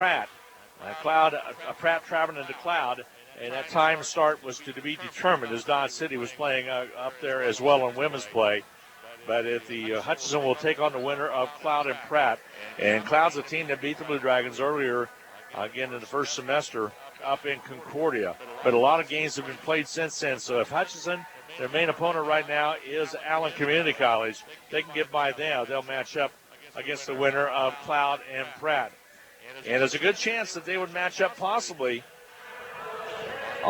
Pratt. Pratt traveling into Cloud, and that time start was to be determined as Dodge City was playing up there as well in women's play. But if the Hutchinson will take on the winner of Cloud and Pratt, and Cloud's a team that beat the Blue Dragons earlier, again in the first semester, up in Concordia. But a lot of games have been played since then. So if Hutchinson, their main opponent right now is Allen Community College, they can get by them. They'll match up against the winner of Cloud and Pratt. And there's a good chance that they would match up possibly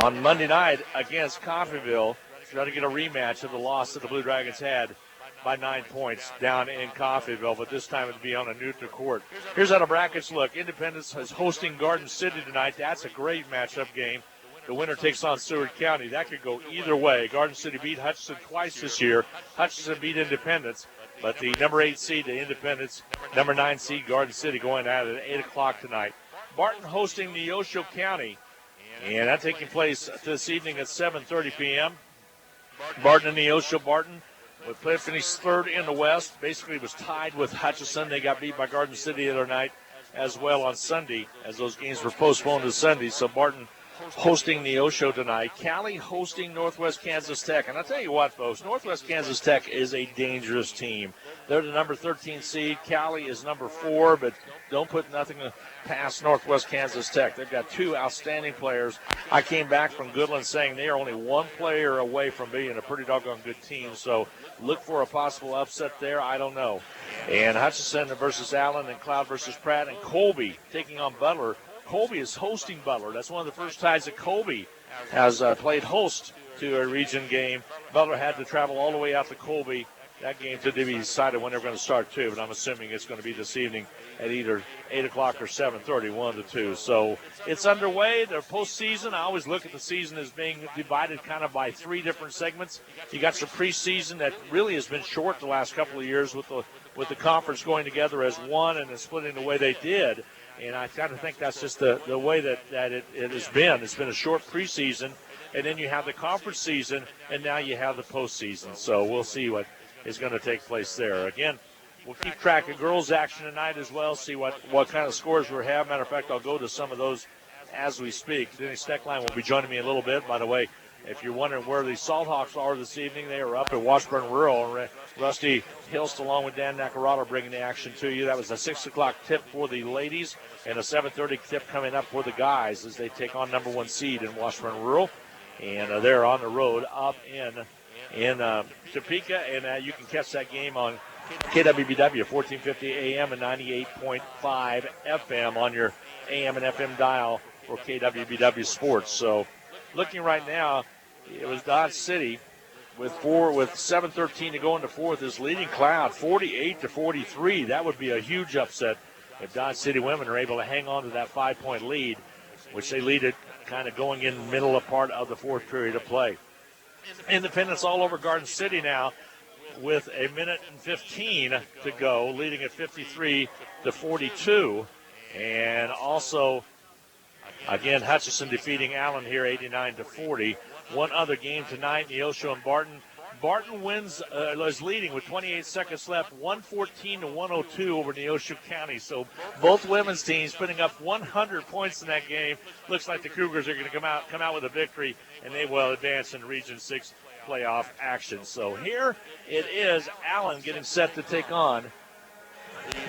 on Monday night against Coffeyville, try to get a rematch of the loss that the Blue Dragons had by 9 points down in Coffeyville, but this time it would be on a neutral court. Here's how the brackets look. Independence is hosting Garden City tonight. That's a great matchup game. The winner takes on Seward County. That could go either way. Garden City beat Hutchinson twice this year. Hutchinson beat Independence, but the number 8 seed to Independence, number 9 seed Garden City going at it at 8 o'clock tonight. Barton hosting Neosho County, and that's taking place this evening at 7:30 p.m. Barton and Neosho. Barton finished third in the West. Basically was tied with Hutchinson. They got beat by Garden City the other night as well on Sunday, as those games were postponed to Sunday. So Barton hosting Neosho tonight. Cali hosting Northwest Kansas Tech. And I'll tell you what, folks, Northwest Kansas Tech is a dangerous team. They're the number 13 seed. Cali is number 4, but don't put nothing past Northwest Kansas Tech. They've got 2 outstanding players. I came back from Goodland saying they are only 1 player away from being a pretty doggone good team. So look for a possible upset there. I don't know. And Hutchinson versus Allen, and Cloud versus Pratt, and Colby taking on Butler. Colby is hosting Butler. That's one of the first times that Colby has played host to a region game. Butler had to travel all the way out to Colby. That game to be decided when they're going to start, too, but I'm assuming it's going to be this evening at either 8 o'clock or 7:30, 1 to 2. So it's underway. The postseason, I always look at the season as being divided kind of by 3 different segments. You got your preseason that really has been short the last couple of years with the conference going together as one and then splitting the way they did. And I kind of think that's just the way that it has been. It's been a short preseason, and then you have the conference season, and now you have the postseason. So we'll see what is going to take place there. Again, we'll keep track of girls' action tonight as well, see what kind of scores we have. Matter of fact, I'll go to some of those as we speak. Dennis Steckline will be joining me a little bit. By the way, if you're wondering where the Salthawks are this evening, they are up at Washburn Rural. Rusty Hilst along with Dan Nacarado bringing the action to you. That was a 6 o'clock tip for the ladies and a 7:30 tip coming up for the guys as they take on number 1 seed in Washburn Rural. And they're on the road up in Topeka, and you can catch that game on KWBW 1450 AM and 98.5 FM on your AM and FM dial for KWBW Sports. So looking right now, it was Dodge City with 7:13 to go into fourth is leading Cloud 48-43. That would be a huge upset if Dodge City women are able to hang on to that 5-point lead, which they lead it kind of going in the middle of part of the fourth period of play. Independence all over Garden City now with 1:15 to go, leading at 53-42. And also, again, Hutchinson defeating Allen here 89-40. One other game tonight, Neosho and Barton. Barton is leading with 28 seconds left, 114-102 over Neosho County. So both women's teams putting up 100 points in that game. Looks like the Cougars are going to come out with a victory, and they will advance in Region 6 playoff action. So here it is, Allen getting set to take on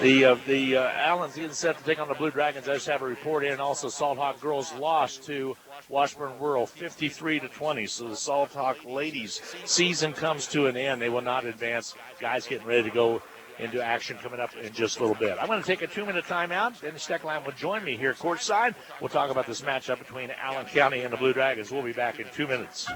Allen's getting set to take on the Blue Dragons. I just have a report in. Also, Salt Hawk girls lost to Washburn Rural 53-20. So the Salt Hawk ladies season comes to an end. They will not advance. Guys getting ready to go into action coming up in just a little bit. I'm going to take a 2-minute timeout. Dennis Steckline will join me here courtside. We'll talk about this matchup between Allen County and the Blue Dragons. We'll be back in 2 minutes.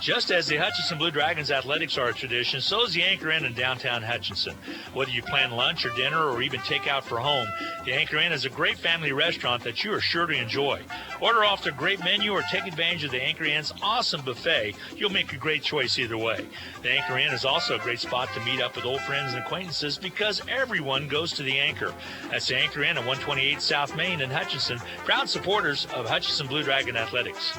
Just as the Hutchinson Blue Dragons athletics are a tradition, so is the Anchor Inn in downtown Hutchinson. Whether you plan lunch or dinner or even take out for home, the Anchor Inn is a great family restaurant that you are sure to enjoy. Order off their great menu or take advantage of the Anchor Inn's awesome buffet. You'll make a great choice either way. The Anchor Inn is also a great spot to meet up with old friends and acquaintances because everyone goes to the Anchor. That's the Anchor Inn at 128 South Main in Hutchinson, proud supporters of Hutchinson Blue Dragon Athletics.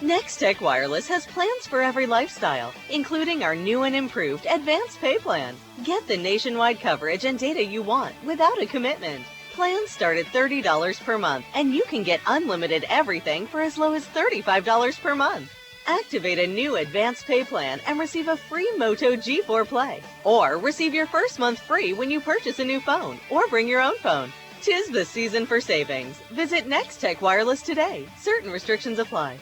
Next Tech Wireless has plans for every lifestyle, including our new and improved Advanced Pay Plan. Get the nationwide coverage and data you want without a commitment. Plans start at $30 per month, and you can get unlimited everything for as low as $35 per month. Activate a new advanced pay plan and receive a free Moto G4 Play. Or receive your first month free when you purchase a new phone or bring your own phone. 'Tis the season for savings. Visit Next Tech Wireless today. Certain restrictions apply.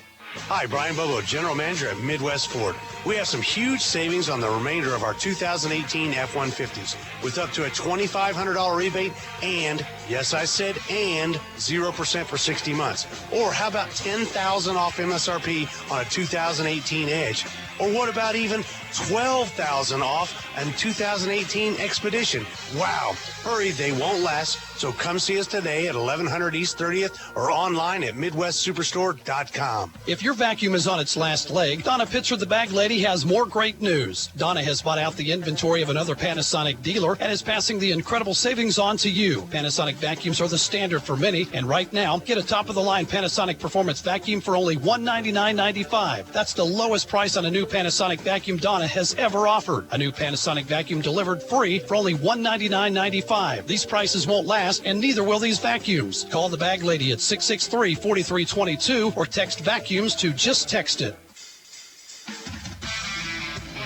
Hi, Brian Bobo, General Manager at Midwest Ford. We have some huge savings on the remainder of our 2018 F-150s with up to a $2,500 rebate and, yes, I said and, 0% for 60 months. Or how about $10,000 off MSRP on a 2018 Edge? Or what about even $12,000 off a 2018 Expedition? Wow, hurry, they won't last. So come see us today at 1100 East 30th or online at MidwestSuperstore.com. If your vacuum is on its last leg, Donna Pitzer, the bag lady, has more great news. Donna has bought out the inventory of another Panasonic dealer and is passing the incredible savings on to you. Panasonic vacuums are the standard for many, and right now, get a top-of-the-line Panasonic Performance vacuum for only $199.95. That's the lowest price on a new Panasonic vacuum Donna has ever offered. A new Panasonic vacuum delivered free for only $199.95. These prices won't last, and neither will these vacuums. Call the bag lady at 663-4322 or text vacuums to just text it.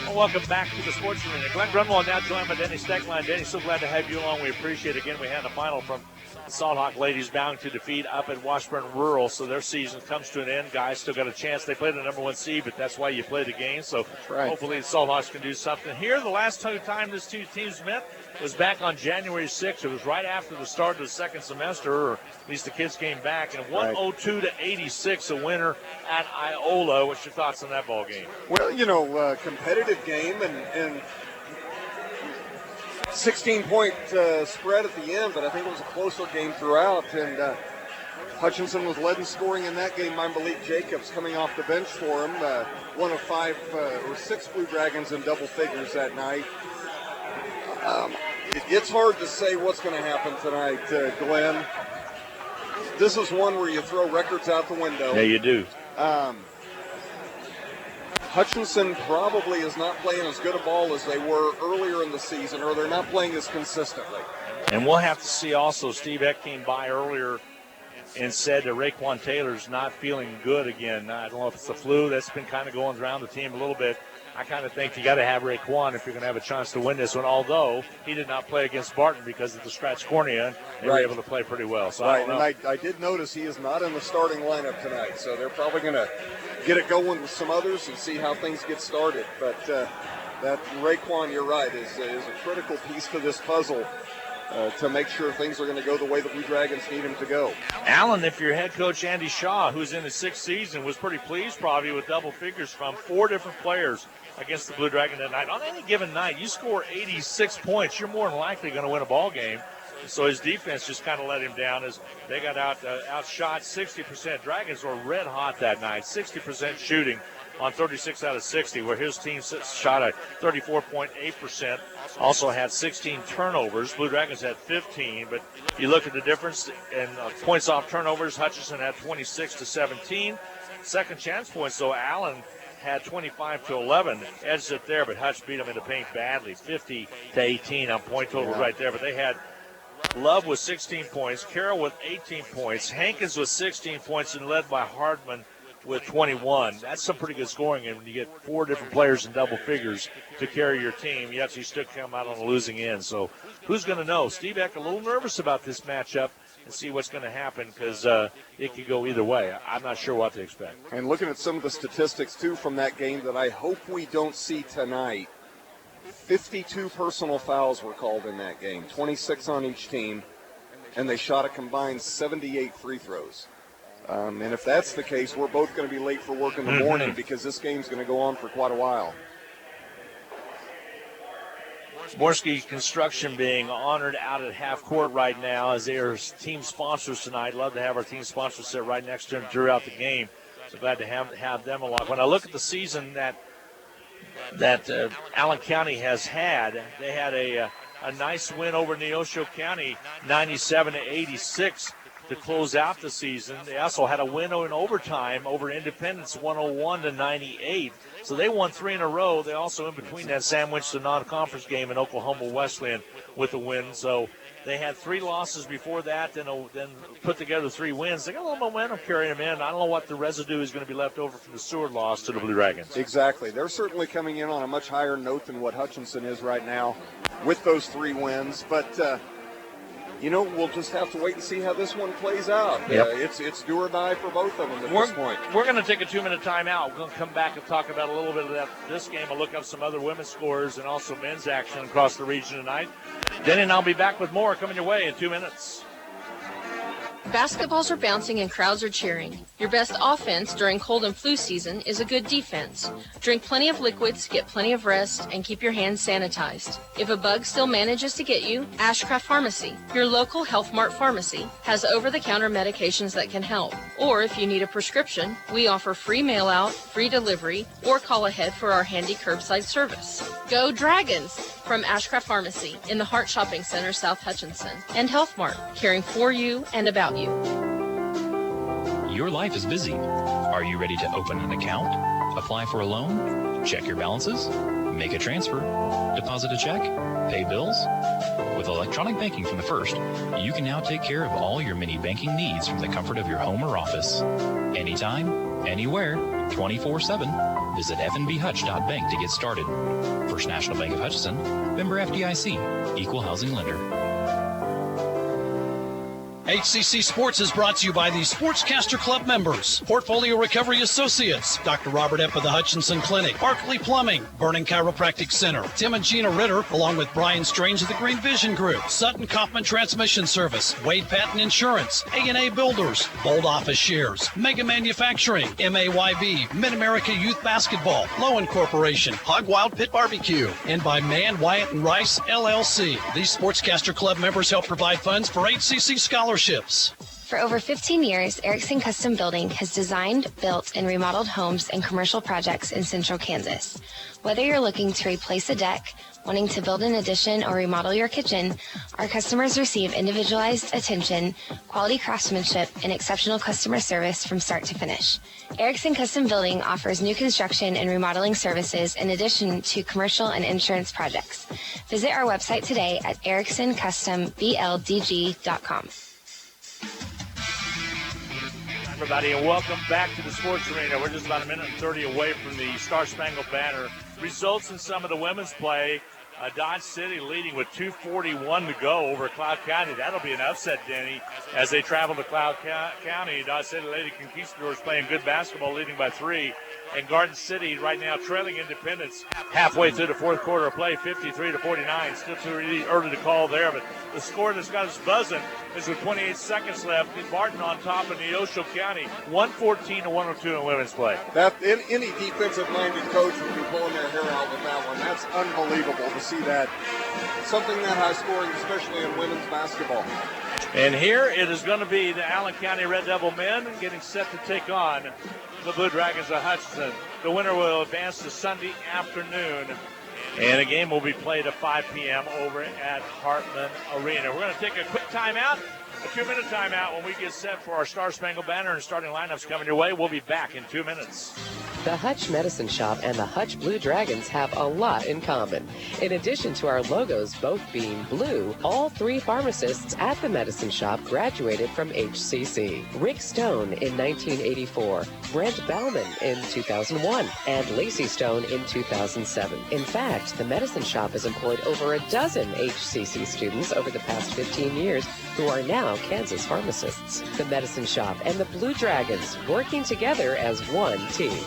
Well, welcome back to the Sports Arena. Glenn Grunwald now joined by Denny Steckline. Denny, so glad to have you along. We appreciate it. Again, we had a final from the Salt Hawk ladies bound to defeat up at Washburn Rural, so their season comes to an end. Guys still got a chance. They played the number 1 seed, but that's why you play the game. So hopefully the Salt Hawks can do something. Here, the last time these two teams met was back on January 6th. It was right after the start of the second semester, or at least the kids came back, and 102-86, a winner at Iola. What's your thoughts on that ball game? Well, competitive game and 16-point spread at the end, but I think it was a closer game throughout. And Hutchinson was led in scoring in that game. Malik Jacobs coming off the bench for him. One of 5 or 6 Blue Dragons in double figures that night. It's hard to say what's going to happen tonight, Glenn. This is one where you throw records out the window. Yeah, you do. Hutchinson probably is not playing as good a ball as they were earlier in the season, or they're not playing as consistently. And we'll have to see also, Steve Eck came by earlier and said that Raekwon Taylor's not feeling good again. I don't know if it's the flu that's been kind of going around the team a little bit. I kind of think you got to have Raekwon if you're going to have a chance to win this one, although he did not play against Barton because of the scratched cornea, and they were able to play pretty well. So I don't know. And I did notice he is not in the starting lineup tonight, so they're probably going to get it going with some others and see how things get started. But that Raekwon, you're right, is a critical piece to this puzzle to make sure things are going to go the way the Blue Dragons need them to go. Allen, if your head coach Andy Shaw, who's in his 6th season, was pretty pleased probably with double figures from 4 different players against the Blue Dragon tonight. On any given night, you score 86 points, you're more than likely going to win a ball game. So his defense just kind of let him down as they got outshot 60%. Dragons were red hot that night, 60% shooting on 36 out of 60, where his team shot at 34.8%. Also had 16 turnovers. Blue Dragons had 15, but you look at the difference in points off turnovers. Hutchinson had 26-17. Second chance points, though, Allen had 25-11, edged it there, but Hutch beat them in the paint badly, 50-18 on point totals right there. But they had Love with 16 points, Carroll with 18 points, Hankins with 16 points, and led by Hardman with 21. That's some pretty good scoring, and when you get 4 different players in double figures to carry your team, you actually still come out on the losing end. So who's going to know? Steve Eck a little nervous about this matchup and see what's going to happen because it could go either way. I'm not sure what to expect. And looking at some of the statistics, too, from that game that I hope we don't see tonight, 52 personal fouls were called in that game, 26 on each team, and they shot a combined 78 free throws. And if that's the case, we're both going to be late for work in the morning because this game's going to go on for quite a while. Morski Construction being honored out at half court right now as they are team sponsors tonight. Love to have our team sponsors sit right next to them throughout the game. So glad to have them along. When I look at the season that Allen County has had, they had a nice win over Neosho County, 97-86. To close out the season. They also had a win in overtime over Independence, 101-98. So they won 3 in a row. They also, in between that, sandwiched the non-conference game in Oklahoma Wesleyan with a win. So They had 3 losses before that, then put together 3 wins. They got a little momentum carrying them in. I don't know what the residue is going to be left over from the Seward loss to the Blue Dragons. Exactly. They're certainly coming in on a much higher note than what Hutchinson is right now with those 3 wins. But, we'll just have to wait and see how this one plays out. Yep. It's do or die for both of them at this point. We're going to take a 2-minute timeout. We're going to come back and talk about a little bit of this game and look up some other women's scores and also men's action across the region tonight. Denny and I'll be back with more coming your way in 2 minutes. Basketballs are bouncing and crowds are cheering. Your best offense during cold and flu season is a good defense. Drink plenty of liquids, get plenty of rest, and keep your hands sanitized. If a bug still manages to get you, Ashcraft Pharmacy, your local Health Mart pharmacy, has over-the-counter medications that can help. Or if you need a prescription, we offer free mail-out, free delivery, or call ahead for our handy curbside service. Go Dragons! From Ashcraft Pharmacy in the Hart Shopping Center, South Hutchinson, and Health Mart, caring for you and about you. Your life is busy. Are you ready to open an account, apply for a loan, check your balances, make a transfer, deposit a check, pay bills? With electronic banking from The First, you can now take care of all your mini banking needs from the comfort of your home or office. Anytime, anywhere, 24/7. Visit fnbhutch.bank to get started. First National Bank of Hutchinson, member FDIC, equal housing lender. HCC Sports is brought to you by the Sportscaster Club members, Portfolio Recovery Associates, Dr. Robert Epp of the Hutchinson Clinic, Barkley Plumbing, Vernon Chiropractic Center, Tim and Gina Ritter, along with Brian Strange of the Green Vision Group, Sutton Kaufman Transmission Service, Wade Patton Insurance, A&A Builders, Bold Office Shares, Mega Manufacturing, MAYB, Mid-America Youth Basketball, Lowen Corporation, Hog Wild Pit Barbecue, and by Mann, Wyatt, and Rice, LLC. These Sportscaster Club members help provide funds for HCC scholarships. For over 15 years, Erickson Custom Building has designed, built, and remodeled homes and commercial projects in central Kansas. Whether you're looking to replace a deck, wanting to build an addition, or remodel your kitchen, our customers receive individualized attention, quality craftsmanship, and exceptional customer service from start to finish. Erickson Custom Building offers new construction and remodeling services in addition to commercial and insurance projects. Visit our website today at ericksoncustombldg.com. Everybody, and welcome back to the Sports Arena. We're just about a minute and 30 away from the Star Spangled Banner. Results in some of the women's play. Dodge City leading with 2:41 to go over Cloud County. That'll be an upset, Denny, as they travel to Cloud County. Dodge City Lady Conquistadors playing good basketball, leading by 3. And Garden City right now trailing Independence halfway through the fourth quarter of play, 53-49. Still too early to call there, but the score that's got us buzzing is with 28 seconds left. Barton on top of Neosho County, 114-102 in women's play. That any defensive-minded coach would be pulling their hair out with that one. That's unbelievable to see that. Something that high scoring, especially in women's basketball. And here it is going to be the Allen County Red Devil men getting set to take on the Blue Dragons of Hutchinson. The winner will advance to Sunday afternoon, and the game will be played at 5 p.m. over at Hartman Arena. We're going to take a quick timeout, a 2-minute timeout when we get set for our Star Spangled Banner and starting lineups coming your way. We'll be back in 2 minutes. The Hutch Medicine Shop and the Hutch Blue Dragons have a lot in common. In addition to our logos both being blue, all 3 pharmacists at the Medicine Shop graduated from HCC. Rick Stone in 1984, Brent Bauman in 2001, and Lacey Stone in 2007. In fact, the Medicine Shop has employed over a dozen HCC students over the past 15 years who are now Kansas pharmacists. The Medicine Shop and the Blue Dragons working together as one team.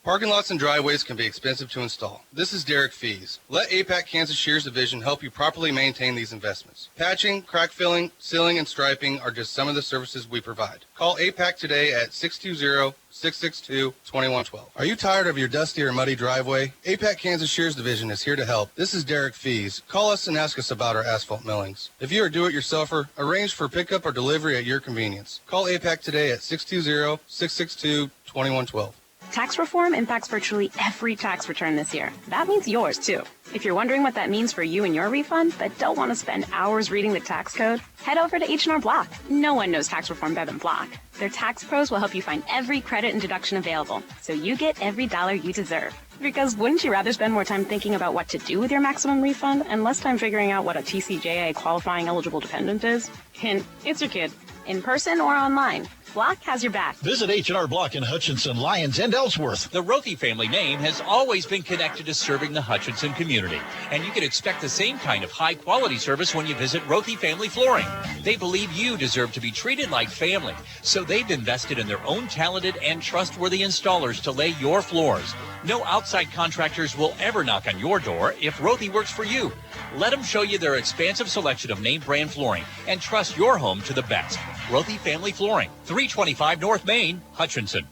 Parking lots and driveways can be expensive to install. This is Derek Fees. Let APAC Kansas Shears Division help you properly maintain these investments. Patching, crack filling, sealing, and striping are just some of the services we provide. Call APAC today at 620-662-2112. Are you tired of your dusty or muddy driveway? APAC Kansas Shears Division is here to help. This is Derek Fees. Call us and ask us about our asphalt millings. If you are a do-it-yourselfer, arrange for pickup or delivery at your convenience. Call APAC today at 620-662-2112. Tax reform impacts virtually every tax return this year. That means yours, too. If you're wondering what that means for you and your refund, but don't want to spend hours reading the tax code, head over to H&R Block. No one knows tax reform better than Block. Their tax pros will help you find every credit and deduction available, so you get every dollar you deserve. Because wouldn't you rather spend more time thinking about what to do with your maximum refund and less time figuring out what a TCJA qualifying eligible dependent is? Hint, it's your kid. In person or online, Block has your back. Visit H&R Block in Hutchinson, Lyons, and Ellsworth. The Rothy family name has always been connected to serving the Hutchinson community, and you can expect the same kind of high-quality service when you visit Rothy Family Flooring. They believe you deserve to be treated like family, so they've invested in their own talented and trustworthy installers to lay your floors. No outside contractors will ever knock on your door if Rothy works for you. Let them show you their expansive selection of name brand flooring and trust your home to the best. Rothy Family Flooring, 325 North Main, Hutchinson.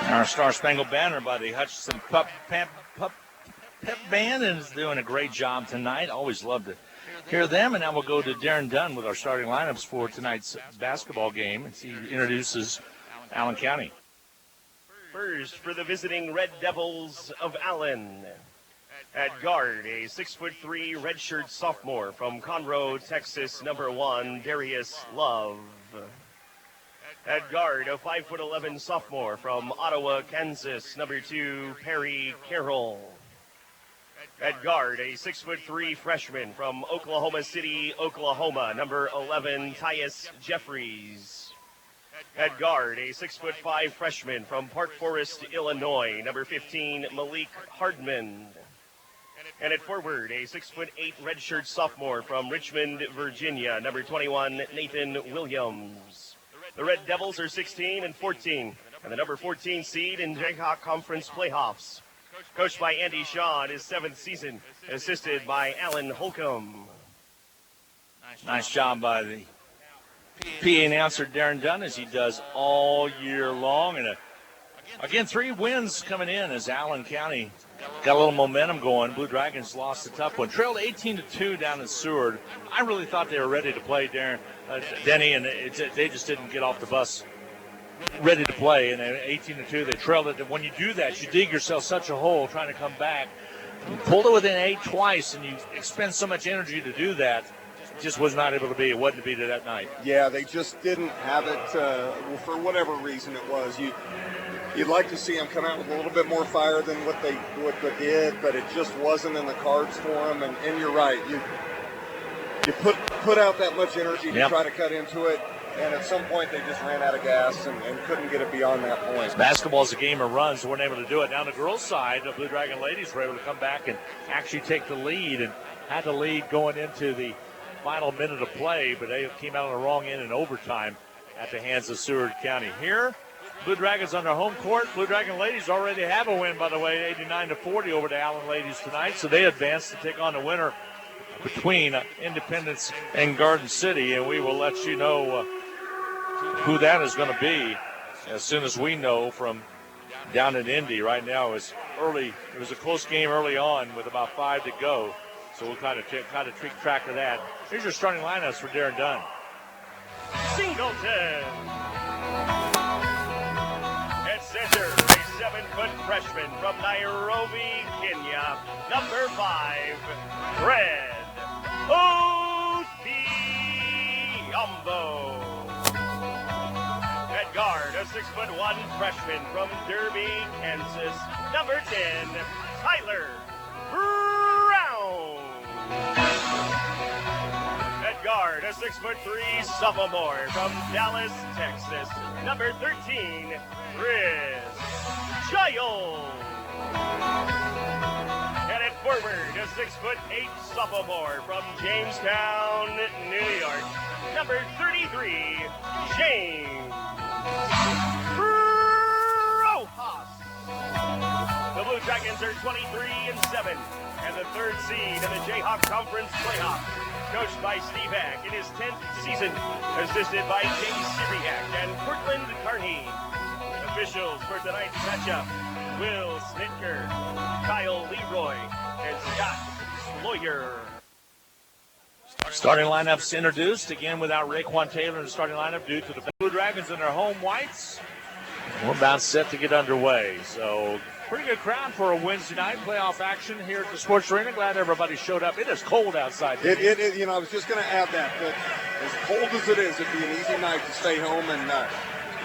Our Star Spangled Banner by the Hutchinson Pep Band is doing a great job tonight. Always love to hear them. And now we'll go to Darren Dunn with our starting lineups for tonight's basketball game as he introduces Allen County. First for the visiting Red Devils of Allen. At guard, a 6'3" redshirt sophomore from Conroe, Texas, number 1, Darius Love. At guard, a 5'11" sophomore from Ottawa, Kansas, number 2, Perry Carroll. At guard, a 6'3" freshman from Oklahoma City, Oklahoma, number 11, Tyus Jeffries. At guard, a 6'5" freshman from Park Forest, Illinois, number 15, Malik Hardman. And at forward, a 6'8" redshirt sophomore from Richmond, Virginia, number 21, Nathan Williams. The Red Devils are 16-14, and the number 14 seed in Jayhawk Conference playoffs. Coached by Andy Shaw in his 7th season, assisted by Alan Holcomb. Nice job by the PA announcer Darren Dunn, as he does all year long. And again, 3 wins coming in as Allen County got a little momentum going. Blue Dragons lost a tough one. Trailed 18-2 down in Seward. I really thought they were ready to play, Denny, and they just didn't get off the bus ready to play. And 18-2, they trailed it. And when you do that, you dig yourself such a hole trying to come back. You pulled it within 8 twice, and you expend so much energy to do that. It just was not able to be. It wasn't to be to that night. Yeah, they just didn't have it for whatever reason it was. You'd like to see them come out with a little bit more fire than what they did, but it just wasn't in the cards for them. And you're right. You put out that much energy to try to cut into it, and at some point they just ran out of gas and couldn't get it beyond that point. Basketball is a game of runs, so weren't able to do it. Down the girls' side, the Blue Dragon ladies were able to come back and actually take the lead, and had the lead going into the final minute of play, but they came out on the wrong end in overtime at the hands of Seward County. Here, Blue Dragons on their home court. Blue Dragon ladies already have a win, by the way, 89-40 over the Allen ladies tonight, so they advance to take on the winner between Independence and Garden City, and we will let you know who that is going to be as soon as we know from down in Indy. Right now it's early. It was a close game early on with about 5 to go, so we'll kind of take track of that. Here's your starting lineups for Darren Dunn. Singleton. At center, a 7-foot freshman from Nairobi, Kenya, number 5, Fred Odhiambo. At guard, a 6'1" freshman from Derby, Kansas, number 10, Tyler Brown. At guard, a 6'3" sophomore from Dallas, Texas, number 13, Chris Giles. And at forward, a 6'8" sophomore from Jamestown, New York, number 33, James Rojas. The Blue Dragons are 23-7, and the 3rd seed in the Jayhawk Conference playoffs. Coached by Steve Hack in his 10th season, assisted by Jay Syriac and Cortland Carney. Officials for tonight's matchup: Will Snitker, Kyle Leroy, and Scott Sloyer. Starting lineups introduced, again without Raekwon Taylor in the starting lineup due to the Blue Dragons in their home whites. We're about set to get underway. So pretty good crowd for a Wednesday night playoff action here at the Sports Arena. Glad everybody showed up. It is cold outside. I was just going to add that as cold as it is, it'd be an easy night to stay home and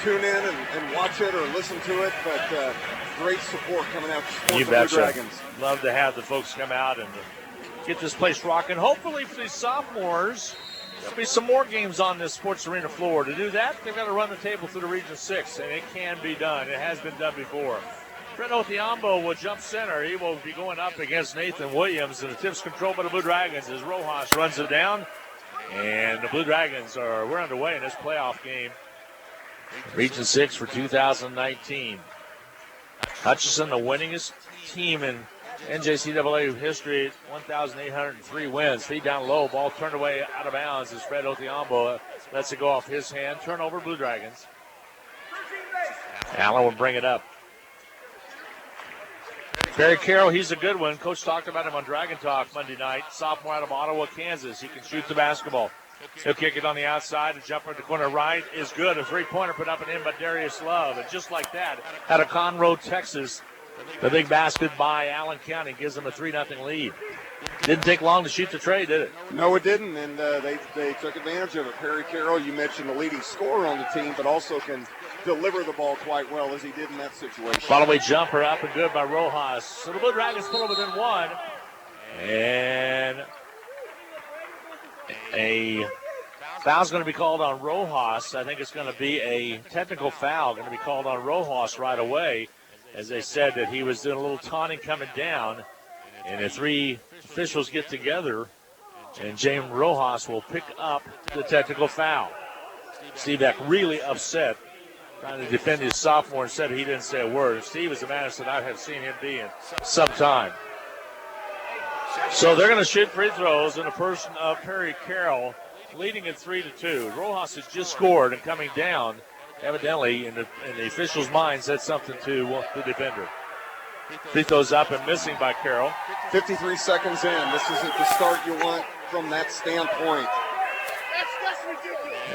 tune in and watch it or listen to it. But great support coming out to support the Blue Dragons. Love to have the folks come out and get this place rocking. Hopefully for these sophomores, there'll be some more games on this Sports Arena floor. To do that, they've got to run the table through the Region 6, and it can be done. It has been done before. Fred Othiambo will jump center. He will be going up against Nathan Williams, and the tip's controlled by the Blue Dragons as Rojas runs it down. And the Blue Dragons we're underway in this playoff game. Region 6 for 2019. Hutchinson, the winningest team in NJCAA history, 1,803 wins. Feed down low, ball turned away out of bounds as Fred Othiambo lets it go off his hand. Turnover, Blue Dragons. Allen will bring it up. Barry Carroll, he's a good one. Coach talked about him on Dragon Talk Monday night. Sophomore out of Ottawa, Kansas. He can shoot the basketball. He'll kick it on the outside. A jumper at the corner right is good. A three-pointer put up and in by Darius Love. And just like that, out of Conroe, Texas, the big basket by Allen County gives them a 3-0 lead. Didn't take long to shoot the tray, did it? No, it didn't, and they took advantage of it. Perry Carroll, you mentioned the leading scorer on the team, but also can deliver the ball quite well as he did in that situation. Follow-away jumper up and good by Rojas. So the Blue Dragons pull it within one. And a foul's going to be called on Rojas. I think it's going to be a technical foul going to be called on Rojas right away. As they said that he was doing a little taunting coming down. And the three officials get together, and James Rojas will pick up the technical foul. Steve Eck really upset, trying to defend his sophomore, and said he didn't say a word. Steve is the man that I have seen him be in some time. So they're going to shoot free throws in a person of Perry Carroll, leading at 3-2. Rojas has just scored and coming down. Evidently, in the official's mind, said something to the defender. Free throws up and missing by Carroll. 53 seconds in. This isn't the start you want from that standpoint.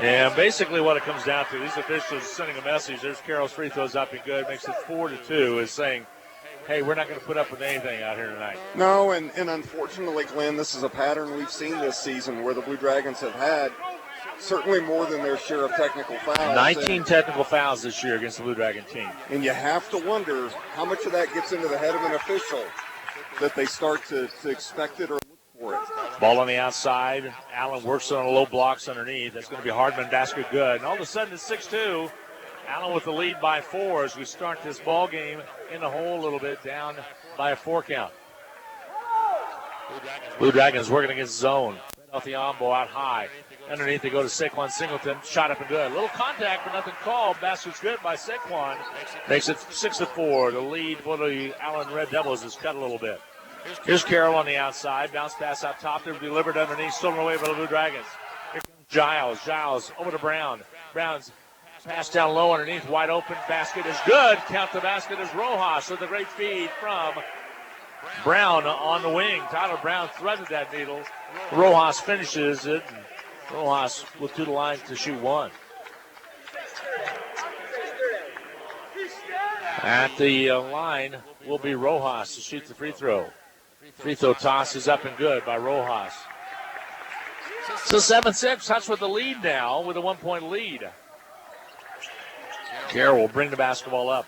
And basically what it comes down to, these officials are sending a message. There's Carroll's free throws up and good. Makes it 4-2, is saying, hey, we're not going to put up with anything out here tonight. No, and unfortunately, Glenn, this is a pattern we've seen this season where the Blue Dragons have had certainly more than their share of technical fouls. 19 technical fouls this year against the Blue Dragon team. And you have to wonder how much of that gets into the head of an official that they start to expect it or look for it. Ball on the outside. Allen works on a low blocks underneath. That's going to be Hardman basket good. And all of a sudden it's 6-2. Allen with the lead by 4 as we start this ball game in the hole a little bit, down by a 4 count. Blue Dragons working against zone. Othiambo out high. Underneath they go to Saquon Singleton. Shot up and good. A little contact, but nothing called. Basket's good by Saquon. Makes it 6-4. The lead for the Allen Red Devils is cut a little bit. Here's Carroll on the outside. Bounce pass out top. They're delivered underneath. Stolen away by the Blue Dragons. Here comes Giles. Giles over to Brown. Brown's pass down low underneath. Wide open. Basket is good. Count the basket as Rojas with a great feed from Brown on the wing. Tyler Brown threaded that needle. Rojas finishes it. Rojas will to the line to shoot one. At the line will be Rojas to shoot the free throw. Free throw toss is up and good by Rojas. So 7-6, Hutch with the lead now, with a 1-point lead. Carroll will bring the basketball up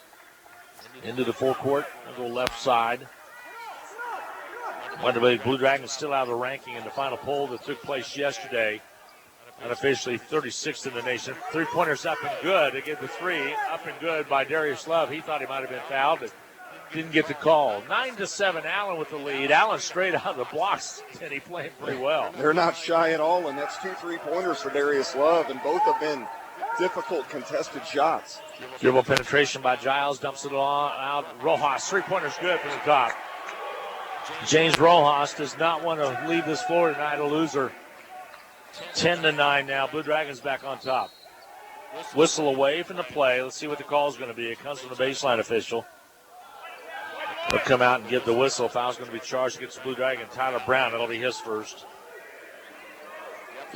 into the forecourt, on the left side. The Blue Dragons still out of the ranking in the final poll that took place yesterday. Unofficially 36th in the nation. Three-pointers up and good. They get the three up and good by Darius Love. He thought he might have been fouled, but didn't get the call. 9-7, Allen with the lead. Allen straight out of the blocks, and he played pretty well. They're not shy at all, and that's 2 3-pointers for Darius Love, and both have been difficult contested shots. Dribble penetration by Giles, dumps it out. Rojas, three-pointers good from the top. James Rojas does not want to leave this floor tonight, a loser. 10-9 now. Blue Dragons back on top. Whistle away from the play. Let's see what the call is going to be. It comes from the baseline official. They'll come out and give the whistle. Foul's going to be charged against the Blue Dragon. Tyler Brown, it'll be his first.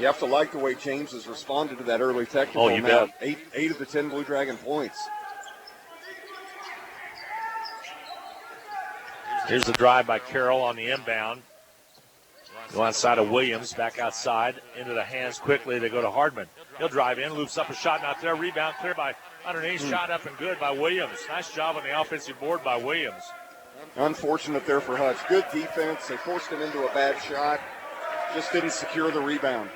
You have to like the way James has responded to that early technical. Oh, you now. bet. 8 of the 10 Blue Dragon points. Here's the drive by Carroll on the inbound. Go outside of Williams, back outside, into the hands quickly. They go to Hardman. He'll drive in, loops up a shot, not there. Rebound clear by underneath, shot up and good by Williams. Nice job on the offensive board by Williams. Unfortunate there for Hutch. Good defense. They forced him into a bad shot. Just didn't secure the rebound.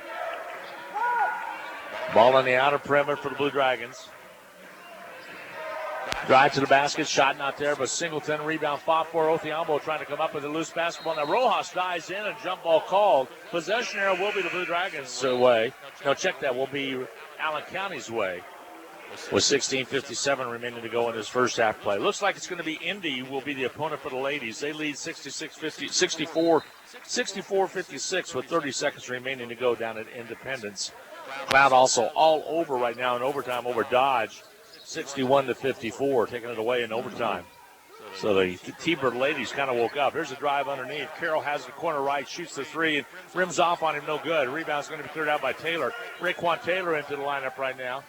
Ball on the outer perimeter for the Blue Dragons. Drive to the basket, shot not there, but Singleton rebound fought for. Othiambo trying to come up with a loose basketball. Now Rojas dives in and jump ball called. Possession arrow will be the Blue Dragons' way. No, check that, will be Allen County's way. With 16:57 remaining to go in this first half play. Looks like it's going to be Indy will be the opponent for the ladies. They lead 64-56 with 30 seconds remaining to go down at Independence. Cloud also all over right now in overtime over Dodge. 61-54, taking it away in overtime. So the T-Bird ladies kind of woke up. Here's a drive underneath. Carroll has the corner right, shoots the three, and rims off on him, no good. Rebound's going to be cleared out by Taylor. Raekwon Taylor into the lineup right now.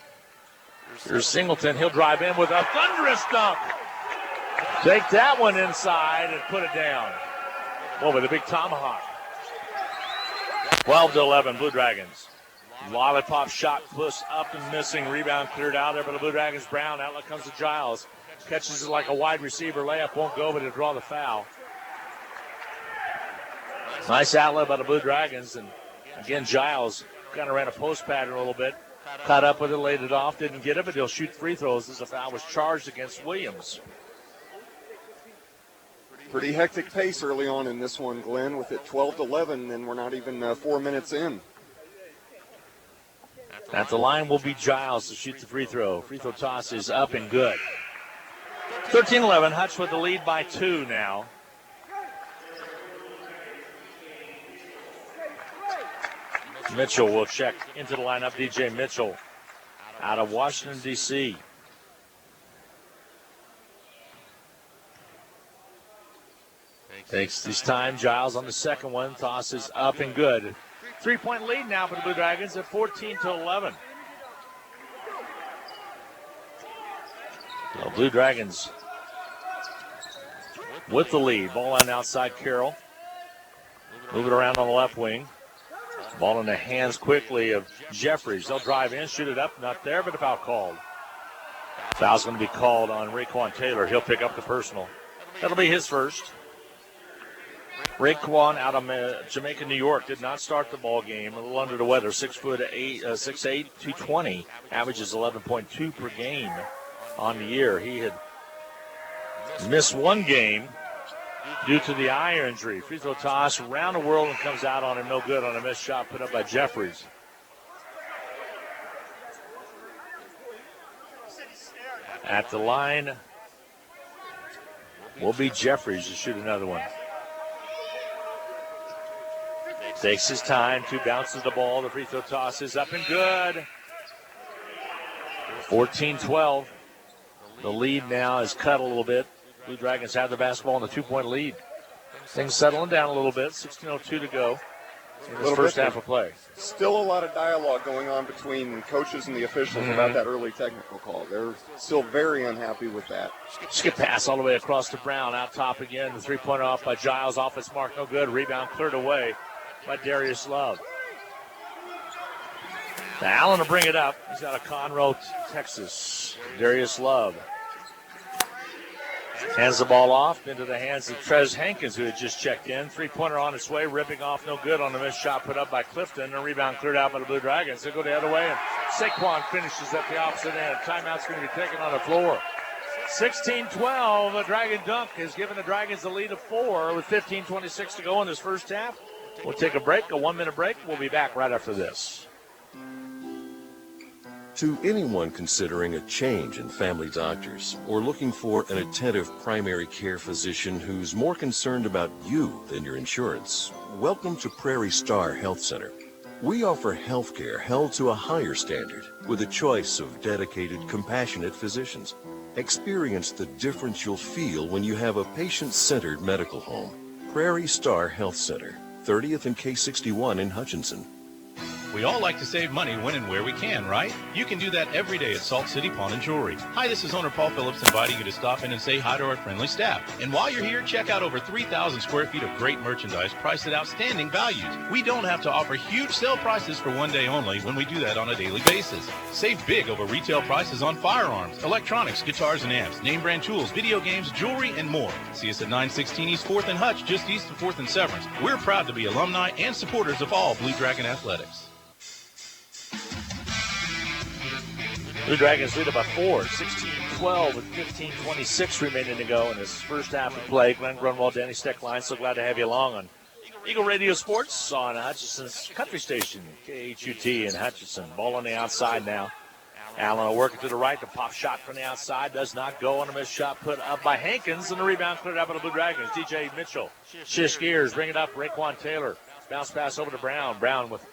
Here's Singleton. He'll drive in with a thunderous dunk. Take that one inside and put it down. Oh, with a big tomahawk. 12-11, Blue Dragons. Lollipop shot pushed up and missing. Rebound cleared out there by the Blue Dragons. Brown. Outlet comes to Giles. Catches it like a wide receiver. Layup won't go, but he'll draw the foul. Nice outlet by the Blue Dragons. And again, Giles kind of ran a post pattern a little bit. Caught up with it, laid it off, didn't get it, but he'll shoot free throws as the foul was charged against Williams. Pretty hectic pace early on in this one, Glenn, with it 12-11, and we're not even 4 minutes in. At the line will be Giles to shoot the free throw. Free throw toss is up and good. 13-11, Hutch with the lead by 2 now. Mitchell will check into the lineup. DJ Mitchell out of Washington, D.C. Takes this time. Giles on the second one. Toss is up and good. 3-point lead now for the Blue Dragons at 14-11. The Blue Dragons with the lead. Ball on outside Carroll. Move it around on the left wing. Ball in the hands quickly of Jeffries. They'll drive in, shoot it up. Not there, but a foul called. Foul's going to be called on Raekwon Taylor. He'll pick up the personal. That'll be his first. Raekwon out of Jamaica, New York, did not start the ball game. A little under the weather. 6'8", 220. Averages 11.2 per game on the year. He had missed one game due to the eye injury. Free throw toss around the world and comes out on him. No good on a missed shot put up by Jeffries. At the line will be Jeffries to shoot another one. Takes his time to bounces the ball. The free throw toss is up and good. 14-12. The lead now is cut a little bit. Blue Dragons have the basketball in the 2-point lead. Things settling down a little bit. 16:02 to go in this first half of play. Still a lot of dialogue going on between coaches and the officials about that early technical call. They're still very unhappy with that. Skip pass all the way across to Brown. Out top again. The three-pointer off by Giles. Off its mark. No good. Rebound cleared away by Darius Love. Now Allen will bring it up. He's out of Conroe, Texas. Darius Love hands the ball off into the hands of Trez Hankins, who had just checked in. Three-pointer on its way, ripping off, no good on the missed shot put up by Clifton. A rebound cleared out by the Blue Dragons. They go the other way, and Saquon finishes at the opposite end. Timeout's going to be taken on the floor. 16-12, a Dragon dunk has given the Dragons a lead of 4 with 15:26 to go in this first half. We'll take a break, a 1-minute break. We'll be back right after this. To anyone considering a change in family doctors or looking for an attentive primary care physician who's more concerned about you than your insurance, welcome to Prairie Star Health Center. We offer health care held to a higher standard with a choice of dedicated, compassionate physicians. Experience the difference you'll feel when you have a patient-centered medical home. Prairie Star Health Center, 30th and K61 in Hutchinson. We all like to save money when and where we can, right? You can do that every day at Salt City Pawn and Jewelry. Hi, this is owner Paul Phillips inviting you to stop in and say hi to our friendly staff. And while you're here, check out over 3,000 square feet of great merchandise priced at outstanding values. We don't have to offer huge sale prices for one day only when we do that on a daily basis. Save big over retail prices on firearms, electronics, guitars and amps, name brand tools, video games, jewelry, and more. See us at 916 East 4th and Hutch, just east of 4th and Severance. We're proud to be alumni and supporters of all Blue Dragon athletics. Blue Dragons lead by 4, 16-12 with 15:26 remaining to go in this first half of play. Glenn Grunwald, Danny Steckline, so glad to have you along on Eagle Radio Sports on Hutchinson's country station, KHUT in Hutchinson. Ball on the outside now. Allen will work it to the right. The pop shot from the outside does not go on a missed shot put up by Hankins, and the rebound cleared out by the Blue Dragons. DJ Mitchell shifts gears, bring it up. Raekwon Taylor. Bounce pass over to Brown. Brown with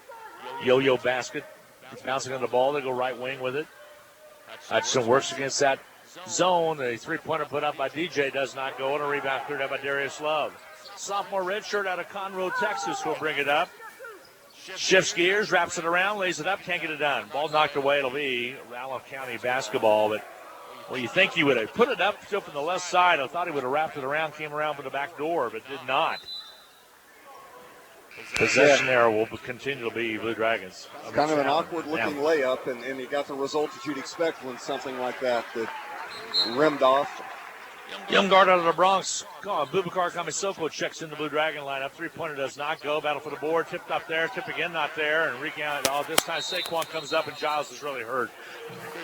yo-yo basket. Bouncing on the ball. They go right wing with it. Hutchinson works against that zone. A three-pointer put up by DJ does not go, and a rebound cleared out by Darius Love. Sophomore redshirt out of Conroe, Texas will bring it up. Shifts gears, wraps it around, lays it up, can't get it done. Ball knocked away. It'll be Ralph County basketball. But, well, you think he would have put it up still from the left side. I thought he would have wrapped it around, came around from the back door, but did not. Possession there will continue to be Blue Dragons. It's kind of an awkward-looking layup, and you got the result that you'd expect when something like that rimmed off. Young guard out of the Bronx, Boubacar Kamisoko checks in the Blue Dragon lineup. Three-pointer does not go. Battle for the board. Tipped up there. Tip again, not there. And recount. This time Saquon comes up, and Giles is really hurt.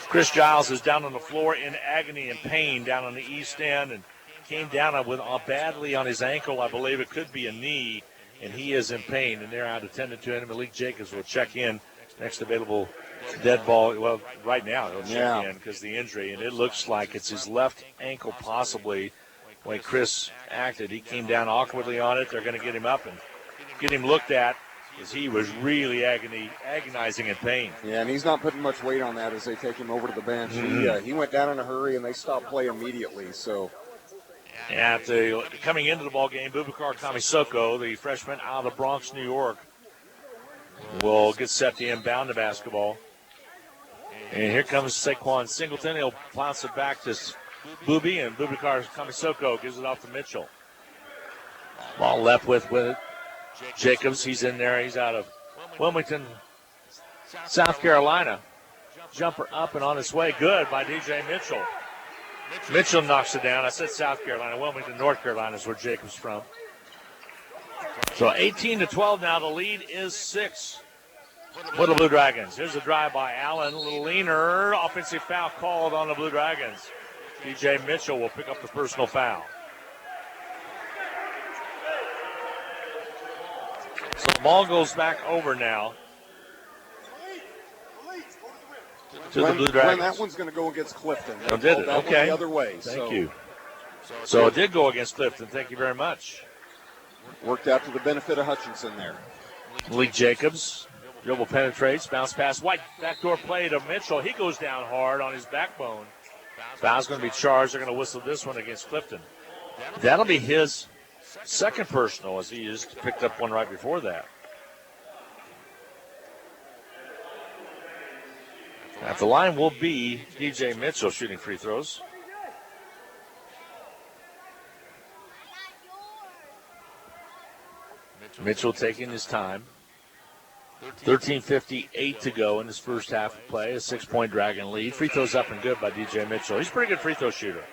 Chris Giles is down on the floor in agony and pain down on the east end, and came down with badly on his ankle. I believe it could be a knee, and he is in pain. And they're out attended to him. Malik Jacobs will check in. Next available dead ball. Well, right now he'll check in because the injury, and it looks like it's his left ankle possibly. When Chris acted, he came down awkwardly on it. They're going to get him up and get him looked at because he was really agonizing in pain. Yeah, and he's not putting much weight on that as they take him over to the bench. Mm-hmm. He went down in a hurry, and they stopped play immediately. So. Coming into the ball game, Boubacar Kamisoko, the freshman out of the Bronx, New York, will get set to inbound the basketball. And here comes Saquon Singleton. He'll bounce it back to Booby, and Boubacar Kamisoko gives it off to Mitchell. Ball left with it. Jacobs, he's in there. He's out of Wilmington, South Carolina. Jumper up and on its way. Good by DJ Mitchell. Mitchell knocks it down. I said South Carolina. Wilmington, North Carolina is where Jacobs from. So 18-12 now. The lead is 6 for the Blue Dragons. Here's a drive by Allen. A little leaner. Offensive foul called on the Blue Dragons. DJ Mitchell will pick up the personal foul. So the ball goes back over now to the Blue Dragons. That one's going to go against Clifton. Oh, did it? Okay. The other way. Thank you. So it did go against Clifton. Thank you very much. Worked out to the benefit of Hutchinson there. Malik Jacobs. Dribble penetrates. Bounce pass. White backdoor play to Mitchell. He goes down hard on his backbone. Foul's going to be charged. They're going to whistle this one against Clifton. That'll be his second personal, as he just picked up one right before that. At the line will be DJ Mitchell shooting free throws. Mitchell taking his time. 13:58 to go in this first half of play. A 6-point Dragon lead. Free throws up and good by DJ Mitchell. He's a pretty good free throw shooter.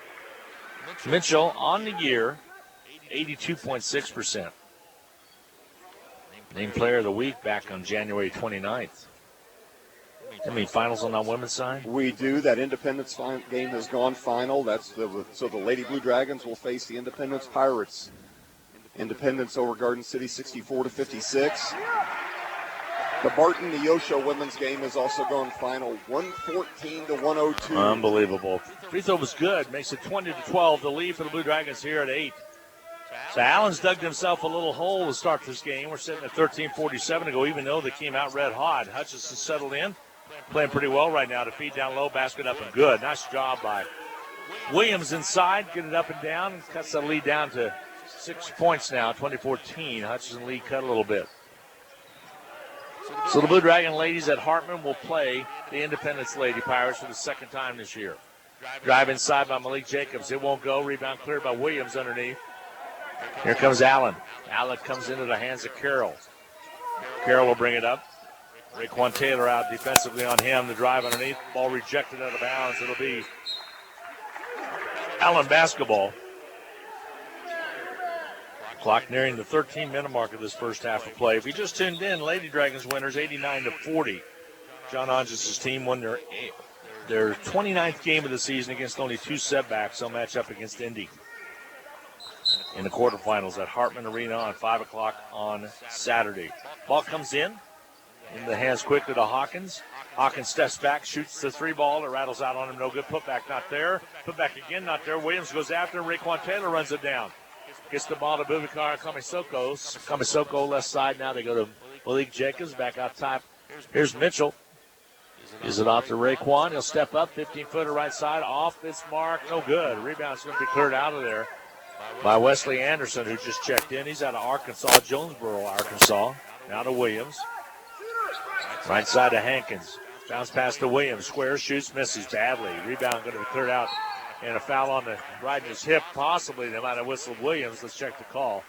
Mitchell on the year, 82.6%. Named Player of the Week back on January 29th. How many finals on the women's side? We do. That Independence game has gone final. So the Lady Blue Dragons will face the Independence Pirates. Independence over Garden City 64-56. The Barton Neosho women's game has also gone final 114-102. Unbelievable. Free throw was good. Makes it 20-12. The lead for the Blue Dragons here at 8. So Allen's dug himself a little hole to start this game. We're sitting at 13:47 to go, even though they came out red hot. Hutchinson settled in. Playing pretty well right now to feed down low, basket up and good. Nice job by Williams inside. Get it up and down. Cuts the lead down to 6 points now, 20-14. Hutchinson lead cut a little bit. So the Blue Dragon ladies at Hartman will play the Independence Lady Pirates for the second time this year. Drive inside by Malik Jacobs. It won't go. Rebound cleared by Williams underneath. Here comes Allen. Allen comes into the hands of Carroll. Carroll will bring it up. Raekwon Taylor out defensively on him. The drive underneath. Ball rejected out of bounds. It'll be Allen basketball. Clock nearing the 13-minute mark of this first half of play. If you just tuned in, Lady Dragons winners 89-40. John Hodges' team won their 29th game of the season against only 2 setbacks. They'll match up against Indy in the quarterfinals at Hartman Arena on 5 o'clock on Saturday. Ball comes in the hands quickly to Hawkins. Hawkins steps back, shoots the 3 ball. It rattles out on him. No good. Putback not there. Putback again not there. Williams goes after him. Raekwon Taylor runs it down. Gets the ball to Bubakar Kamisoko. Kamisoko left side. Now they go to Malik Jacobs back out top. Here's Mitchell. Is it off to Raekwon? He'll step up. 15-footer right side. Off its mark. No good. Rebound's going to be cleared out of there by Wesley Anderson, who just checked in. He's out of Arkansas, Jonesboro, Arkansas. Now to Williams. Right side to Hankins. Bounce pass to Williams. Squares, shoots, misses badly. Rebound going to be cleared out. And a foul on the right in his hip. Possibly they might have whistled Williams. Let's check the call.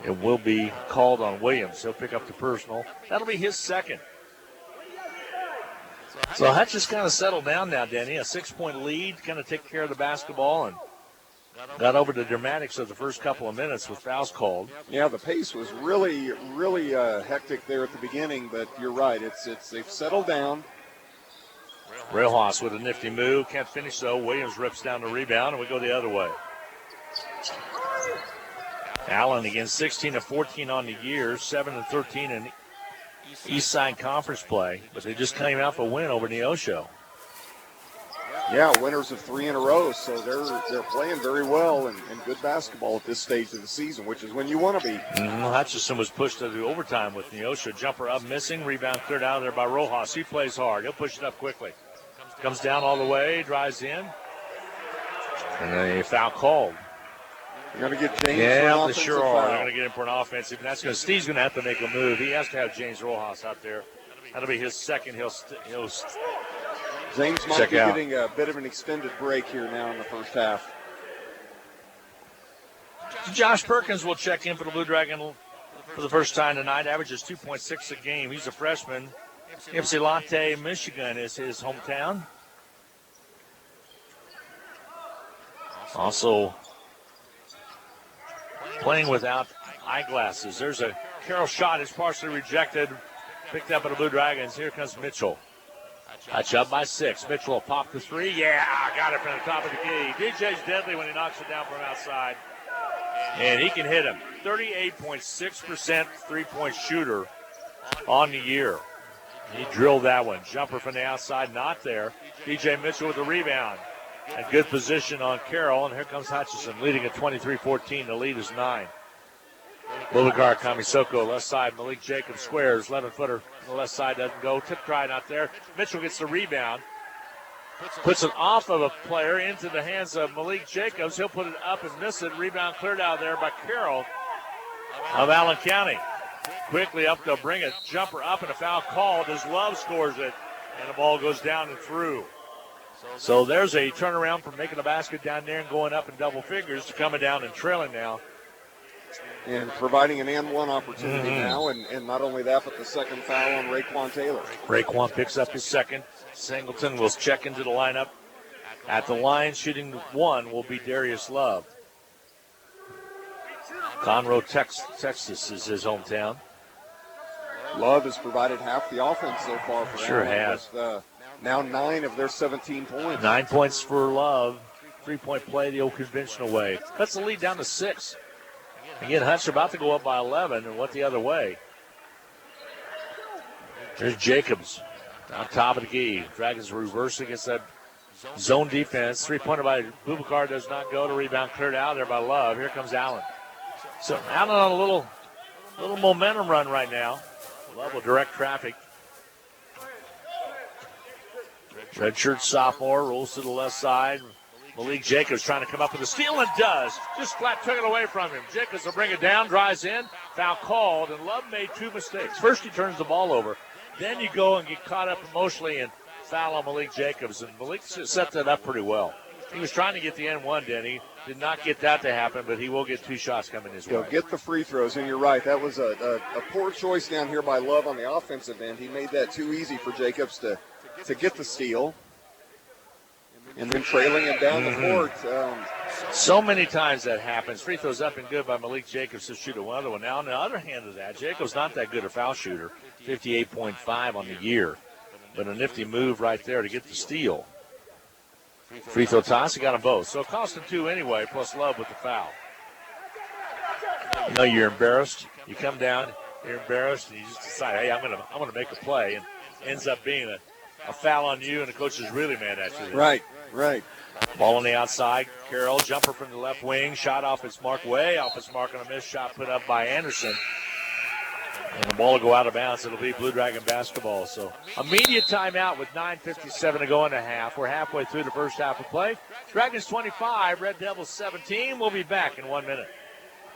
It will be called on Williams. He'll pick up the personal. That'll be his second. So Hutch just kind of settled down now, Denny. A 6-point lead, kind of take care of the basketball and got over the dramatics of the first couple of minutes with fouls called. Yeah, the pace was really hectic there at the beginning, but you're right. They've settled down. Rojas with a nifty move. Can't finish, though. Williams rips down the rebound, and we go the other way. Allen again, 16-14 on the year, 7-13 in East Side Conference play, but they just came out for a win over Neosho. Yeah, winners of 3 in a row, so they're playing very well and good basketball at this stage of the season, which is when you want to be. Hutchinson was pushed to the overtime with Neosho. Jumper up missing, rebound cleared out of there by Rojas. He plays hard. He'll push it up quickly. Comes down all the way, drives in, and a foul called. You're going to get James for an they offensive sure foul. are. They're going to get him for an offensive. And Steve's going to have to make a move. He has to have James Rojas out there. That'll be his second. James might check be out. getting a bit of an extended break here now in the first half. Josh Perkins will check in for the Blue Dragon for the first time tonight. Averages 2.6 a game. He's a freshman. Ypsilanti, Michigan is his hometown. Also playing without eyeglasses. There's a Carroll shot. It's partially rejected. Picked up by the Blue Dragons. Here comes Mitchell. Hutch up by 6. Mitchell will pop the 3. Yeah, got it from the top of the key. DJ's deadly when he knocks it down from outside. And he can hit him. 38.6% three-point shooter on the year. He drilled that one. Jumper from the outside, not there. DJ Mitchell with the rebound. A good position on Carroll, and here comes Hutchinson leading at 23-14. The lead is 9. Boubacar Kamisoko, left side. Malik Jacobs squares. 11-footer on the left side doesn't go. Tip try not there. Mitchell gets the rebound. Puts it off of a player into the hands of Malik Jacobs. He'll put it up and miss it. Rebound cleared out there by Carroll of Allen County. Quickly up to bring it. Jumper up and a foul called as Love scores it. And the ball goes down and through. So there's a turnaround from making a basket down there and going up in double figures to coming down and trailing now. And providing an and-one opportunity now. And not only that, but the second foul on Raekwon Taylor. Raekwon picks up his second. Singleton will check into the lineup. At the line, shooting 1 will be Darius Love. Conroe, Texas is his hometown. Love has provided half the offense so far for Sure them. has. With, now 9 of their 17 points. 9 points for Love. 3-point play the old conventional way. Cuts the lead down to 6. Again, Hutch about to go up by 11 and went the other way. There's Jacobs on top of the key. Dragons reverse against that zone defense. 3-pointer by Boubacar does not go. The rebound cleared out there by Love. Here comes Allen. So Allen on a little momentum run right now. Love will direct traffic. Redshirt sophomore rolls to the left side. Malik Jacobs trying to come up with a steal and does. Just flat took it away from him. Jacobs will bring it down, drives in, foul called, and Love made two mistakes. First he turns the ball over. Then you go and get caught up emotionally and foul on Malik Jacobs. And Malik set that up pretty well. He was trying to get the N1, Denny. Did not get that to happen, but he will get two shots coming his way. Get the free throws, and you're right. That was a poor choice down here by Love on the offensive end. He made that too easy for Jacobs to get the steal. And then trailing it down the court. So many times that happens. Free throws up and good by Malik Jacobs to shoot another one. Now, on the other hand of that, Jacobs not that good a foul shooter, 58.5 on the year. But a nifty move right there to get the steal. Free throw toss, he got them both. So it cost him two anyway, plus Love with the foul. You know you're embarrassed. You come down, you're embarrassed, and you just decide, hey, I'm gonna make a play, and ends up being a foul on you, and the coach is really mad at you. Right. Ball on the outside. Carroll, jumper from the left wing, shot off its mark, way off its mark on a missed shot put up by Anderson. And the ball will go out of bounds. It'll be Blue Dragon basketball. So immediate timeout with 9:57 to go in the half. We're halfway through the first half of play. Dragons 25, Red Devils 17. We'll be back in 1 minute.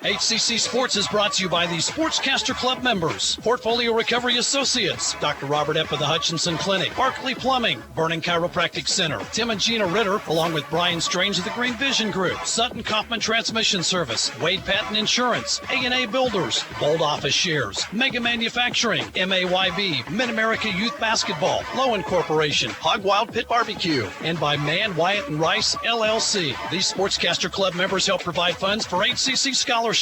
HCC Sports is brought to you by the Sportscaster Club members, Portfolio Recovery Associates, Dr. Robert Epp of the Hutchinson Clinic, Barkley Plumbing, Vernon Chiropractic Center, Tim and Gina Ritter, along with Brian Strange of the Green Vision Group, Sutton Kaufman Transmission Service, Wade Patton Insurance, A&A Builders, Bold Office Shares, Mega Manufacturing, MAYB, Mid-America Youth Basketball, Lowen Corporation, Hog Wild Pit Barbecue, and by Mann, Wyatt, and Rice, LLC. These Sportscaster Club members help provide funds for HCC scholarships.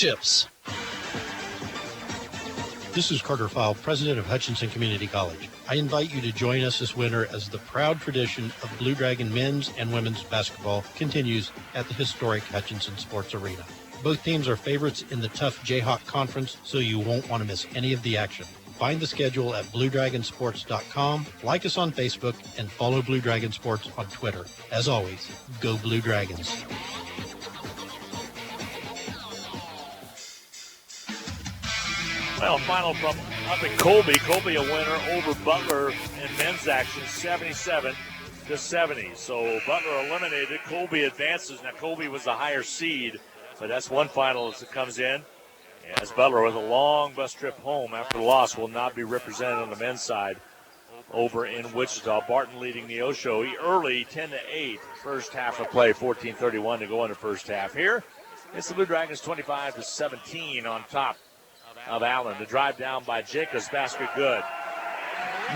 This is Carter File, president of Hutchinson Community College. I invite you to join us this winter as the proud tradition of Blue Dragon men's and women's basketball continues at the historic Hutchinson Sports Arena. Both teams are favorites in the tough Jayhawk Conference, so you won't want to miss any of the action. Find the schedule at BlueDragonSports.com, like us on Facebook, and follow Blue Dragon Sports on Twitter. As always, go Blue Dragons. Well, final from up in Colby. Colby a winner over Butler in men's action, 77-70. So Butler eliminated. Colby advances. Now Colby was the higher seed, but that's one final as it comes in. As Butler with a long bus trip home after the loss will not be represented on the men's side over in Wichita. Barton leading the Osho early, 10-8. First half of play, 14:31 to go in the first half. Here, it's the Blue Dragons 25-17 on top of Allen. The drive down by Jacobs, basket good.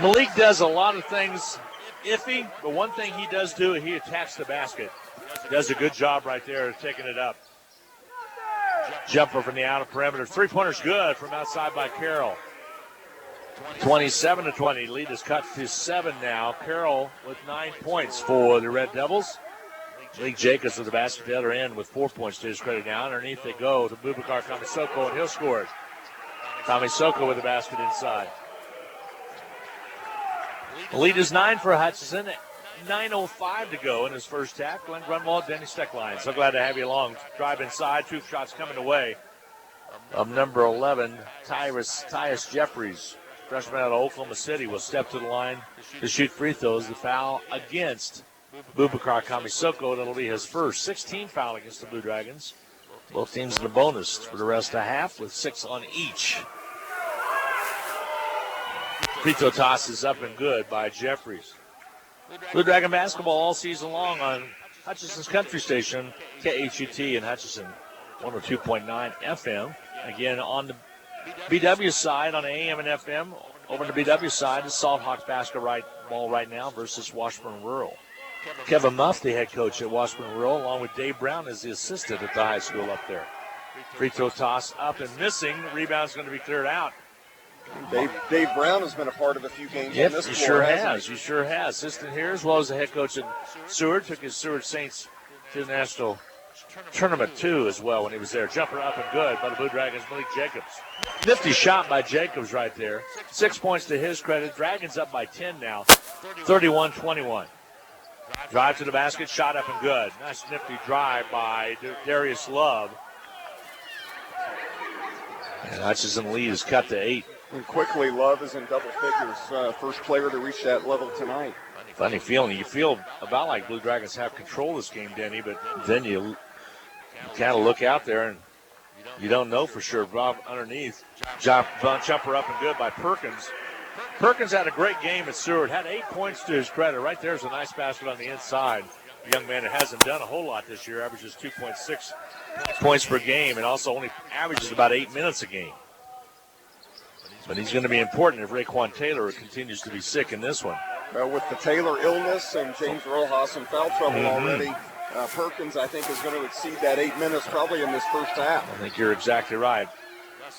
Malik does a lot of things iffy, but one thing he does do, he attacks the basket. Does a good job right there taking it up. Jumper from the outer perimeter. Three-pointer's good from outside by Carroll. 27-20. Lead is cut to 7 now. Carroll with 9 points for the Red Devils. Malik Jacobs with the basket at the other end with 4 points to his credit now. Underneath they go to Boubacar Kamisoko, and he'll score it. Kamisoko with the basket inside. The lead is 9 for Hutchinson. 9:05 to go in his first half. Glenn Grunwald, Denny Steckline. So glad to have you along. Drive inside. Two shots coming away of number 11, Tyus Jeffries. Freshman out of Oklahoma City will step to the line to shoot free throws. The foul against Boubacar Kamisoko. That'll be his first 16 foul against the Blue Dragons. Both teams in the bonus for the rest of the half with 6 on each. Free throw toss is up and good by Jeffries. Blue Dragon basketball all season long on Hutchinson's Country Station, KHUT in Hutchinson, 102.9 FM. Again, on the BW side, on the AM and FM, over on the BW side, is Salt Hawks basketball right now versus Washburn Rural. Kevin Muff, the head coach at Washburn Rural, along with Dave Brown as the assistant at the high school up there. Free throw toss up and missing. Rebound's going to be cleared out. Dave Brown has been a part of a few games. Yep, in this he floor, sure has. He sure has. Assistant here as well as the head coach at Seward. Took his Seward Saints to the national tournament too as well when he was there. Jumper up and good by the Blue Dragons, Malik Jacobs. Nifty shot by Jacobs right there. 6 points to his credit. Dragons up by 10 now, 31-21. Drive to the basket, shot up and good. Nice nifty drive by Darius Love. And Hutchinson lead is cut to 8. And quickly, Love is in double figures. First player to reach that level tonight. Funny feeling. You feel about like Blue Dragons have control of this game, Denny, but then you kind of look out there and you don't know for sure. Bob underneath. Jumper up and good by Perkins. Perkins had a great game at Seward. Had 8 points to his credit. Right there's a nice basket on the inside. A young man that hasn't done a whole lot this year. Averages 2.6 points per game and also only averages about 8 minutes a game. But he's going to be important if Raquan Taylor continues to be sick in this one. With the Taylor illness and James Rojas in foul trouble already, Perkins, I think, is going to exceed that 8 minutes probably in this first half. I think you're exactly right.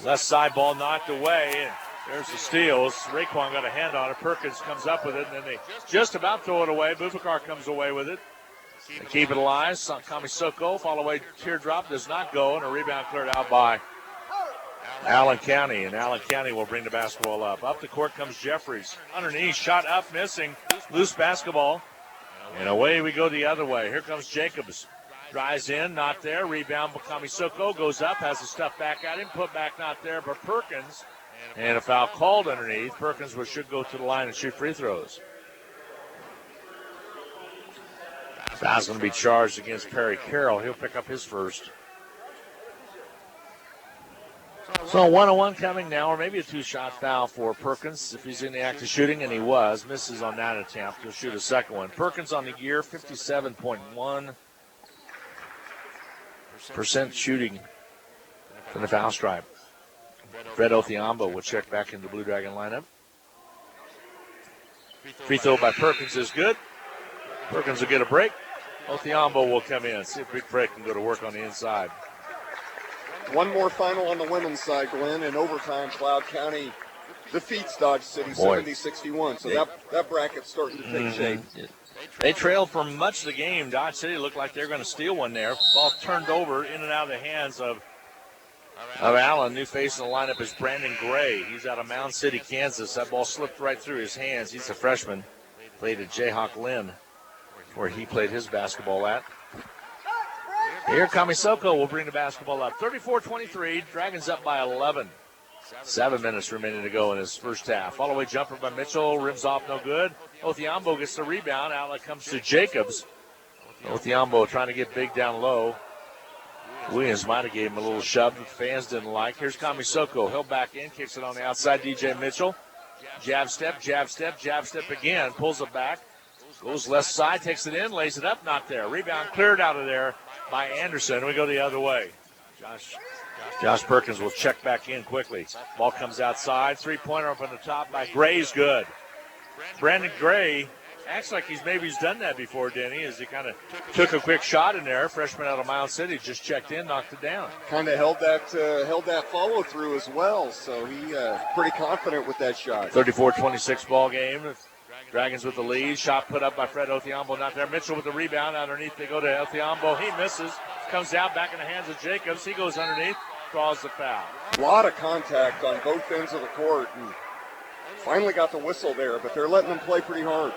Left side ball knocked away, and there's the steals. Raquan got a hand on it. Perkins comes up with it, and then they just about throw it away. Bubakar comes away with it. They keep it alive. Kamisoko, follow away teardrop, does not go, and a rebound cleared out by Allen County, and Allen County will bring the basketball up. Up the court comes Jeffries. Underneath, shot up, missing. Loose basketball. And away we go the other way. Here comes Jacobs. Drives in, not there. Rebound, Kamisoko goes up, has the stuff back at him. Put back, not there, but Perkins. And a foul called underneath. Perkins should go to the line and shoot free throws. Foul's going to be charged against Perry Carroll. He'll pick up his first. So 1-on-1 coming now, or maybe a two-shot foul for Perkins if he's in the act of shooting, and he was. Misses on that attempt. He'll shoot a second one. Perkins on the year, 57.1% shooting from the foul stripe. Fred Othiambo will check back into the Blue Dragon lineup. Free throw by Perkins is good. Perkins will get a break. Othiambo will come in. See if Big Fred can go to work on the inside. One more final on the women's side, Glenn. In overtime, Cloud County defeats Dodge City 70-61. So that bracket's starting to take shape. They trailed for much of the game. Dodge City looked like they're going to steal one there. Ball turned over in and out of the hands of Allen. New face in the lineup is Brandon Gray. He's out of Mound City, Kansas. That ball slipped right through his hands. He's a freshman. Played at Jayhawk Lynn, where he played his basketball at. Here, Kamisoko will bring the basketball up. 34-23, Dragons up by 11. 7 minutes remaining to go in his first half. Follow-away jumper by Mitchell, rims off, no good. Othiambo gets the rebound. Outlet comes to Jacobs. Othiambo trying to get big down low. Williams might have gave him a little shove that the fans didn't like. Here's Kamisoko. He'll back in, kicks it on the outside. DJ Mitchell. Jab step, jab step, jab step again. Pulls it back. Goes left side, takes it in, lays it up, not there. Rebound cleared out of there by Anderson. We go the other way. Josh Perkins will check back in quickly. Ball comes outside. Three-pointer up on the top by Gray's good. Brandon Gray acts like he's done that before, Denny, as he kind of took a quick shot in there. Freshman out of Mound City just checked in, knocked it down. Kind of held that follow through as well, so he pretty confident with that shot. 34-26 ball game. Dragons with the lead. Shot put up by Fred Othiambo, not there. Mitchell with the rebound. Underneath they go to Othiambo. He misses. Comes out back in the hands of Jacobs. He goes underneath. Draws the foul. A lot of contact on both ends of the court. And finally got the whistle there, but they're letting them play pretty hard.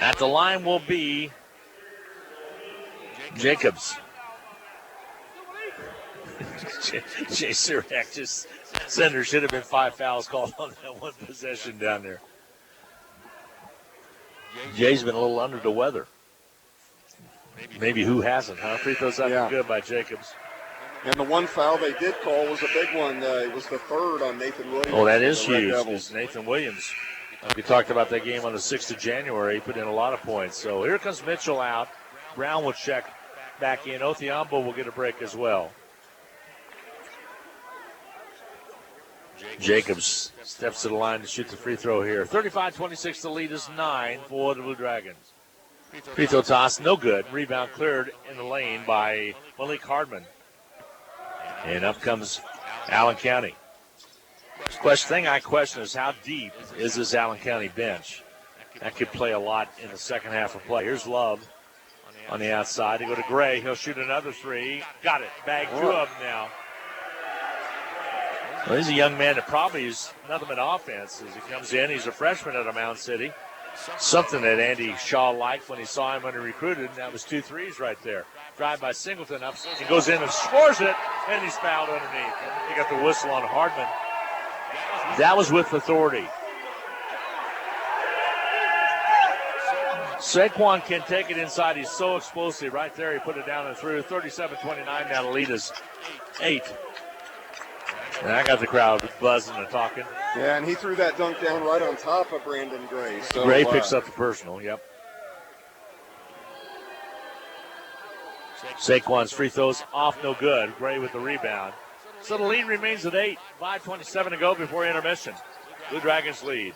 At the line will be Jacobs. Jay Surak just said there should have been 5 fouls called on that one possession down there. Jay's been a little under the weather. Maybe who hasn't, huh? Free throws up good by Jacobs. And the one foul they did call was a big one. It was the third on Nathan Williams. Oh, that is huge. It's Nathan Williams. We talked about that game on the 6th of January. He put in a lot of points. So here comes Mitchell out. Brown will check back in. Othiambo will get a break as well. Jacobs steps to the line to shoot the free throw here. 35-26, the lead is 9 for the Blue Dragons. Free throw toss, no good. Rebound cleared in the lane by Malik Hardman. And up comes Allen County. Thing I question is how deep is this Allen County bench? That could play a lot in the second half of play. Here's Love on the outside. They go to Gray. He'll shoot another three. Got it. Bag 2 of them now. Well, he's a young man that probably is nothing but offense. As he comes in, he's a freshman out of Mound City. Something that Andy Shaw liked when he saw him when he recruited, and that was 2 threes right there. Drive by Singleton up. He goes in and scores it, and he's fouled underneath. He got the whistle on Hardman. That was with authority. Saquon can take it inside. He's so explosive right there. He put it down and through. 37-29 now. The lead is 8. And I got the crowd buzzing and talking. Yeah, and he threw that dunk down right on top of Brandon Gray. So, Gray picks up the personal, yep. Saquon's free throws off, no good. Gray with the rebound. So the lead remains at 8. 5:27 to go before intermission. Blue Dragons lead.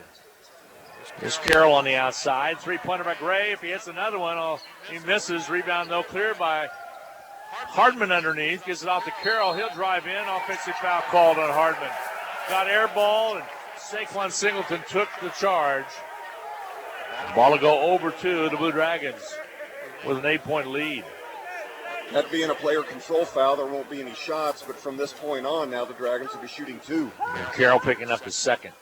Here's Carroll on the outside. 3-pointer by Gray. If he hits another one, he misses. Rebound, no, clear by Hardman underneath. Gets it off to Carroll. He'll drive in. Offensive foul called on Hardman. Got air ball, and Saquon Singleton took the charge. The ball will go over to the Blue Dragons with an 8-point lead. That being a player control foul, there won't be any shots, but from this point on, now the Dragons will be shooting 2. And Carroll picking up his second.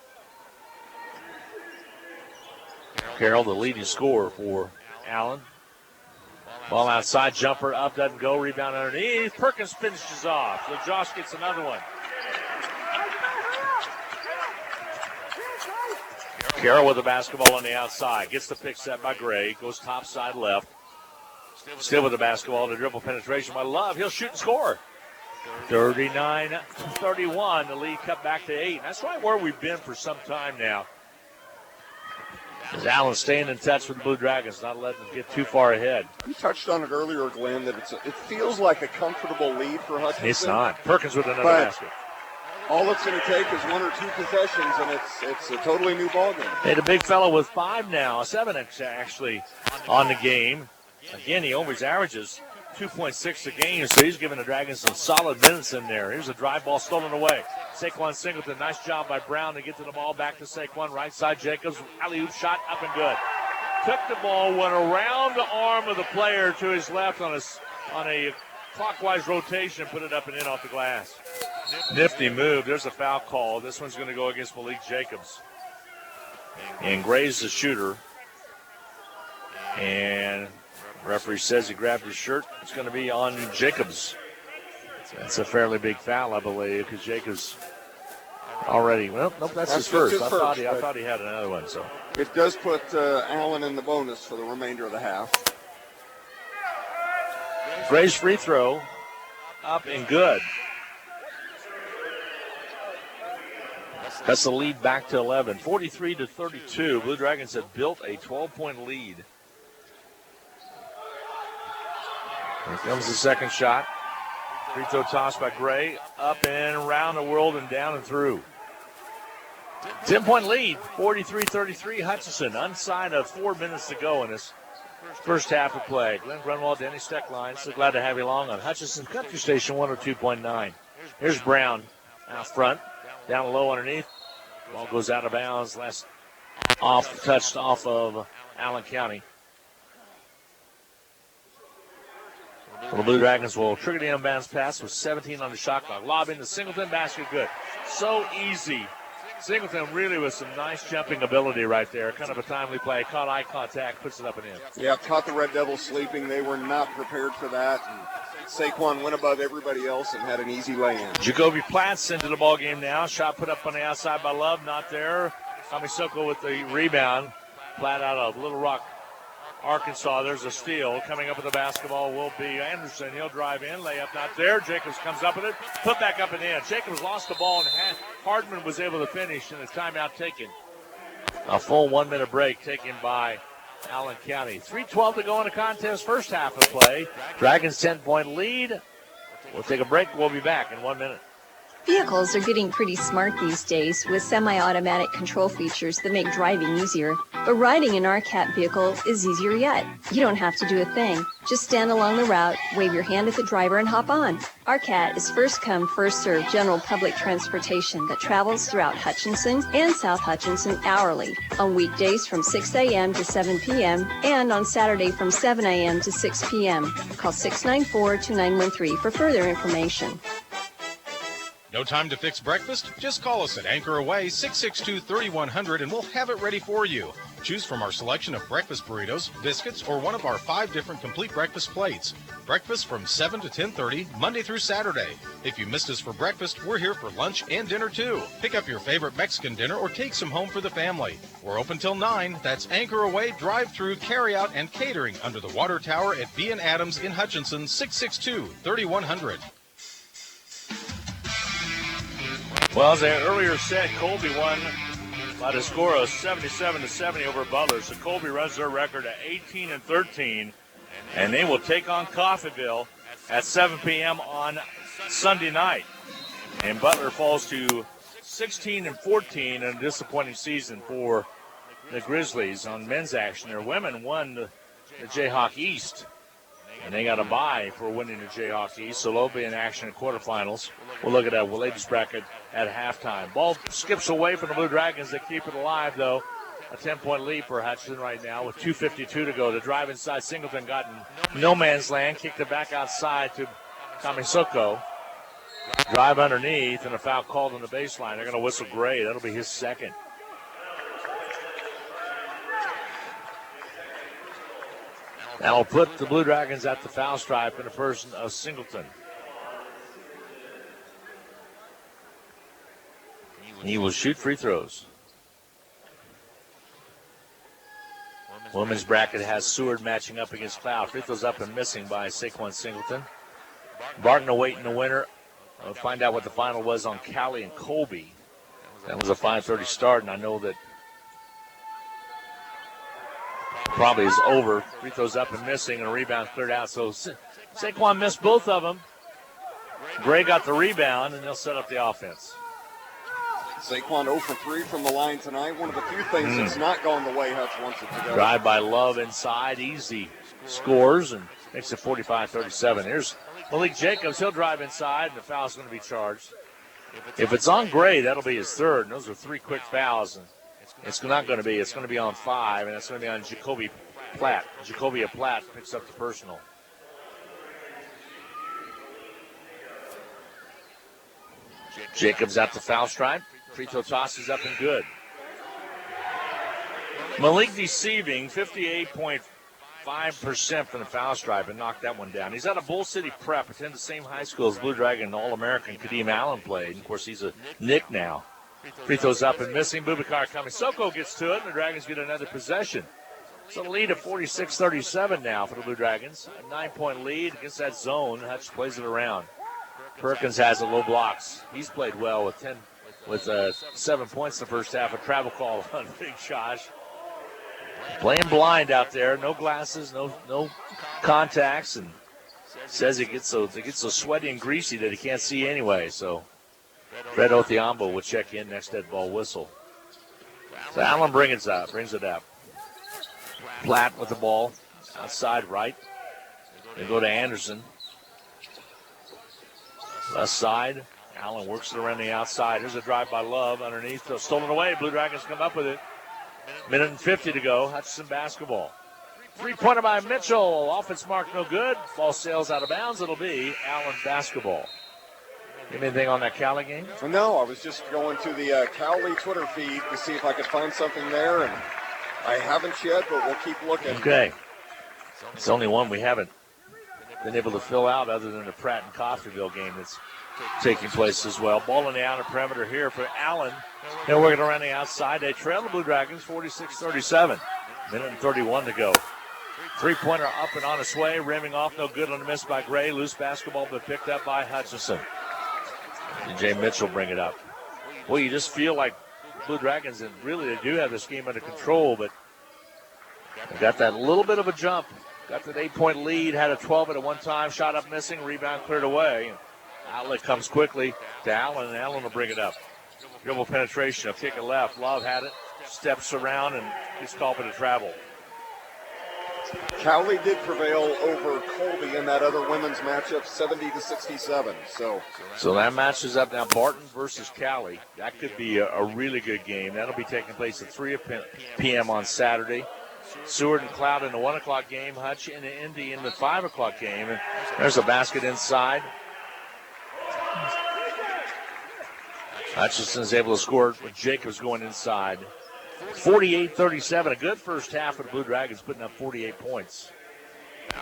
Carroll, the leading scorer for Allen. Ball outside, jumper up, doesn't go, rebound underneath. Perkins finishes off, so Josh gets another one. Carroll with the basketball on the outside, gets the pick set by Gray, goes top side left. Still with the basketball, the dribble penetration by Love. He'll shoot and score. 39-31, the lead cut back to 8. That's right where we've been for some time now. As Allen staying in touch with the Blue Dragons, not letting them get too far ahead. You touched on it earlier, Glenn, that it feels like a comfortable lead for Hutchinson. It's not. Perkins with another basket. All it's going to take is 1 or 2 possessions, and it's a totally new ballgame. Hey, the big fellow with 5 now, 7 actually on the game. Again, he always averages 2.6 a game, so he's giving the Dragons some solid minutes in there. Here's a drive ball stolen away. Saquon Singleton, nice job by Brown to get to the ball, back to Saquon, right side Jacobs, alley-oop shot, up and good. Took the ball, went around the arm of the player to his left on a clockwise rotation, put it up and in off the glass. Nifty move. There's a foul call. This one's going to go against Malik Jacobs. And Gray's the shooter. And referee says he grabbed his shirt. It's going to be on Jacobs. That's a fairly big foul, I believe, because Jacobs already. Well, nope, that's his first. I thought he had another one. So it does put Allen in the bonus for the remainder of the half. Gray's free throw up and good. That's the lead back to 11. 43-32. Blue Dragons have built a 12-point lead. Here comes the second shot. Free throw toss by Gray. Up and around the world and down and through. 10-point lead. 43-33. Hutchinson inside of 4 minutes to go in this first half of play. Glenn Grunwald, Danny Steckline. So glad to have you along on Hutchinson Country Station 102.9. Here's Brown out front. Down low underneath. Ball goes out of bounds. Touched off of Allen County. Well, the Blue Dragons will trigger the inbounds pass with 17 on the shot clock. Lob into Singleton, basket good. So easy. Singleton really with some nice jumping ability right there. Kind of a timely play. Caught eye contact, puts it up and in. Yeah, caught the Red Devils sleeping. They were not prepared for that. And Saquon went above everybody else and had an easy lay-in. Jacoby Platts into the ball game now. Shot put up on the outside by Love, not there. Kamisoko with the rebound. Platt out of Little Rock, Arkansas. There's a steal. Coming up with the basketball will be Anderson. He'll drive in. Layup not there. Jacobs comes up with it. Put back up and in. Jacobs lost the ball, and Hardman was able to finish, and a timeout taken. A full 1 minute break taken by Allen County. 3:12 to go in the contest. First half of play. Dragons 10-point lead. We'll take a break. We'll be back in 1 minute. Vehicles are getting pretty smart these days with semi-automatic control features that make driving easier. But riding an RCAT vehicle is easier yet. You don't have to do a thing. Just stand along the route, wave your hand at the driver, and hop on. RCAT is first come, first served general public transportation that travels throughout Hutchinson and South Hutchinson hourly, on weekdays from 6 a.m. to 7 p.m. and on Saturday from 7 a.m. to 6 p.m. Call 694-2913 for further information. No time to fix breakfast? Just call us at Anchor Away 662-3100 and we'll have it ready for you. Choose from our selection of breakfast burritos, biscuits, or one of our 5 different complete breakfast plates. Breakfast from 7 to 10:30, Monday through Saturday. If you missed us for breakfast, we're here for lunch and dinner too. Pick up your favorite Mexican dinner or take some home for the family. We're open till 9. That's Anchor Away, drive-through, carry-out, and catering under the water tower at B & Adams in Hutchinson, 662-3100. Well, as I earlier said, Colby won by the score of 77-70 over Butler. So Colby runs their record at 18-13, and they will take on Coffeyville at 7 p.m. on Sunday night. And Butler falls to 16-14 in a disappointing season for the Grizzlies on men's action. Their women won the Jayhawk East, and they got a bye for winning the Jayhawk East, so they'll be in action in quarterfinals. We'll look at that ladies bracket at halftime. Ball skips away from the Blue Dragons. They keep it alive, though. A 10-point lead for Hutchinson right now with 2:52 to go. The drive inside, Singleton got in no man's land, kicked it back outside to Kamisoko. Drive underneath, and a foul called on the baseline. They're going to whistle Gray. That'll be his second. That'll put the Blue Dragons at the foul stripe in the person of Singleton. He will shoot free throws. Women's bracket has Seward matching up against Cloud. Free throws up and missing by Saquon Singleton. Barton awaiting the winner. We'll find out what the final was on Cali and Colby. That was a 5:30 start, and I know that probably is over. Free throws up and missing, and a rebound cleared out. So Saquon missed both of them. Gray got the rebound, and they'll set up the offense. Saquon 0 for 3 from the line tonight. One of the few things that's not gone the way Hutch wants it to go. Drive by Love inside, easy scores, and makes it 45-37. Here's Malik Jacobs. He'll drive inside, and the foul's going to be charged. If it's on Gray, that'll be his third, and those are 3 quick fouls. And it's not going to be. It's going to be on 5, and it's going to be on Jacoby Platt. Jacobia Platt picks up the personal. Jacobs at the foul stripe. Free throw toss is up and good. Malik deceiving, 58.5% from the foul stripe, and knocked that one down. He's out of Bull City Prep, attended the same high school as Blue Dragon All-American Kadeem Allen played. And of course, he's a Nick now. Free throws up and missing. Bubakar Kamisoko gets to it, and the Dragons get another possession. It's a lead of 46-37 now for the Blue Dragons. A 9-point lead against that zone. Hutch plays it around. Perkins has the low blocks. He's played well with 7 points in the first half. A travel call on Big Josh. Playing blind out there. No glasses, no contacts, and says it gets so sweaty and greasy that he can't see anyway. So Fred Othiambo will check in next dead ball whistle. So Allen brings it up. Platt with the ball outside right. They go to Anderson. Left side. Allen works it around the outside. Here's a drive by Love underneath. Stolen away. Blue Dragons come up with it. Minute and 50 to go. Hutchinson basketball. 3-pointer by Mitchell. Offense mark no good. Ball sails out of bounds. It'll be Allen basketball. Anything on that Cali game? No, I was just going to the Cowley Twitter feed to see if I could find something there, and I haven't yet, but we'll keep looking. Okay. It's the only one we haven't been able to fill out other than the Pratt and Coffeyville game that's taking place as well. Ball on the outer perimeter here for Allen. They're working around the outside. They trail the Blue Dragons 46-37. Minute and 31 to go. 3-pointer up and on its way. Rimming off, no good on the miss by Gray. Loose basketball, but picked up by Hutchinson. Jay Mitchell bring it up. Well, you just feel like Blue Dragons, and really they do have this game under control, but they got that little bit of a jump. Got that 8-point lead, had a 12 at one time, shot up missing, rebound cleared away. Outlet comes quickly to Allen, and Allen will bring it up. Dribble penetration, a kick it left. Love had it, steps around, and he's called for the travel. Cowley did prevail over Colby in that other women's matchup, 70-67. So that matches up now. Barton versus Cowley. That could be a really good game. That'll be taking place at 3 p.m. on Saturday. Seward and Cloud in the 1 o'clock game. Hutch and Indy in the 5 o'clock game. And there's a basket inside. Hutchinson's able to score with Jacobs going inside. 48-37, a good first half for the Blue Dragons, putting up 48 points.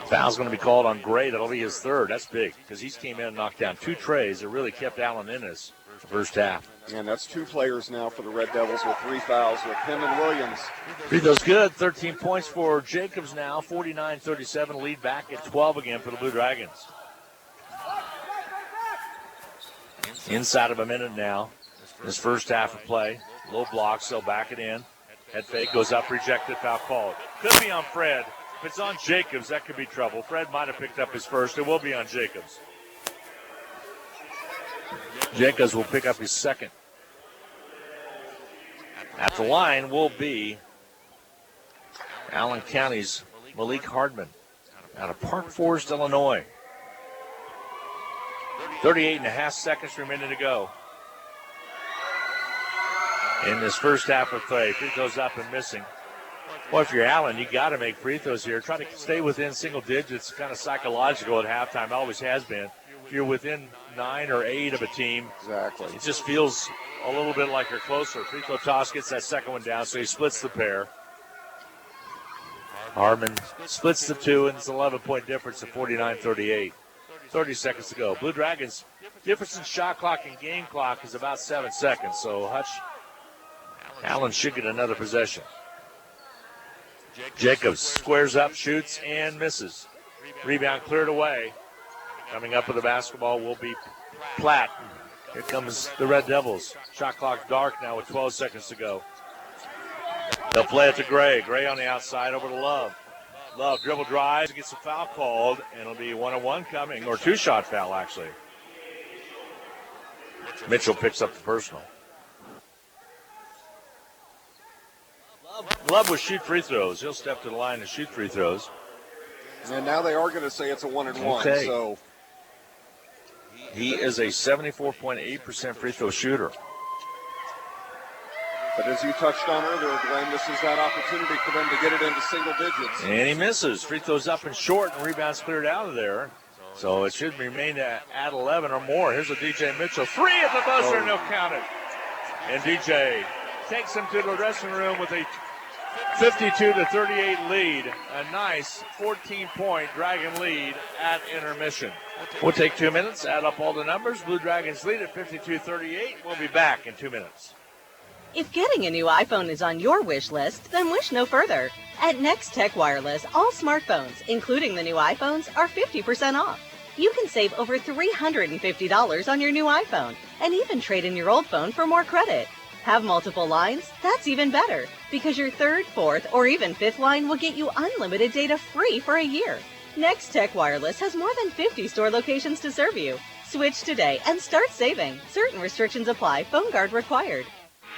Foul's going to be called on Gray. That'll be his third. That's big because he's came in and knocked down 2 trays that really kept Allen in his first half. And that's 2 players now for the Red Devils with 3 fouls with him and Williams. Free throws good. 13 points for Jacobs now. 49-37, lead back at 12 again for the Blue Dragons. Inside of a minute now. This first half of play. Low blocks, they'll back it in. Head fake goes up, rejected, foul called. Could be on Fred. If it's on Jacobs, that could be trouble. Fred might have picked up his first. It will be on Jacobs. Jacobs will pick up his second. At the line will be Allen County's Malik Hardman out of Park Forest, Illinois. 38.5 seconds remaining to go. In this first half of play, free throws up and missing. Well, if you're Allen, you got to make free throws here. Try to stay within single digits, kind of psychological at halftime, always has been. If you're within 9 or 8 of a team, exactly, it just feels a little bit like you're closer. Free throw toss gets that second one down, so he splits the pair. Harmon splits the 2, and it's an 11-point difference at 49-38. 30 seconds to go. Blue Dragons, difference in shot clock and game clock is about 7 seconds, so Allen should get another possession. Jacobs squares up, shoots, and misses. Rebound cleared away. Coming up with the basketball will be Platt. Here comes the Red Devils. Shot clock dark now with 12 seconds to go. They'll play it to Gray. Gray on the outside over to Love. Love dribble drives, gets a foul called, and it'll be 1-on-1 coming, or 2-shot foul actually. Mitchell picks up the personal. Love will shoot free throws. He'll step to the line and shoot free throws. And now they are going to say it's a 1-and-1. Okay. So he is a 74.8% free throw shooter. But as you touched on earlier, Glenn, this is that opportunity for them to get it into single digits. And he misses. Free throws up and short, and rebounds cleared out of there. So it should remain at 11 or more. Here's a DJ Mitchell. 3 at the buzzer, and he'll count it. And DJ takes him to the dressing room with a 52-38 lead. A nice 14-point Dragon lead at intermission. We'll take 2 minutes, add up all the numbers. Blue Dragons lead at 52-38. We'll be back in 2 minutes. If getting a new iPhone is on your wish list, then wish no further. At Next Tech Wireless, all smartphones, including the new iPhones, are 50% off. You can save over $350 on your new iPhone and even trade in your old phone for more credit. Have multiple lines? That's even better, because your 3rd, 4th, or even 5th line will get you unlimited data free for a year. Next Tech Wireless has more than 50 store locations to serve you. Switch today and start saving. Certain restrictions apply. Phone guard required.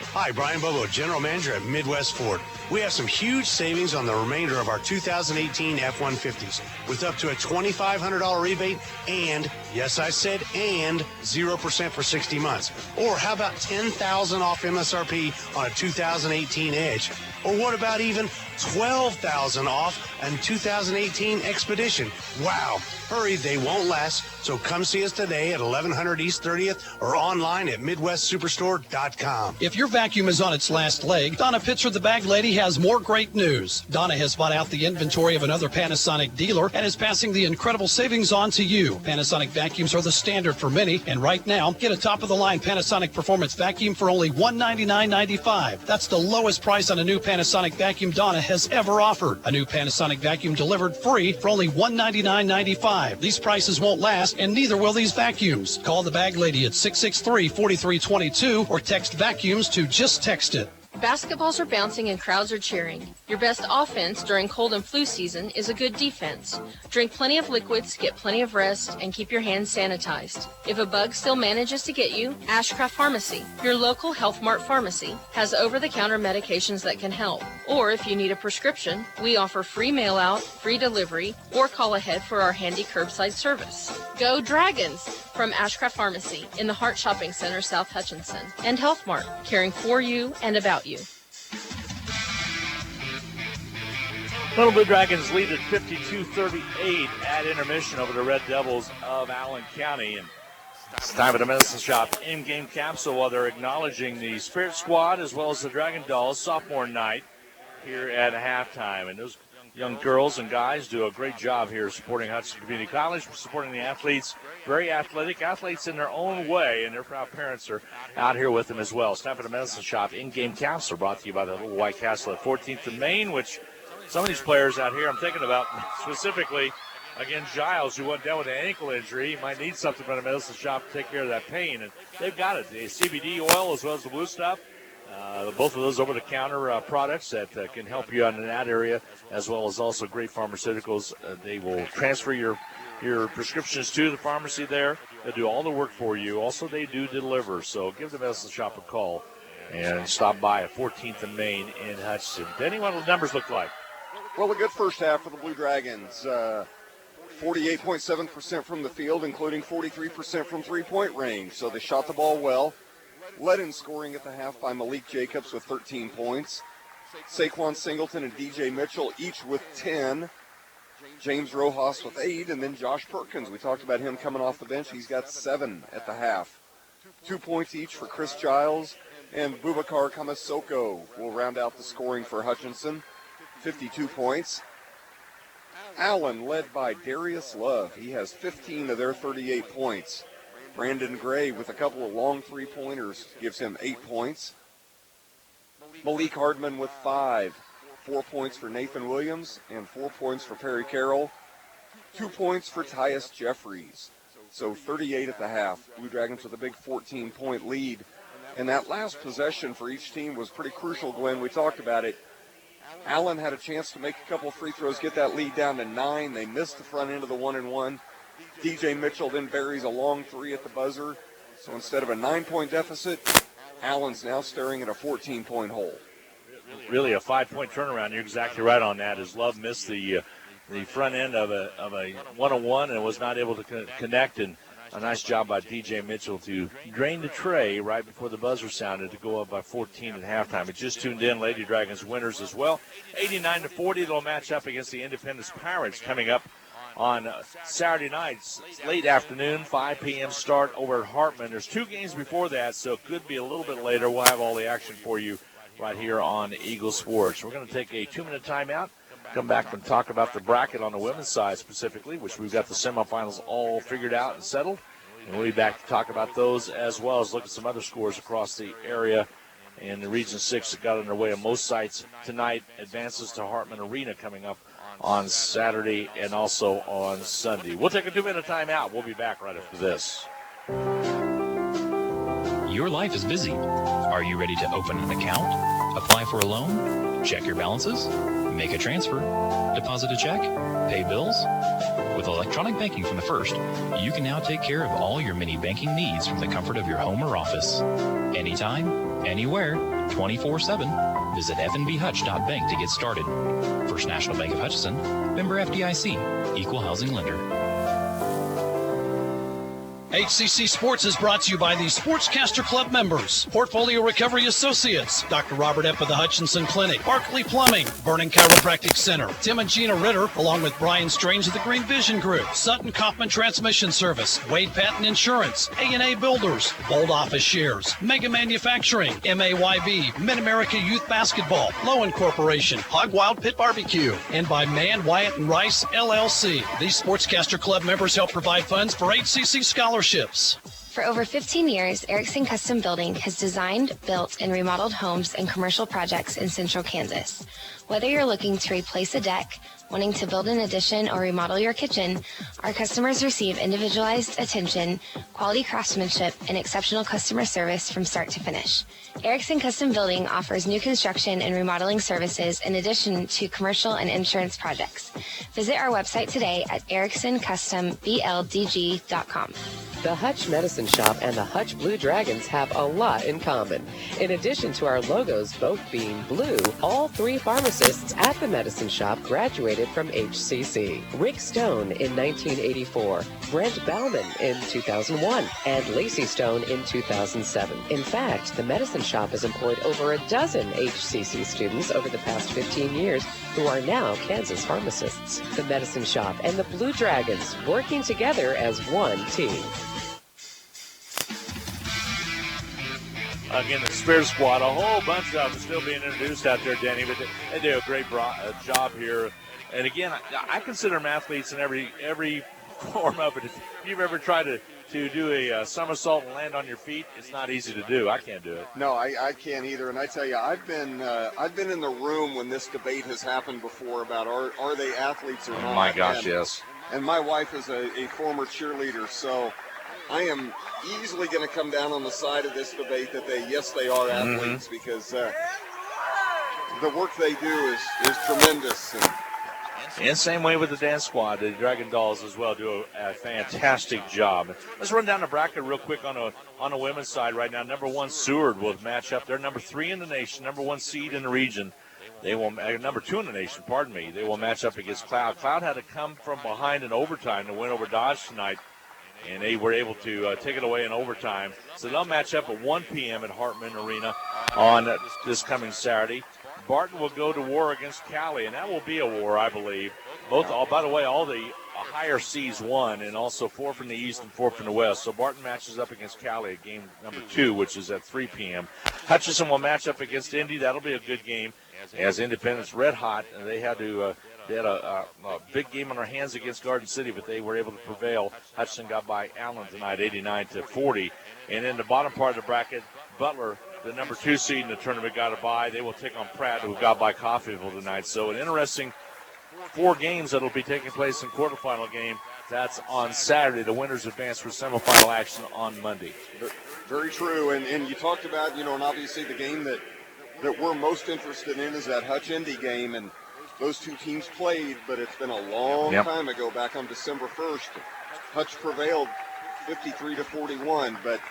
Hi, Brian Bobo, General Manager at Midwest Ford. We have some huge savings on the remainder of our 2018 F-150s with up to a $2,500 rebate and, yes, I said and, 0% for 60 months. Or how about $10,000 off MSRP on a 2018 Edge? Or what about even $12,000 off on 2018 Expedition? Wow, hurry, they won't last. So come see us today at 1100 East 30th or online at MidwestSuperstore.com. If your vacuum is on its last leg, Donna Pitzer, the bag lady, has more great news. Donna has bought out the inventory of another Panasonic dealer and is passing the incredible savings on to you. Panasonic vacuums are the standard for many, and right now, get a top-of-the-line Panasonic Performance vacuum for only $199.95. That's the lowest price on a new Panasonic vacuum Donna has ever offered. A new Panasonic vacuum delivered free for only $199.95. These prices won't last, and neither will these vacuums. Call the bag lady at 663-4322 or text vacuums to just text it. Basketballs are bouncing and crowds are cheering. Your best offense during cold and flu season is a good defense. Drink plenty of liquids, get plenty of rest, and keep your hands sanitized. If a bug still manages to get you, Ashcraft Pharmacy, your local Health Mart pharmacy, has over-the-counter medications that can help. Or if you need a prescription, we offer free mail-out, free delivery, or call ahead for our handy curbside service. Go Dragons! From Ashcraft Pharmacy in the Hart Shopping Center, South Hutchinson, and Health Mart, caring for you and about you. Little Blue Dragons lead at 52-38 at intermission over the Red Devils of Allen County. And It's time at the Medicine Shop in-game capsule while they're acknowledging the Spirit Squad as well as the Dragon Dolls sophomore night here at halftime. And those young girls and guys do a great job here supporting Hutchinson Community College, supporting the athletes, very athletic athletes in their own way, and their proud parents are out here with them as well. It's time for the Medicine Shop in-game capsule brought to you by the Little White Castle at 14th and Main, which some of these players out here I'm thinking about specifically. Again, Giles, who went down with an ankle injury, might need something from the Medicine Shop to take care of that pain. And they've got it. The CBD oil as well as the blue stuff. Both of those over-the-counter products that can help you out in that area, as well as also great pharmaceuticals. They will transfer your prescriptions to the pharmacy there. They'll do all the work for you. Also, they do deliver. So give the Medicine Shop a call and stop by at 14th and Main in Hutchinson. Denny, what do the numbers look like? Well, a good first half for the Blue Dragons. 48.7% from the field, including 43% from three-point range. So they shot the ball well. Led in scoring at the half by Malik Jacobs with 13 points. Saquon Singleton and DJ Mitchell each with 10. James Rojas with 8, and then Josh Perkins. We talked about him coming off the bench. He's got 7 at the half. 2 points each for Chris Giles, and Boubacar Kamasoko will round out the scoring for Hutchinson. 52 points. Allen led by Darius Love. He has 15 of their 38 points. Brandon Gray with a couple of long three-pointers gives him 8 points. Malik Hardman with 5. 4 points for Nathan Williams and 4 points for Perry Carroll. 2 points for Tyus Jeffries. So 38 at the half. Blue Dragons with a big 14-point lead. And that last possession for each team was pretty crucial, Glenn. We talked about it. Allen had a chance to make a couple free throws, get that lead down to 9. They missed the front end of the 1-and-1. DJ Mitchell then buries a long 3 at the buzzer. So instead of a 9-point deficit, Allen's now staring at a 14-point hole. Really a 5-point turnaround. You're exactly right on that, as Love missed the front end of a 1-on-1 and was not able to connect. And a nice job by DJ Mitchell to drain the tray right before the buzzer sounded to go up by 14 at halftime. It just tuned in. Lady Dragons winners as well. 89-40. They'll match up against the Independence Pirates coming up on Saturday nights, late afternoon, 5 p.m. start over at Hartman. There's 2 games before that, so it could be a little bit later. We'll have all the action for you right here on Eagle Sports. We're going to take a 2-minute timeout, come back and talk about the bracket on the women's side specifically, which we've got the semifinals all figured out and settled. And we'll be back to talk about those as well as look at some other scores across the area in the Region 6 that got underway on most sites tonight. Advances to Hartman Arena coming up on Saturday and also on Sunday. We'll take a 2-minute timeout. We'll be back right after this. Your life is busy. Are you ready to open an account, apply for a loan, check your balances, make a transfer, deposit a check, pay bills? With electronic banking from the First, you can now take care of all your mini banking needs from the comfort of your home or office. Anytime, anywhere, 24/7. Visit fnbhutch.bank to get started. First National Bank of Hutchinson, member FDIC, equal housing lender. HCC Sports is brought to you by the Sportscaster Club members, Portfolio Recovery Associates, Dr. Robert Epp of the Hutchinson Clinic, Barkley Plumbing, Vernon Chiropractic Center, Tim and Gina Ritter, along with Brian Strange of the Green Vision Group, Sutton Kaufman Transmission Service, Wade Patton Insurance, A&A Builders, Bold Office Shares, Mega Manufacturing, MAYB, Mid-America Youth Basketball, Lowen Corporation, Hog Wild Pit Barbecue, and by Mann, Wyatt, and Rice, LLC. These Sportscaster Club members help provide funds for HCC scholarships. For over 15 years, Erickson Custom Building has designed, built, and remodeled homes and commercial projects in central Kansas. Whether you're looking to replace a deck, wanting to build an addition, or remodel your kitchen, our customers receive individualized attention, quality craftsmanship, and exceptional customer service from start to finish. Erickson Custom Building offers new construction and remodeling services in addition to commercial and insurance projects. Visit our website today at ericksoncustombldg.com. The Hutch Medicine Shop and the Hutch Blue Dragons have a lot in common. In addition to our logos both being blue, all 3 pharmacists at the Medicine Shop graduated from HCC. Rick Stone in 1984, Brent Bauman in 2001, and Lacey Stone in 2007. In fact, the Medicine Shop has employed over a dozen HCC students over the past 15 years who are now Kansas pharmacists. The Medicine Shop and the Blue Dragons working together as one team. again, the Spear Squad, a whole bunch of them still being introduced out there, Denny, but they do a great job here. And again, I consider them athletes in every form of it. If you've ever tried to do a somersault and land on your feet, it's not easy to do. I can't do it. No, I can't either. And I tell you, I've been in the room when this debate has happened before about are they athletes or not. Oh my gosh, yes. And my wife is a former cheerleader, so I am easily going to come down on the side of this debate that they are athletes, because the work they do is tremendous. And same way with the dance squad, the Dragon Dolls as well do a fantastic job. Let's run down the bracket real quick on the women's side right now. Number 1 Seward will match up. They're number 3 in the nation, number 1 seed in the region. They will number 2 in the nation. Pardon me. They will match up against Cloud. Cloud had to come from behind in overtime to win over Dodge tonight, and they were able to take it away in overtime. So they'll match up at 1 p.m. at Hartman Arena on this coming Saturday. Barton will go to war against Cali, and that will be a war, I believe. By the way, all the higher seeds won, and also 4 from the east and 4 from the west. So Barton matches up against Cali at game number 2, which is at 3 p.m. Hutchinson will match up against Indy. That'll be a good game, as Independence red hot, and they had a big game on their hands against Garden City, but they were able to prevail. Hutchinson got by Allen tonight, 89-40. And in the bottom part of the bracket, Butler, the number 2 seed in the tournament, got a bye. They will take on Pratt, who got by Coffeyville tonight. So an interesting 4 games that will be taking place in quarterfinal game. That's on Saturday. The winners advance for semifinal action on Monday. Very true. And you talked about, and obviously the game that we're most interested in is that Hutch-Indy game. And those 2 teams played, but it's been a long time ago, back on December 1st. Hutch prevailed 53-41, but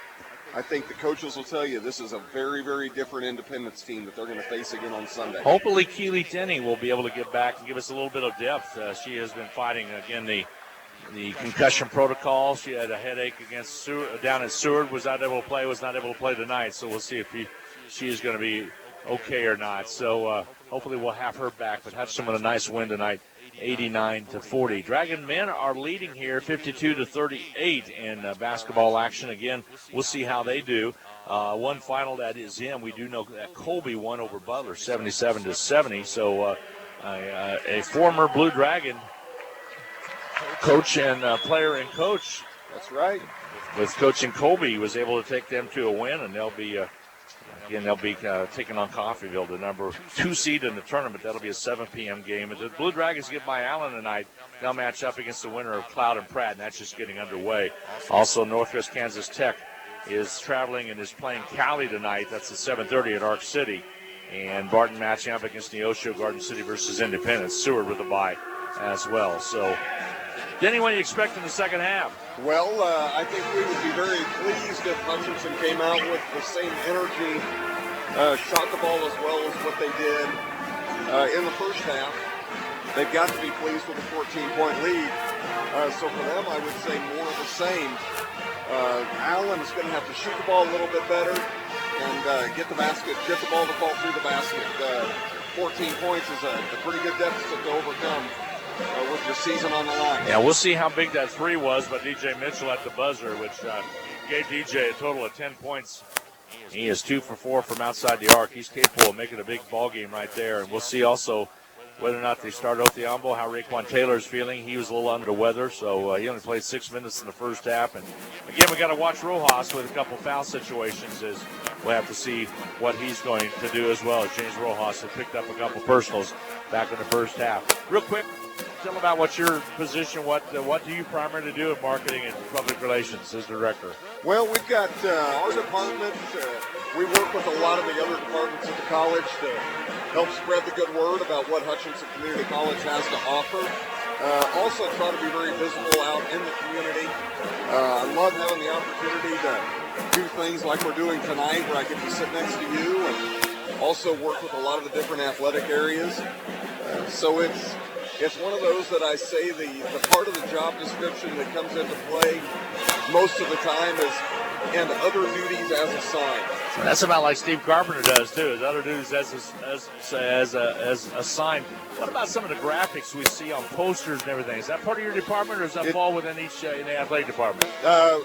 I think the coaches will tell you this is a very, very different Independence team that they're going to face again on Sunday. Hopefully Keely Denny will be able to get back and give us a little bit of depth. She has been fighting, again, the concussion protocol. She had a headache against down at Seward, was not able to play tonight. So we'll see if she is going to be okay or not. So hopefully we'll have her back. But Hutchinson with a nice win tonight, 89-40. Dragon men are leading here 52-38 in basketball action. Again, we'll see how they do. One final that is in. We do know that Colby won over Butler 77-70. So a former Blue Dragon coach and player and coach. That's right. With coaching Colby, was able to take them to a win, and they'll be taking on Coffeyville, the number 2 seed in the tournament. That'll be a 7 p.m. game. If the Blue Dragons get by Allen tonight, they'll match up against the winner of Cloud and Pratt, and that's just getting underway. Also, Northwest Kansas Tech is traveling and is playing Cali tonight. That's at 7:30 at Arc City. And Barton matching up against Neosho, Garden City versus Independence. Seward with a bye as well. So, Denny, what do you expect in the second half? Well, I think we would be very pleased if Hutchinson came out with the same energy, shot the ball as well as what they did in the first half. They've got to be pleased with a 14-point lead. So for them, I would say more of the same. Allen is going to have to shoot the ball a little bit better and get the ball to fall through the basket. 14 points is a pretty good deficit to overcome with your season on the line. Yeah, we'll see how big that 3 was, but DJ Mitchell at the buzzer, which gave DJ a total of 10 points. He is 2 for 4 from outside the arc. He's capable of making a big ball game right there. And we'll see also whether or not they start Othiambo, how Raekwon Taylor's feeling. He was a little under the weather, so he only played 6 minutes in the first half. And again, we got to watch Rojas with a couple foul situations, as we'll have to see what he's going to do as well. As James Rojas has picked up a couple personals back in the first half. Real quick, tell them about what's your position. What do you primarily do in marketing and public relations as director? Well, we've got our department. We work with a lot of the other departments at the college to help spread the good word about what Hutchinson Community College has to offer. Also try to be very visible out in the community. I love having the opportunity to do things like we're doing tonight, where I get to sit next to you, and also work with a lot of the different athletic areas. So it's one of those that I say the part of the job description that comes into play most of the time is and other duties as assigned. That's about like Steve Carpenter does too. His other duties as assigned. What about some of the graphics we see on posters and everything? Is that part of your department, or does that fall within each in the athletic department?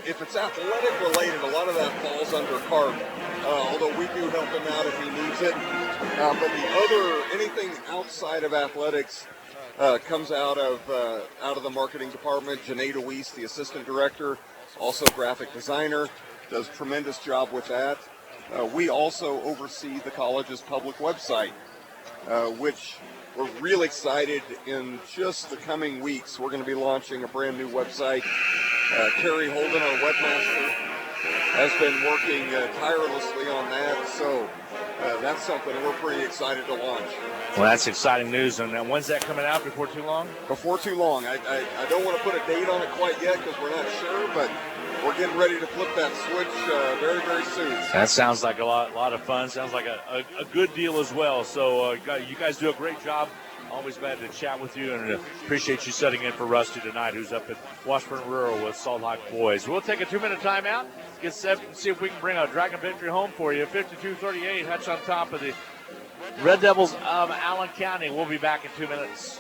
If it's athletic related, a lot of that falls under Carp. Although we do help him out if he needs it. But anything outside of athletics comes out of the marketing department. Janae DeWeese, the assistant director, also graphic designer, does a tremendous job with that. We also oversee the college's public website, which we're really excited in just the coming weeks. We're going to be launching a brand new website. Carrie Holden, our webmaster, has been working tirelessly on that. So that's something we're pretty excited to launch. Well, that's exciting news. And when's that coming out? Before too long? Before too long. I don't want to put a date on it quite yet because we're not sure, but we're getting ready to flip that switch very, very soon. That sounds like a lot of fun. Sounds like a good deal as well. So you guys do a great job. Always glad to chat with you, and appreciate you setting in for Rusty tonight, who's up at Washburn Rural with Salt Lake Boys. We'll take a 2-minute timeout, get set, and see if we can bring a Dragon victory home for you. 52-38, Hutch on top of the Red Devils of Allen County. We'll be back in 2 minutes.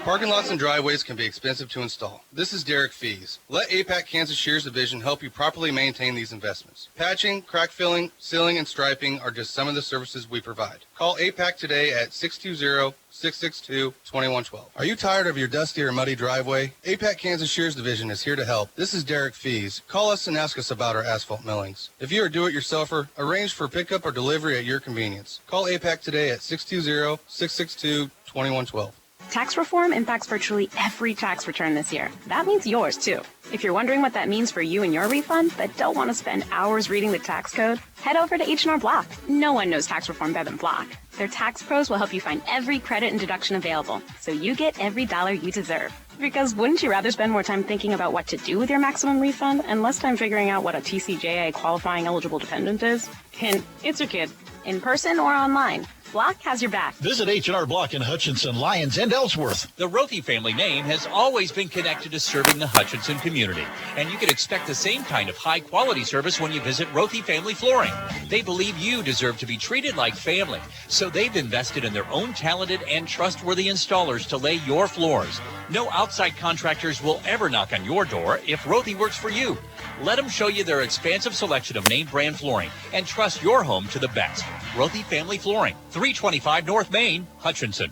Parking lots and driveways can be expensive to install. This is Derek Fees. Let APAC Kansas Shears Division help you properly maintain these investments. Patching, crack filling, sealing, and striping are just some of the services we provide. Call APAC today at 620-662-2112. Are you tired of your dusty or muddy driveway? APAC Kansas Shears Division is here to help. This is Derek Fees. Call us and ask us about our asphalt millings. If you're a do-it-yourselfer, arrange for pickup or delivery at your convenience. Call APAC today at 620-662-2112. Tax reform impacts virtually every tax return this year. That means yours, too. If you're wondering what that means for you and your refund, but don't want to spend hours reading the tax code, head over to H&R Block. No one knows tax reform better than Block. Their tax pros will help you find every credit and deduction available, so you get every dollar you deserve. Because wouldn't you rather spend more time thinking about what to do with your maximum refund and less time figuring out what a TCJA qualifying eligible dependent is? Hint, it's your kid. In person or online, Block has your back. Visit H&R Block in Hutchinson, Lyons, and Ellsworth. The Rothy family name has always been connected to serving the Hutchinson community, and you can expect the same kind of high-quality service when you visit Rothy Family Flooring. They believe you deserve to be treated like family, so they've invested in their own talented and trustworthy installers to lay your floors. No outside contractors will ever knock on your door if Rothy works for you. Let them show you their expansive selection of name brand flooring and trust your home to the best. Rothy Family Flooring, 325 North Main, Hutchinson.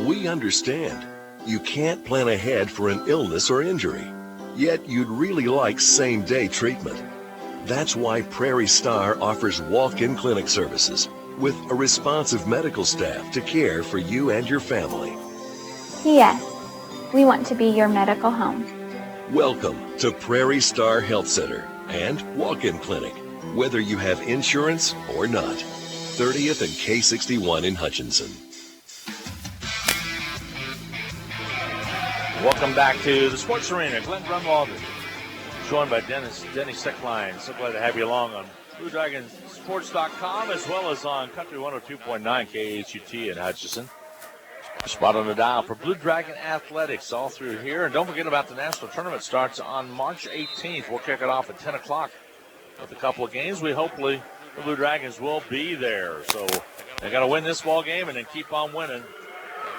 We understand. You can't plan ahead for an illness or injury, yet you'd really like same-day treatment. That's why Prairie Star offers walk-in clinic services with a responsive medical staff to care for you and your family. Yes, we want to be your medical home. Welcome to Prairie Star Health Center and Walk-In Clinic, whether you have insurance or not. 30th and K61 in Hutchinson. Welcome back to the Sports Arena. Glenn Grunwald, joined by Denny Steckline. So glad to have you along on BlueDragonSports.com as well as on Country 102.9 KHUT in Hutchinson. Spot on the dial for Blue Dragon Athletics all through here. And don't forget about the national tournament starts on March 18th. We'll kick it off at 10 o'clock with a couple of games. Hopefully the Blue Dragons will be there. So they got to win this ball game and then keep on winning.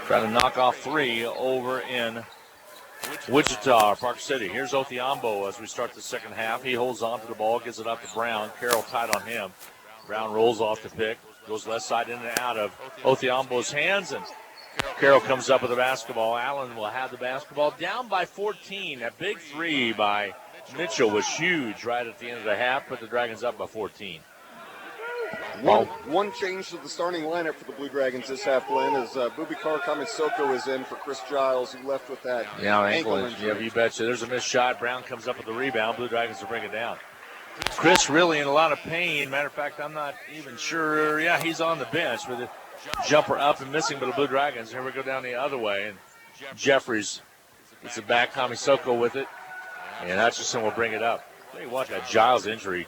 Try to knock off 3 over in Wichita, Park City. Here's Othiambo as we start the second half. He holds on to the ball, gives it up to Brown. Carroll tight on him. Brown rolls off the pick, goes left side in and out of Othiambo's hands, and Carroll comes up with the basketball. Allen will have the basketball down by 14. That big 3 by Mitchell was huge right at the end of the half, but the Dragons up by 14. One change to the starting lineup for the Blue Dragons this half, Glenn, is Bubikar Kamisoko is in for Chris Giles, who left with that ankle injury. Yeah, you betcha. There's a missed shot. Brown comes up with the rebound. Blue Dragons will bring it down. Chris really in a lot of pain. Matter of fact, I'm not even sure. Yeah, he's on the bench with a jumper up and missing by the Blue Dragons. Here we go down the other way, and Jeffries gets it back. Kamisoko with it, and Hutchinson will bring it up. Hey, watch that Giles injury.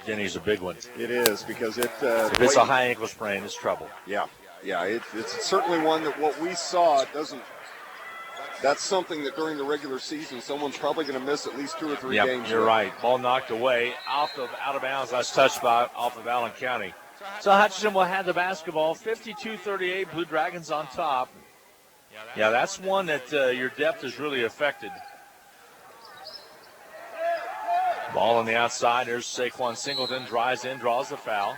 Denny's a big one. It is, because if it's a high ankle sprain, it's trouble. Yeah, it's certainly one that what we saw doesn't That's something that during the regular season, someone's probably going to miss at least 2 or 3 Yep, games. You're right. Ball knocked away out of bounds. That's touched by off of Allen County. So Hutchinson will have the basketball. 52-38, Blue Dragons on top. Yeah, that's one that your depth is really affected. Ball on the outside. There's Saquon Singleton. Drives in, draws the foul.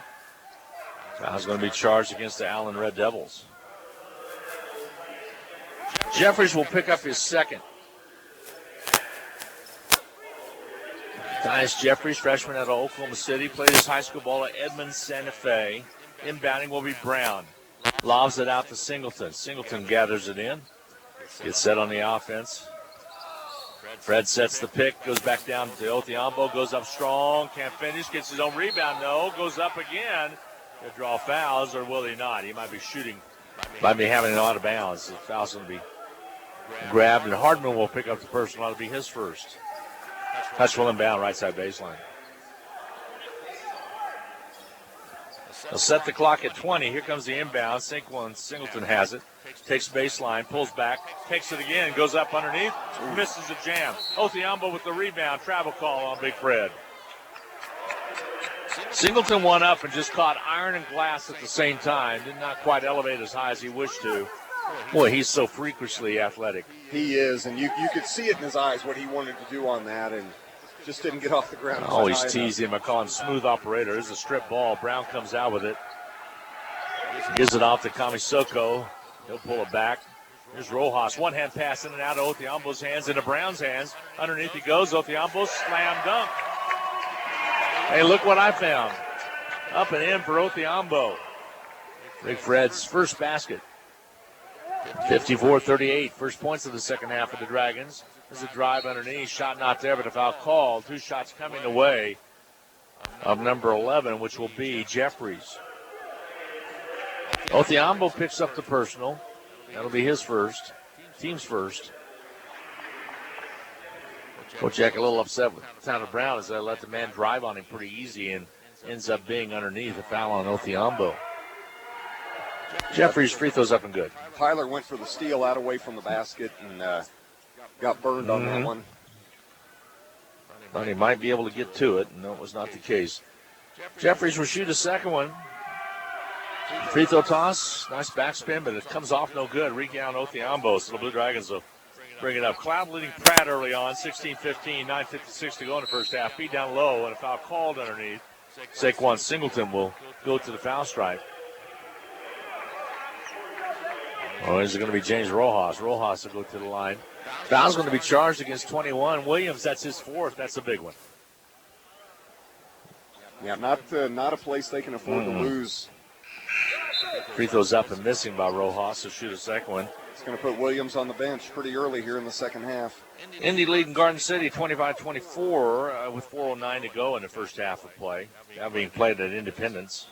Foul's going to be charged against the Allen Red Devils. Jeffries will pick up his second. Tyus Jeffries, freshman out of Oklahoma City, played his high school ball at Edmonds, Santa Fe. Inbounding will be Brown. Lobs it out to Singleton. Singleton gathers it in. Gets set on the offense. Fred sets the pick, goes back down to Othiambo, goes up strong, can't finish, gets his own rebound, no, goes up again. He'll draw fouls, or will he not? He might be shooting, might be having it out of bounds. The foul's going to be grabbed, and Hardman will pick up the personal. That'll be his first. Touch will inbound, right side baseline. They'll set the clock at 20. Here comes the inbound. Saquon Singleton has it. Takes baseline, pulls back, takes it again, goes up underneath, misses a jam. Othiambo with the rebound. Travel call on Big Fred. Singleton won up and just caught iron and glass at the same time. Did not quite elevate as high as he wished to. Boy, he's so freakishly athletic. He is, and you could see it in his eyes what he wanted to do on that, and just didn't get off the ground. Always tease him. I call him smooth operator. This is a strip ball. Brown comes out with it. Gives it off to Kamisoko. He'll pull it back. Here's Rojas. One-hand pass in and out of Othiambo's hands into Brown's hands. Underneath he goes. Othiambo slam dunk. Hey, look what I found. Up and in for Othiambo. Big Fred's first basket. 54-38. First points of the second half of the Dragons. There's a drive underneath. Shot not there, but a foul called. 2 shots coming the way of number 11, which will be Jeffries. Othiambo picks up the personal. That'll be his first. Team's first. Coach Jack a little upset with Tanner Brown as they let the man drive on him pretty easy and ends up being underneath. A foul on Othiambo. Jeffries free throws up and good. Tyler went for the steal out away from the basket and got burned on that one. Thought he might be able to get to it, and no, it was not the case. Jeffries will shoot a second one. Free throw toss, nice backspin, but it comes off no good. Rebound Othiambo, so the Blue Dragons will bring it up. Cloud leading Pratt early on, 16-15, 9:56 to go in the first half. Feed down low, and a foul called underneath. Saquon Singleton will go to the foul stripe. Oh, is it going to be James Rojas? Rojas will go to the line. Foul's going to be charged against 21. Williams, that's his fourth. That's a big one. Yeah, not a place they can afford to lose. Free throws up and missing by Rojas to shoot a second one. It's going to put Williams on the bench pretty early here in the second half. Indy leading Garden City 25-24 with 4:09 to go in the first half of play. Now being played at Independence.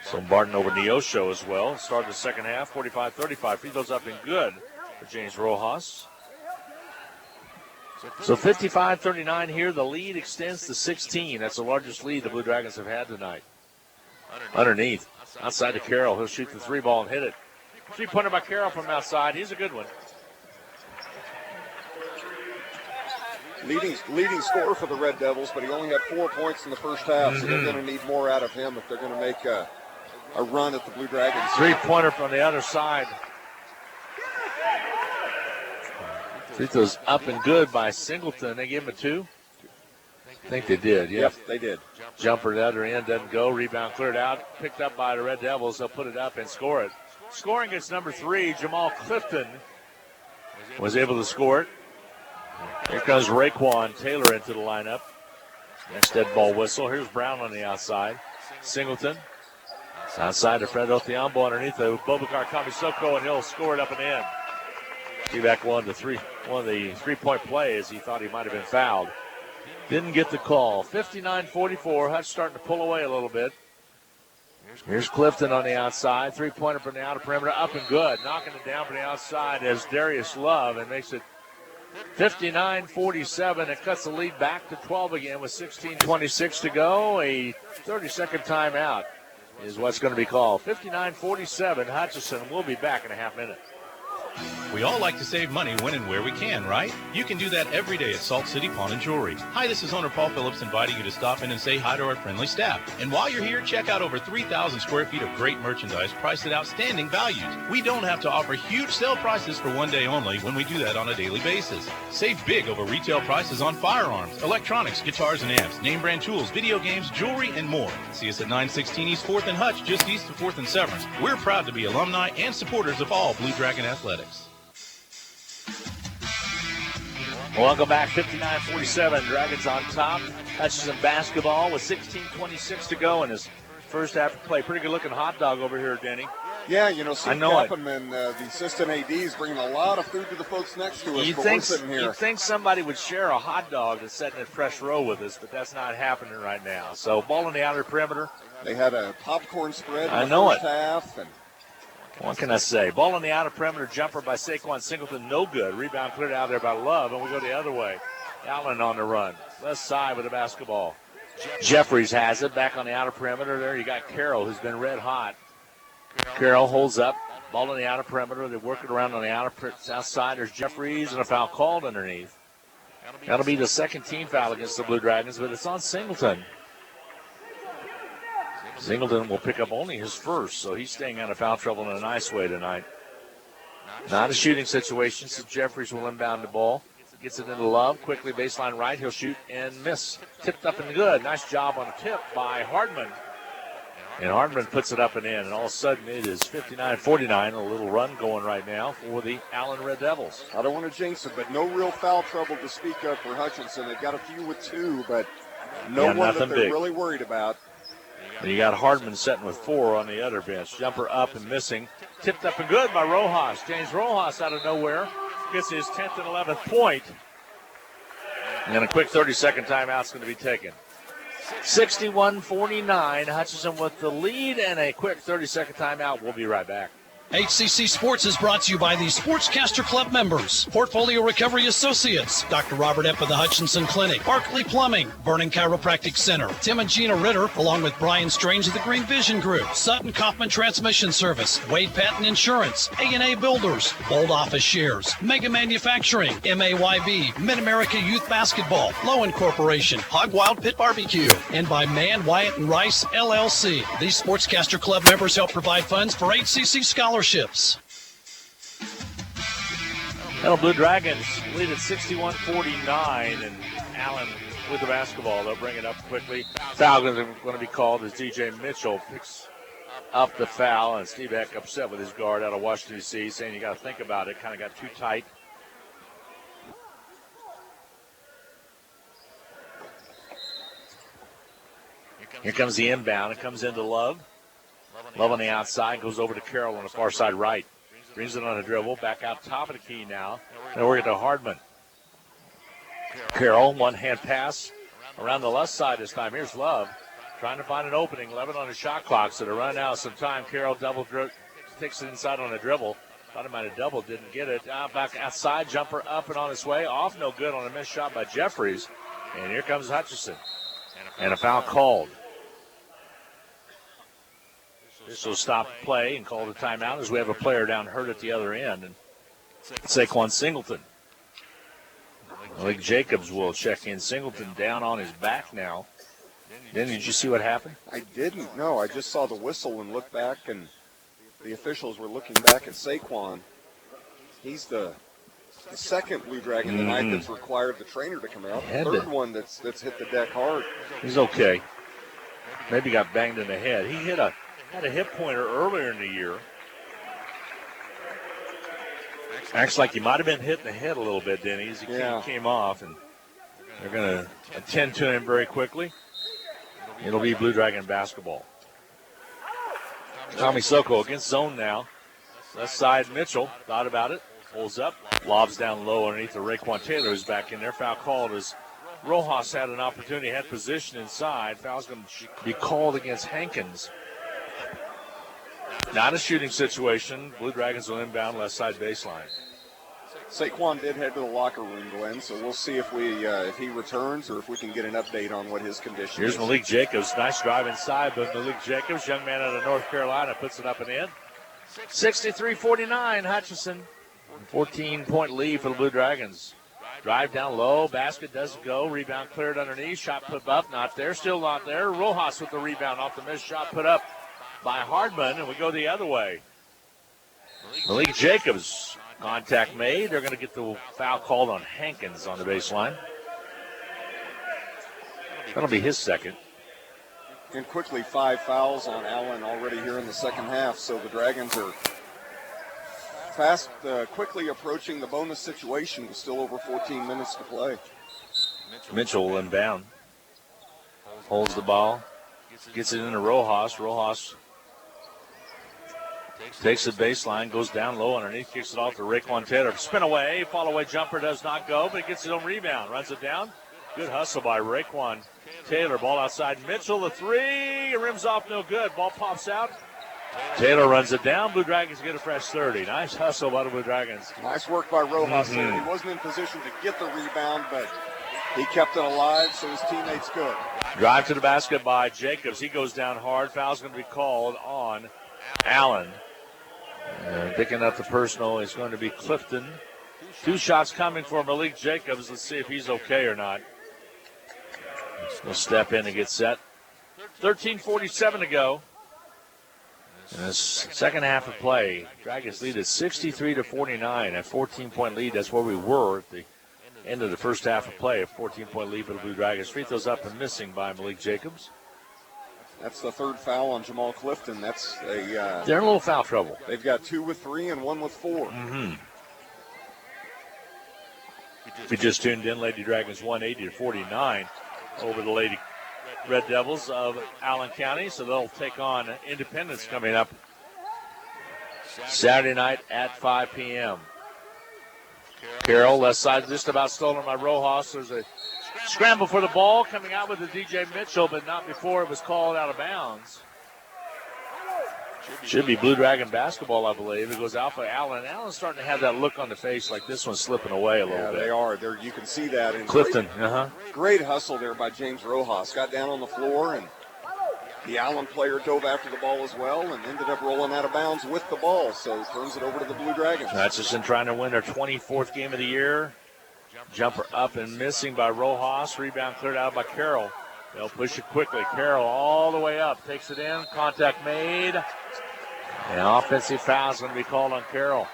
So Barton over Neosho as well. Start the second half, 45-35. Free throws up and good for James Rojas. So 55-39 here. The lead extends to 16. That's the largest lead the Blue Dragons have had tonight. Underneath, outside to Carroll. He'll shoot the 3 ball and hit it. 3-pointer by Carroll from outside. He's a good one. Leading scorer for the Red Devils, but he only had 4 points in the first half, so they're going to need more out of him if they're going to make a run at the Blue Dragons. 3-pointer from the other side. Free throws up and good by Singleton. They gave him a 2. I think they did, yeah. Yep, they did. Jumper the other end doesn't go. Rebound cleared out. Picked up by the Red Devils. They'll put it up and score it. Scoring gets number 3. Jamal Clifton was able to score it. Here comes Raekwon Taylor into the lineup. Next dead ball whistle. Here's Brown on the outside. Singleton. Outside to Fred Othiambo underneath the Bobakar Kamisoko, and he'll score it up and in. T-back one of the 3-point plays. He thought he might have been fouled. Didn't get the call. 59-44. Hutch starting to pull away a little bit. Here's Clifton on the outside. 3-pointer from the outer perimeter. Up and good. Knocking it down from the outside as Darius Love, and makes it 59-47. It cuts the lead back to 12 again with 16:26 to go. A 30-second timeout is what's going to be called. 59-47. Hutchinson will be back in a half minute. We all like to save money when and where we can, right? You can do that every day at Salt City Pawn and Jewelry. Hi, this is owner Paul Phillips inviting you to stop in and say hi to our friendly staff. And while you're here, check out over 3,000 square feet of great merchandise priced at outstanding values. We don't have to offer huge sale prices for one day only when we do that on a daily basis. Save big over retail prices on firearms, electronics, guitars and amps, name brand tools, video games, jewelry, and more. See us at 916 East 4th and Hutch, just east of 4th and Severance. We're proud to be alumni and supporters of all Blue Dragon athletics. Welcome back, 59-47. Dragons on top. Hutchinson basketball with 16:26 to go in his first half of play. Pretty good-looking hot dog over here, Denny. Yeah, you know, Steve I know Kappenman, the assistant AD, is bringing a lot of food to the folks next to us, but we're sitting here. You'd think somebody would share a hot dog that's sitting in fresh row with us, but that's not happening right now. So ball on the outer perimeter. They had a popcorn spread I in the know first it. half. And What can I say? Ball on the outer perimeter, jumper by Saquon Singleton, no good. Rebound cleared out there by Love, and we go the other way. Allen on the run. Left side with the basketball. Jeffries has it back on the outer perimeter. There you got Carroll, who's been red hot. Carroll holds up. Ball on the outer perimeter. They work it around on the outside. There's Jeffries and a foul called underneath. That'll be the second team foul against the Blue Dragons, but it's on Singleton. Singleton will pick up only his first, so he's staying out of foul trouble in a nice way tonight. Not a shooting situation, so Jeffries will inbound the ball. Gets it into Love, quickly baseline right. He'll shoot and miss. Tipped up and good. Nice job on the tip by Hardman. And Hardman puts it up and in, and all of a sudden it is 59-49, a little run going right now for the Allen Red Devils. I don't want to jinx it, but no real foul trouble to speak of for Hutchinson. They've got a few with two, but no one that they're big. really worried about. And you got Hardman sitting with 4 on the other bench. Jumper up and missing. Tipped up and good by Rojas. James Rojas out of nowhere gets his 10th and 11th point. And then a quick 30-second timeout's going to be taken. 61-49, Hutchinson with the lead, and a quick 30-second timeout. We'll be right back. HCC Sports is brought to you by the Sportscaster Club members, Portfolio Recovery Associates, Dr. Robert Epp of the Hutchinson Clinic, Barkley Plumbing, Vernon Chiropractic Center, Tim and Gina Ritter, along with Brian Strange of the Green Vision Group, Sutton Kaufman Transmission Service, Wade Patton Insurance, A&A Builders, Bold Office Shares, Mega Manufacturing, MAYB, Mid-America Youth Basketball, Lowen Corporation, Hog Wild Pit Barbecue, and by Mann, Wyatt, and Rice, LLC. These Sportscaster Club members help provide funds for HCC scholarships. Well, Blue Dragons lead at 61-49, and Allen with the basketball. They'll bring it up quickly. Foul going to be called as DJ Mitchell picks up the foul, and Steve Eck upset with his guard out of Washington, D.C., saying you got to think about it. Kind of got too tight. Here comes the inbound. It comes into Love. Love on the outside, goes over to Carroll on the far side right. Brings it on a dribble, back out top of the key now. And we're to Hardman. Carroll, one-hand pass around the left side this time. Here's Love, trying to find an opening. 11 on the shot clock, so to run out some time. Carroll takes it inside on a dribble. Thought he might have doubled, didn't get it. Back outside, jumper up and on his way. Off no good on a missed shot by Jeffries. And here comes Hutchinson. And a foul called. This will stop play and call the timeout as we have a player down hurt at the other end. And Saquon Singleton. Malik Jacobs will check in. Singleton down on his back now. Then did you see what happened? I didn't. No, I just saw the whistle and looked back, and the officials were looking back at Saquon. He's the second Blue Dragon tonight that's required the trainer to come out. The third one that's hit the deck hard. He's okay. Maybe got banged in the head. He had a hip pointer earlier in the year. Acts like he might have been hit in the head a little bit, Denny, as he came off, and they're going to attend to him very quickly. It'll be Blue Dragon basketball. Tommy Soko against zone now. Left side, Mitchell thought about it, pulls up, lobs down low underneath the Raekwon Taylor, who's back in there. Foul called as Rojas had an opportunity, had position inside. Foul's going to be called against Hankins. Not a shooting situation. Blue Dragons will inbound left side baseline. Saquon did head to the locker room, Glenn, so we'll see if he returns or if we can get an update on what his condition is. Here's Malik Jacobs. Nice drive inside, but Malik Jacobs, young man out of North Carolina, puts it up and in. 63-49, Hutchinson 14-point lead for the Blue Dragons. Drive down low, basket doesn't go, rebound cleared underneath, shot put up, not there, still not there. Rojas with the rebound off the missed shot put up by Hardman, and we go the other way. Malik Jacobs, contact made. They're going to get the foul called on Hankins on the baseline. That'll be his second. And quickly 5 fouls on Allen already here in the second half, so the Dragons are quickly approaching the bonus situation with still over 14 minutes to play. Mitchell will inbound. Holds the ball. Gets it into Rojas. Rojas takes the baseline, goes down low underneath, kicks it off to Raekwon Taylor. Spin away, fall away jumper does not go, but gets his own rebound. Runs it down. Good hustle by Raekwon Taylor. Ball outside. Mitchell, the three. Rims off, no good. Ball pops out. Taylor runs it down. Blue Dragons get a fresh 30. Nice hustle by the Blue Dragons. Nice work by Rojas there. He wasn't in position to get the rebound, but he kept it alive so his teammates could. Drive to the basket by Jacobs. He goes down hard. Foul's going to be called on Allen. Picking up the personal is going to be Clifton. 2 shots coming for Malik Jacobs. Let's see if he's okay or not. He'll step in and get set. 13:47 to go. In this second half of play, Dragons lead at 63-49, a 14-point lead. That's where we were at the end of the first half of play, a 14-point lead for the Blue Dragons. Free throws up and missing by Malik Jacobs. That's the third foul on Jamal Clifton. That's a. They're in a little foul trouble. They've got 2 with 3 and 1 with 4. We just tuned in, Lady Dragons 180-49 over the Lady Red Devils of Allen County, so they'll take on Independence coming up Saturday night at 5 p.m. Carroll, left side, just about stolen by Rojas. There's a scramble for the ball coming out with the DJ Mitchell, but not before it was called out of bounds. Should be Blue Dragon basketball, I believe. It goes out for Allen. Allen's starting to have that look on the face like this one's slipping away a little bit. They are. You can see that. In Clifton, Great hustle there by James Rojas. Got down on the floor, and the Allen player dove after the ball as well and ended up rolling out of bounds with the ball, so turns it over to the Blue Dragons. Hutchinson trying to win their 24th game of the year. Jumper up and missing by Rojas. Rebound cleared out by Carroll. They'll push it quickly. Carroll all the way up. Takes it in. Contact made. And offensive foul is going to be called on Carroll.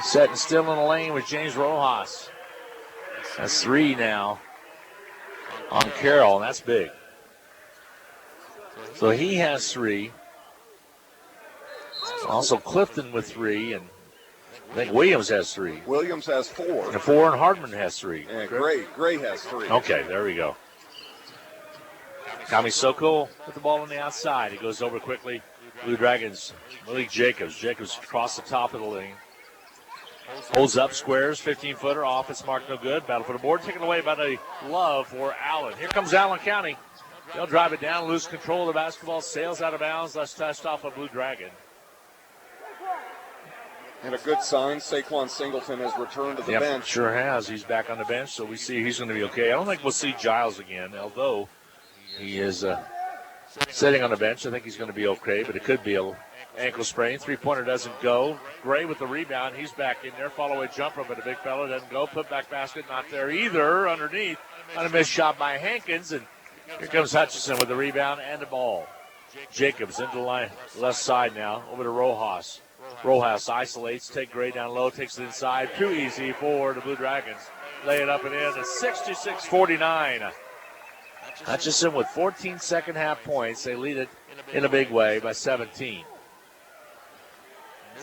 Setting still in the lane with James Rojas. That's 3 now on Carroll, and that's big. So he has 3. Also Clifton with 3, and I think Williams has 3. Williams has 4. And 4, and Hardman has 3. Yeah, Gray has 3. Okay, there we go. Kamisoko with the ball on the outside. He goes over quickly. Blue Dragons, Malik Jacobs. Jacobs across the top of the lane. Holds up, squares, 15-footer, off. It's marked no good. Battle for the board, taken away by the glove for Allen. Here comes Allen County. They'll drive it down, lose control of the basketball, sails out of bounds. Last touched off a Blue Dragon. And a good sign, Saquon Singleton has returned to the bench. Sure has. He's back on the bench, so we see he's going to be okay. I don't think we'll see Giles again, although he is sitting on the bench. I think he's going to be okay, but it could be an ankle sprain. Three-pointer doesn't go. Gray with the rebound. He's back in there. Follow-away jumper, but a big fella doesn't go. Put-back basket not there either. Underneath. On a missed shot by Hankins, and here comes Hutchinson with the rebound and the ball. Jacobs into the line, left side now, over to Rojas. Rojas isolates, take Gray down low, takes it inside. Too easy for the Blue Dragons. Lay it up and in. It's 66-49. Hutchinson with 14 second half points. They lead it in a big way by 17.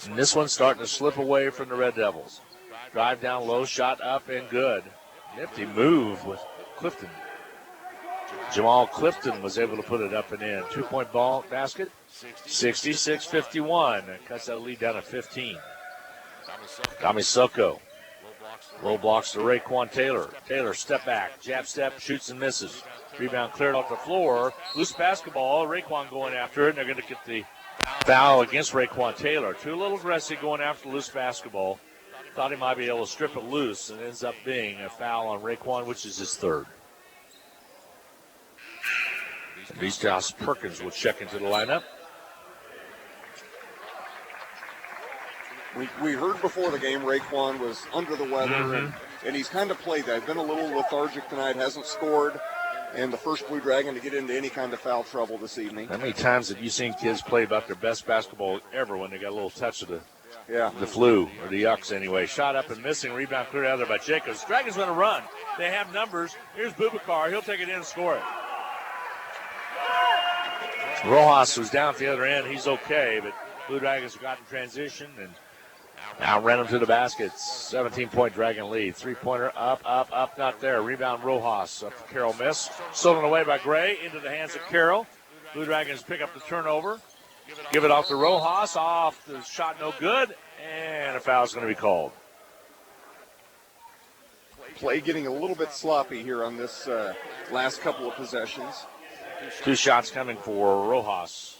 And this one's starting to slip away from the Red Devils. Drive down low, shot up and good. Nifty move with Clifton. Jamal Clifton was able to put it up and in. 2-point ball basket, 66-51. That cuts that lead down to 15. Kamisoko. Low blocks to Raekwon Taylor. Taylor step back, jab step, shoots and misses. Rebound cleared off the floor. Loose basketball. Raekwon going after it, and they're going to get the foul against Raekwon Taylor. Too little aggressive going after the loose basketball. Thought he might be able to strip it loose, and ends up being a foul on Raekwon, which is his 3rd. Beasthouse Perkins will check into the lineup. We heard before the game Raekwon was under the weather, and he's kind of played that. He's been a little lethargic tonight, hasn't scored, and the first Blue Dragon to get into any kind of foul trouble this evening. How many times have you seen kids play about their best basketball ever when they got a little touch of the flu, or the yucks anyway? Shot up and missing, rebound cleared out of there by Jacobs. Dragons going to run. They have numbers. Here's Bubakar. He'll take it in and score it. Rojas was down at the other end. He's okay, but Blue Dragons have gotten transition and now ran them to the basket. 17-point Dragon lead. Three-pointer up, not there. Rebound Rojas. Up to Carroll, miss. Stolen away by Gray into the hands of Carroll. Blue Dragons pick up the turnover. Give it off to Rojas. Off. The shot no good. And a foul's going to be called. Play getting a little bit sloppy here on this last couple of possessions. 2 shots coming for Rojas.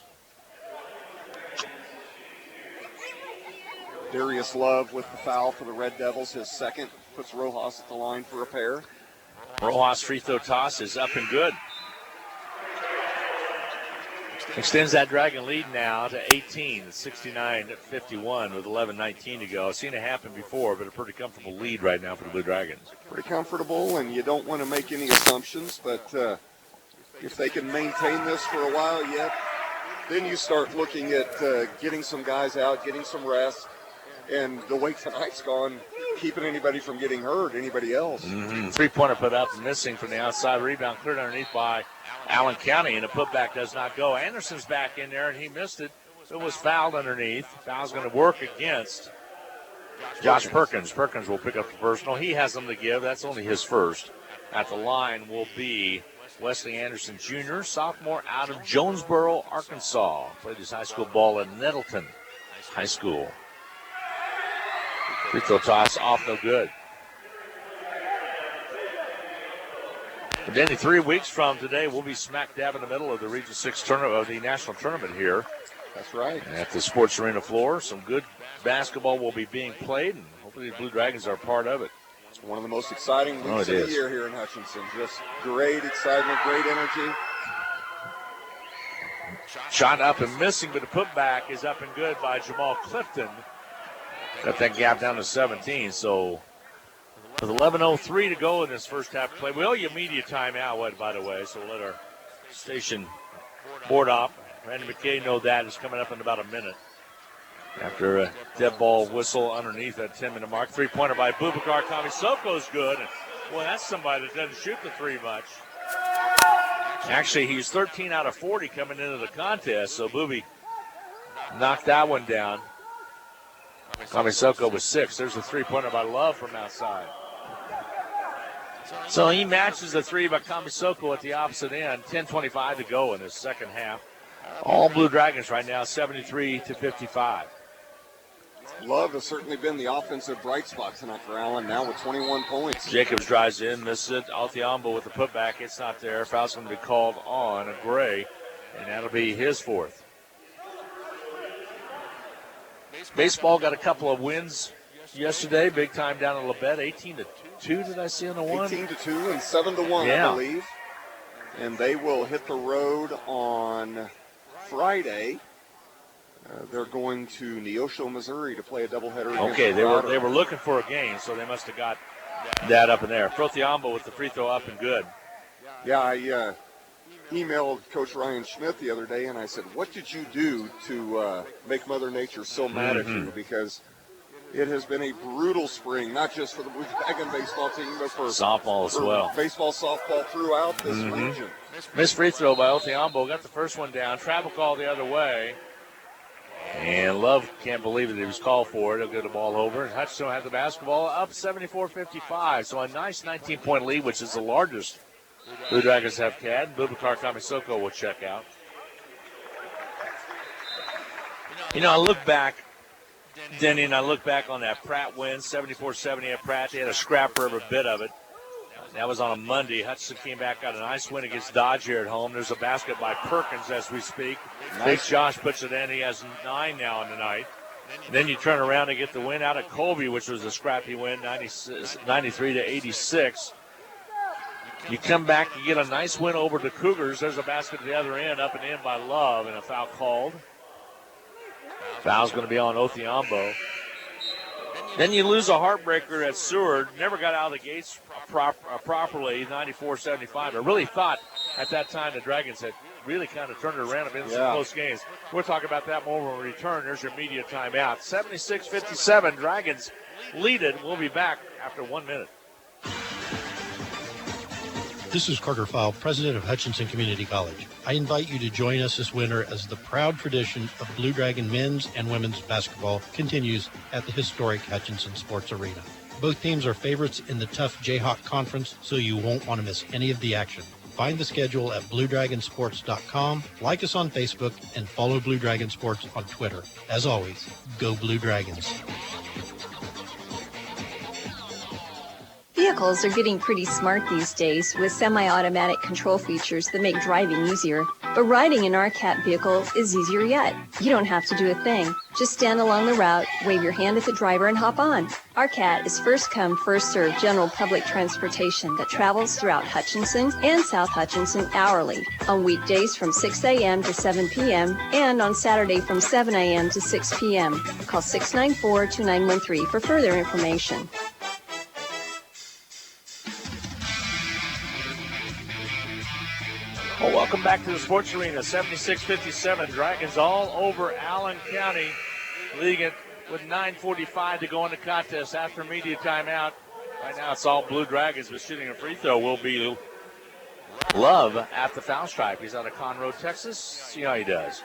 Darius Love with the foul for the Red Devils, his second, puts Rojas at the line for a pair. Rojas' free throw toss is up and good. Extends that Dragon lead now to 18, 69-51 with 11:19 to go. Seen it happen before, but a pretty comfortable lead right now for the Blue Dragons. Pretty comfortable, and you don't want to make any assumptions, but if they can maintain this for a while yet, then you start looking at getting some guys out, getting some rest, and the way tonight's gone, keeping anybody from getting hurt, anybody else. Three-pointer put up, missing from the outside. Rebound cleared underneath by Allen County, and the putback does not go. Anderson's back in there, and he missed it. It was fouled underneath. Foul's going to work against Josh Perkins. Perkins will pick up the personal. He has them to give. That's only his first. At the line will be Wesley Anderson Jr., sophomore out of Jonesboro, Arkansas. Played his high school ball at Nettleton High School. Free throw toss off, no good. But Denny, 3 weeks from today, we'll be smack dab in the middle of the Region 6 tournament, of the national tournament here. That's right. At the Sports Arena floor. Some good basketball will be being played, and hopefully the Blue Dragons are a part of it. It's one of the most exciting weeks of the year here in Hutchinson. Just great excitement, great energy. Shot up and missing, but the putback is up and good by Jamal Clifton. Got that gap down to 17, so with 11:03 to go in this first half play. We owe you a media timeout, by the way, so we'll let our station board op. Randy McKay know that is coming up in about a minute. After a dead ball whistle underneath that 10-minute mark. Three-pointer by Bubakar Kamisoko's good. Boy, that's somebody that doesn't shoot the three much. Actually, he's 13 out of 40 coming into the contest, so Booby knocked that one down. Kamisoko was 6. There's a three-pointer by Love from outside. So he matches the three by Kamisoko at the opposite end. 10:25 to go in the second half. All Blue Dragons right now, 73-55. Love has certainly been the offensive bright spot tonight for Allen, now with 21 points. Jacobs drives in, misses it. Althiambo with the putback. It's not there. Foul's going to be called on Gray, and that'll be his fourth. Baseball got a couple of wins yesterday. Big time down in Labette. 18-2, did I see on the one? 18-2 and 7-1, I believe. And they will hit the road on Friday. They're going to Neosho, Missouri to play a doubleheader. Okay, they were looking for a game, so they must have got that up in there. Frothiambo with the free throw up and good. Yeah, I emailed Coach Ryan Schmidt the other day, and I said, what did you do to make Mother Nature so mad at you? Because it has been a brutal spring, not just for the Blue Dragon baseball team, but for softball as well. Baseball, softball throughout this region. Missed free throw by Althiambo. Got the first one down. Travel call the other way. And Love can't believe that he was called for it. He'll get the ball over. And Hutchinson has the basketball up 74-55. So a nice 19-point lead, which is the largest Blue Dragons have had. Bubakar Kamisoko will check out. You know, I look back, Denny, and I look back on that Pratt win, 74-70 at Pratt. They had a scrap for every bit of it. That was on a Monday. Hutchinson came back, got a nice win against Dodge here at home. There's a basket by Perkins as we speak. Nice. Big Josh puts it in. He has 9 now in the night. And then you turn around and get the win out of Colby, which was a scrappy win, 93-86. You come back, you get a nice win over the Cougars. There's a basket at the other end, up and in by Love, and a foul called. Foul's going to be on Othiambo. Then you lose a heartbreaker at Seward. Never got out of the gates properly, 94-75. I really thought at that time the Dragons had really kind of turned it around and been some close games. We'll talk about that more when we return. There's your media timeout. 76-57, Dragons lead it. We'll be back after 1 minute. This is Carter File, president of Hutchinson Community College. I invite you to join us this winter as the proud tradition of Blue Dragon men's and women's basketball continues at the historic Hutchinson Sports Arena. Both teams are favorites in the tough Jayhawk Conference, so you won't want to miss any of the action. Find the schedule at BlueDragonSports.com, like us on Facebook, and follow Blue Dragon Sports on Twitter. As always, go Blue Dragons. Vehicles are getting pretty smart these days with semi-automatic control features that make driving easier. But riding an RCAT vehicle is easier yet. You don't have to do a thing. Just stand along the route, wave your hand at the driver, and hop on. RCAT is first come, first served general public transportation that travels throughout Hutchinson and South Hutchinson hourly, on weekdays from 6 a.m. to 7 p.m. and on Saturday from 7 a.m. to 6 p.m. Call 694-2913 for further information. Well, welcome back to the Sports Arena. 76-57, Dragons all over Allen County, leading it with 9:45 to go in the contest after media timeout. Right now it's all Blue Dragons, but shooting a free throw will be Love at the foul stripe. He's out of Conroe, Texas. See how he does.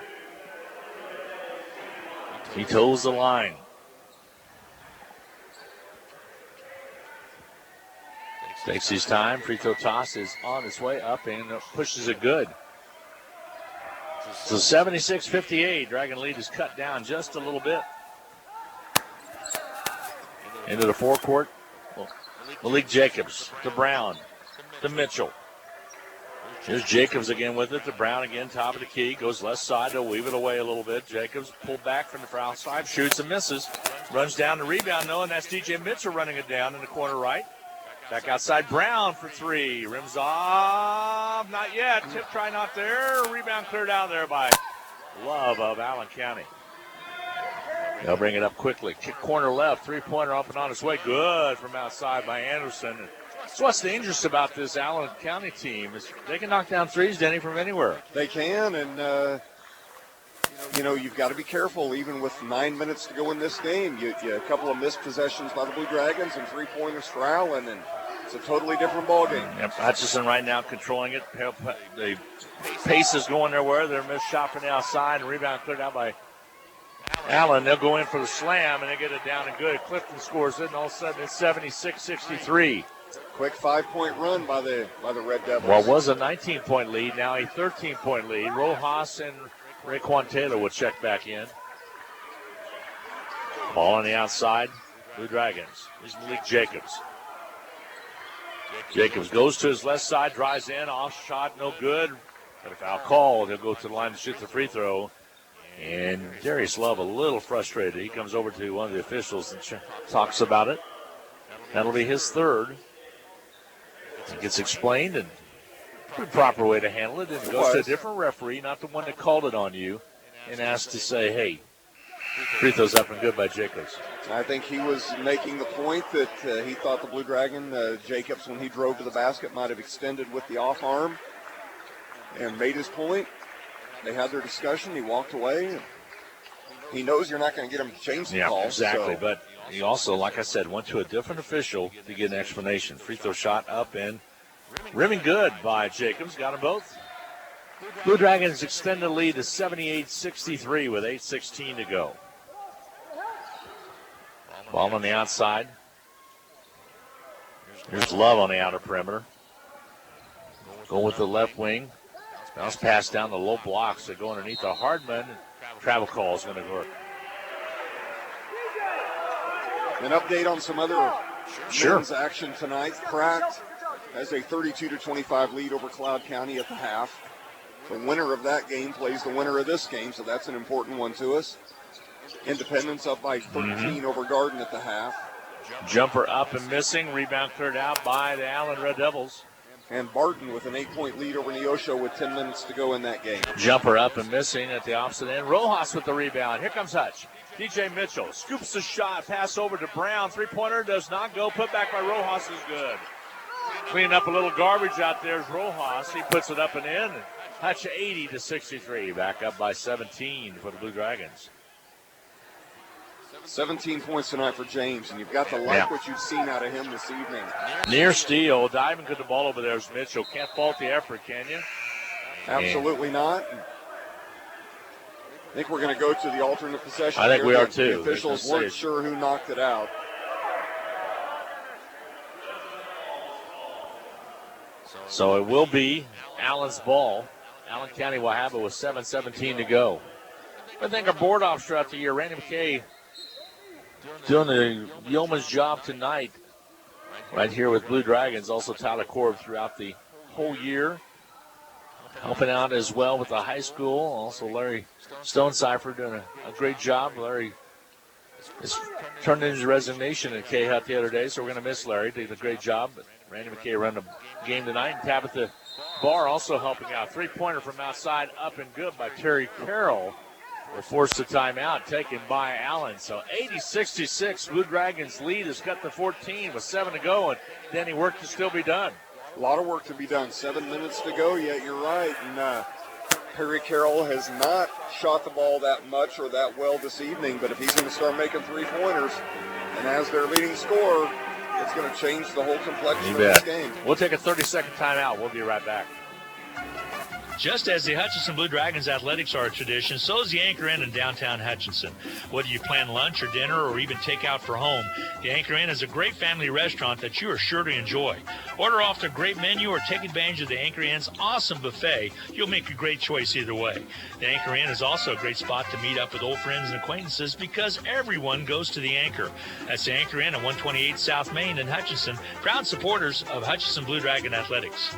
He toes the line. Takes his time. Free throw toss is on its way up and pushes it good. So 76-58. Dragon lead is cut down just a little bit. Into the forecourt. Malik Jacobs to Brown to Mitchell. Here's Jacobs again with it to Brown again, top of the key. Goes left side to weave it away a little bit. Jacobs pulled back from the foul side, shoots and misses. Runs down the rebound, and that's DJ Mitchell running it down in the corner right. Back outside, Brown for three. Rims off, not yet. Tip try not there. Rebound cleared out there by Love of Allen County. They'll bring it up quickly. Kick corner left, three-pointer up and on its way. Good from outside by Anderson. So what's dangerous about this Allen County team is they can knock down threes, Denny, from anywhere. They can, and you've got to be careful. Even with 9 minutes to go in this game, you a couple of missed possessions by the Blue Dragons and three-pointers for Allen, and it's a totally different ball game. Yep, Hutchinson right now controlling it. The pace is going their way. They're missed shot from the outside, and rebound cleared out by Allen. They'll go in for the slam, and they get it down and good. Clifton scores it, and all of a sudden it's 76-63. Quick 5-point run by the Red Devils. Well, it was a 19-point lead, now a 13-point lead. Rojas and Raekwon Taylor will check back in. Ball on the outside, Blue Dragons. Here's Malik Jacobs. Jacobs goes to his left side, drives in, off shot, no good. But a foul called, he'll go to the line to shoot the free throw. And Darius Love a little frustrated. He comes over to one of the officials and talks about it. That'll be his third. It gets explained, and the proper way to handle it. And it goes to a different referee, not the one that called it on you, and asked to say, hey, free throws up and good by Jacobs. I think he was making the point that he thought the Blue Dragon, Jacobs, when he drove to the basket, might have extended with the off arm and made his point. They had their discussion. He walked away. He knows you're not going to get him to change the call. Yeah, exactly. So. But he also, like I said, went to a different official to get an explanation. Free throw shot up and rimming good by Jacobs. Got them both. Blue Dragons extend the lead to 78-63 with 8:16 to go. Ball on the outside. Here's Love on the outer perimeter. Going with the left wing. Bounce pass down the low blocks. They go underneath the Hardman. Travel call is going to work. An update on some other men's action tonight. Pratt has a 32-25 lead over Cloud County at the half. The winner of that game plays the winner of this game, so that's an important one to us. Independence up by 13 over Garden at the half. Jumper up and missing. Rebound cleared out by the Allen Red Devils. And Barton with an 8-point lead over Neosho with 10 minutes to go in that game. Jumper up and missing at the opposite end. Rojas with the rebound. Here comes Hutch. DJ Mitchell scoops the shot, pass over to Brown. Three-pointer does not go. Put back by Rojas is good. Cleaning up a little garbage out there is Rojas. He puts it up and in. Hutch 80-63. Back up by 17 for the Blue Dragons. 17 points tonight for James, and you've got to like what you've seen out of him this evening. Near steal. Diving to the ball over there is Mitchell. Can't fault the effort, can you? Absolutely not. I think we're going to go to the alternate possession. I think we are too. The officials weren't sure who knocked it out. So it will be Allen's ball. Allen County will have it with 7:17 to go. I think our board offs throughout the year. Randy McKay doing the yeoman's job tonight right here with Blue Dragons. Also Tyler Korb throughout the whole year. Helping out as well with the high school. Also Larry Stonecipher doing a great job. Larry has turned in his resignation at K-Hut the other day, so we're going to miss Larry. Did a great job. But Randy McKay run the game tonight. And Tabitha Barr also helping out. Three-pointer from outside, up and good by Terry Carroll. We're forced to timeout, taken by Allen. So 80-66, Blue Dragons lead is cut to 14 with 7 to go, and Denny work to still be done. A lot of work to be done. 7 minutes to go, yet you're right. And Perry Carroll has not shot the ball that much or that well this evening, but if he's going to start making three-pointers, and as their leading scorer, it's going to change the whole complexion of this game. We'll take a 30-second timeout. We'll be right back. Just as the Hutchinson Blue Dragons athletics are a tradition, so is the Anchor Inn in downtown Hutchinson. Whether you plan lunch or dinner or even take out for home, the Anchor Inn is a great family restaurant that you are sure to enjoy. Order off their great menu or take advantage of the Anchor Inn's awesome buffet. You'll make a great choice either way. The Anchor Inn is also a great spot to meet up with old friends and acquaintances because everyone goes to the Anchor. That's the Anchor Inn at 128 South Main in Hutchinson, proud supporters of Hutchinson Blue Dragon Athletics.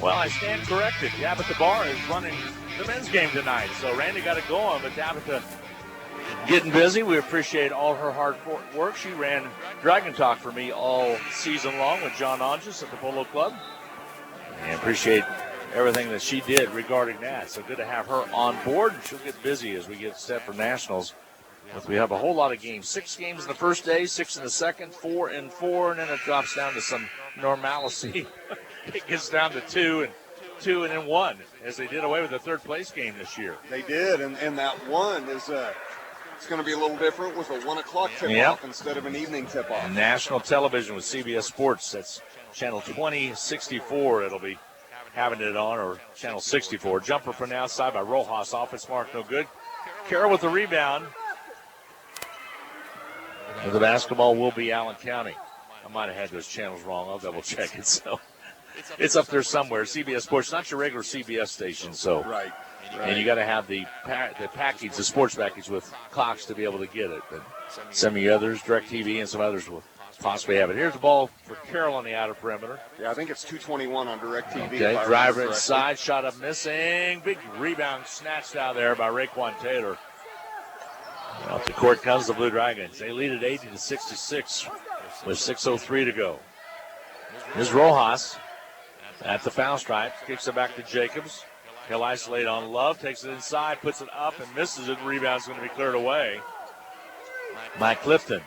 Well, I stand corrected. Tabitha Barr is running the men's game tonight. So Randy got it going, but Tabitha getting busy. We appreciate all her hard work. She ran Dragon Talk for me all season long with John Onges at the Polo Club. And appreciate everything that she did regarding that. So good to have her on board. She'll get busy as we get set for nationals. We have a whole lot of games. 6 games in the first day, 6 in the second, 4 and 4, and then it drops down to some normalcy. It gets down to 2 and then 1, as they did away with the third place game this year. They did, and that one is it's going to be a little different with a 1 o'clock tip-off instead of an evening tip-off. National television with CBS Sports. That's channel 2064. It'll be having it on, or channel 64. Jumper from the outside by Rojas. Offense mark, no good. Carroll with the rebound. The basketball will be Allen County. I might have had those channels wrong. I'll double check it. So it's up there somewhere. CBS Sports, not your regular CBS station. So right. And you got to have the package, the sports package with Cox to be able to get it. But some of the others, DirecTV and some others will possibly have it. Here's the ball for Carroll on the outer perimeter. Yeah, I think it's 2:21 on DirecTV. Okay, driver inside, shot up missing. Big rebound snatched out there by Raekwon Taylor. Off the court comes the Blue Dragons. They lead at 80-66 with 6:03 to go. Here's Rojas at the foul stripe. Kicks it back to Jacobs. He'll isolate on Love. Takes it inside, puts it up, and misses it. Rebound's going to be cleared away by Clifton.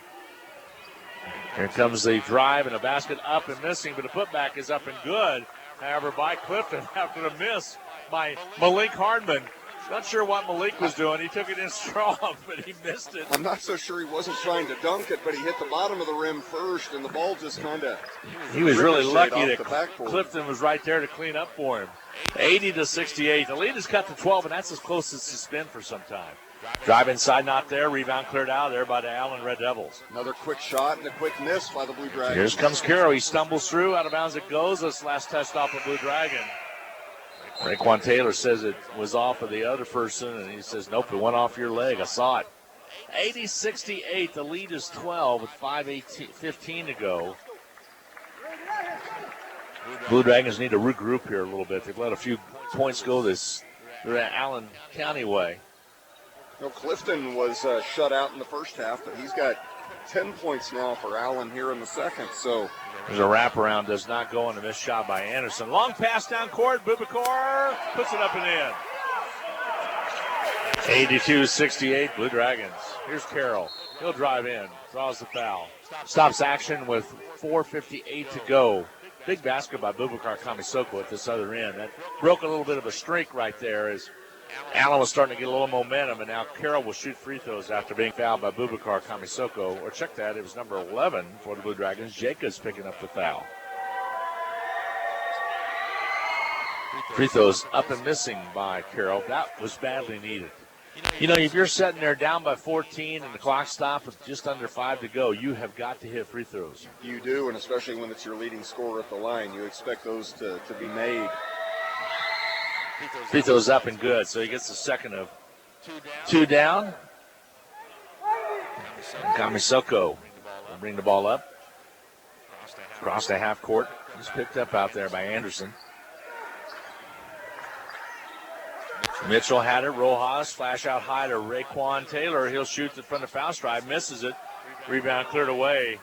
Here comes the drive and a basket up and missing, but the putback is up and good. However, by Clifton after the miss by Malik Hardman. Not sure what Malik was doing. He took it in strong, but he missed it. I'm not so sure he wasn't trying to dunk it, but he hit the bottom of the rim first, and the ball just kind of... He was really lucky that Clifton was right there to clean up for him. 80-68. The lead is cut to 12, and that's as close as it's been for some time. Drive inside, not there. Rebound cleared out there by the Allen Red Devils. Another quick shot and a quick miss by the Blue Dragons. Here comes Carroll. He stumbles through. Out of bounds it goes. This last touched off the Blue Dragon. Raekwon Taylor says it was off of the other person, and he says, nope, it went off your leg. I saw it. 80-68. The lead is 12 with 5:15 to go. Blue Dragons need to regroup here a little bit. They've let a few points go they're at Allen County way. You know, Clifton was shut out in the first half, but he's got 10 points now for Allen here in the second. So there's a wraparound, does not go, and a missed shot by Anderson. Long pass down court. Bubakar puts it up and in. 82-68, Blue Dragons. Here's Carroll. He'll drive in, draws the foul. Stops action with 4:58 to go. Big basket by Boubacar Kamisoko at this other end. That broke a little bit of a streak right there as Allen was starting to get a little momentum, and now Carroll will shoot free throws after being fouled by Boubacar Kamisoko. Or check that, it was number 11 for the Blue Dragons. Jacobs picking up the foul. Free throws up and missing by Carroll. That was badly needed. You know, if you're sitting there down by 14 and the clock stops with just under 5 to go, you have got to hit free throws. You do, and especially when it's your leading scorer at the line, you expect those to be made. Free throws up and good, so he gets the second of 2 down. Kamisoko will bring the ball up. Across the half court. He's picked up out there by Anderson. Mitchell had it. Rojas flash out high to Raekwon Taylor. He'll shoot from the foul stripe. Misses it. Rebound cleared away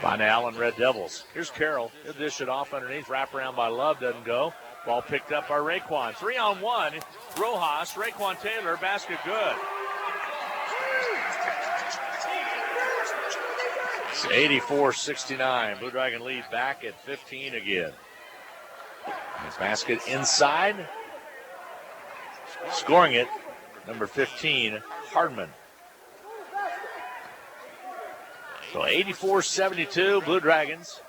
by the Allen Red Devils. Here's Carroll. He'll dish it off underneath. Wrap around by Love. Doesn't go. Ball picked up by Raekwon. 3-on-1. Rojas. Raekwon Taylor. Basket good. It's 84-69. Blue Dragon lead back at 15 again. His basket inside. Scoring it, number 15, Hardman. So 84-72, Blue Dragons.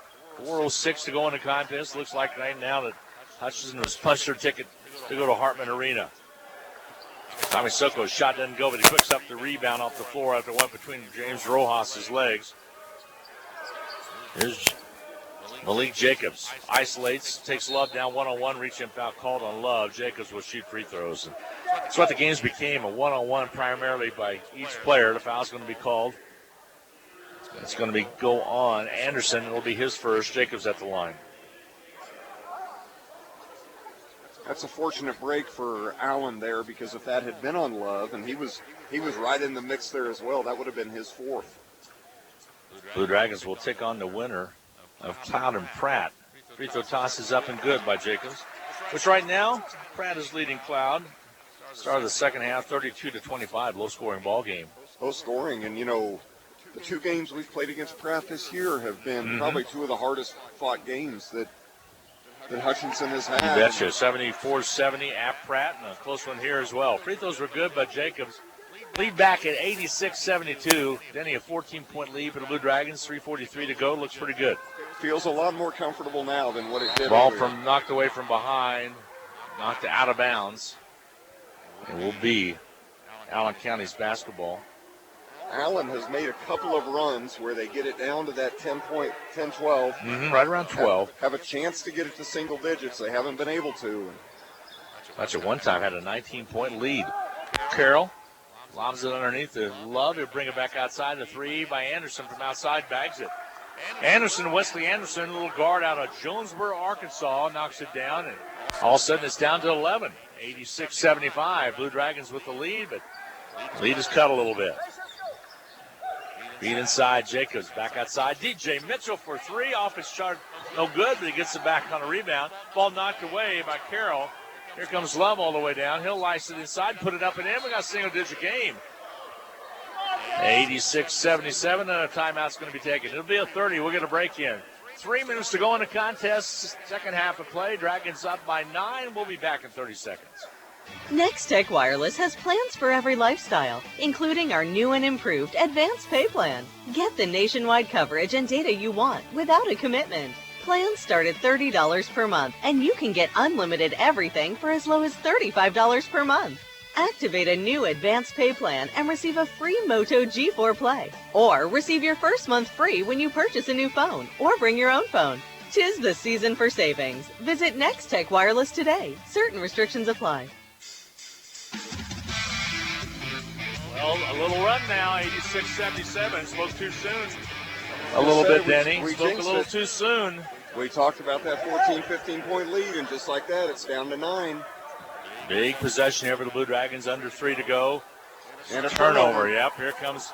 4:06 to go in the contest. Looks like right now that Hutchinson has punched their ticket to go to Hartman Arena. Kamisoko's shot doesn't go, but he picks up the rebound off the floor after it went between James Rojas' legs. Here's Malik Jacobs. Isolates, takes Love down one-on-one, reach-in foul called on Love. Jacobs will shoot free throws. That's what the games became, a one-on-one primarily by each player. The foul's going to be called. It's going to go on Anderson. It'll be his first. Jacobs at the line. That's a fortunate break for Allen there, because if that had been on Love, and he was right in the mix there as well, that would have been his fourth. Blue Dragons will take on the winner of Cloud and Pratt. Free throw toss is up and good by Jacobs, which right now Pratt is leading Cloud. Start of the second half, 32-25, low-scoring ball game. Low scoring, and you know, the 2 games we've played against Pratt this year have been probably 2 of the hardest fought games that Hutchinson has had. You betcha. 74-70 at Pratt, and a close one here as well. Free throws were good by Jacobs. Lead back at 86-72. Denny, a 14-point lead for the Blue Dragons. 3:43 to go. Looks pretty good. Feels a lot more comfortable now than what it did. Ball earlier. from knocked away from behind, knocked out of bounds. It will be Allen County's basketball. Allen has made a couple of runs where they get it down to that 10-12. Right around 12. Have a chance to get it to single digits. They haven't been able to. That's at one time had a 19-point lead. Carroll lobs it underneath the Love. He'll bring it back outside. The 3 by Anderson from outside, bags it. Anderson, Wesley Anderson, a little guard out of Jonesboro, Arkansas, knocks it down, and all of a sudden it's down to 11. 86-75. Blue Dragons with the lead, but lead is cut a little bit. Beat inside, Jacobs back outside. DJ Mitchell for 3, off his chart, no good, but he gets it back on a rebound. Ball knocked away by Carroll. Here comes Love all the way down. He'll lice it inside, put it up and in. We got a single-digit game. 86-77, and a timeout's going to be taken. It'll be a 30. We'll get a break in. 3 minutes to go in the contest. Second half of play. Dragons up by 9. We'll be back in 30 seconds. Next Tech Wireless has plans for every lifestyle, including our new and improved Advanced Pay Plan. Get the nationwide coverage and data you want without a commitment. Plans start at $30 per month, and you can get unlimited everything for as low as $35 per month. Activate a new Advanced Pay Plan and receive a free Moto G4 Play. Or receive your first month free when you purchase a new phone or bring your own phone. 'Tis the season for savings. Visit Next Tech Wireless today. Certain restrictions apply. Well, a little run now, 86-77. Spoke too soon. A little bit, Denny. We Spoke a little too soon. We talked about that 14, 15-point lead, and just like that, it's down to 9. Big possession here for the Blue Dragons, under 3 to go. And a turnover. Yep, here comes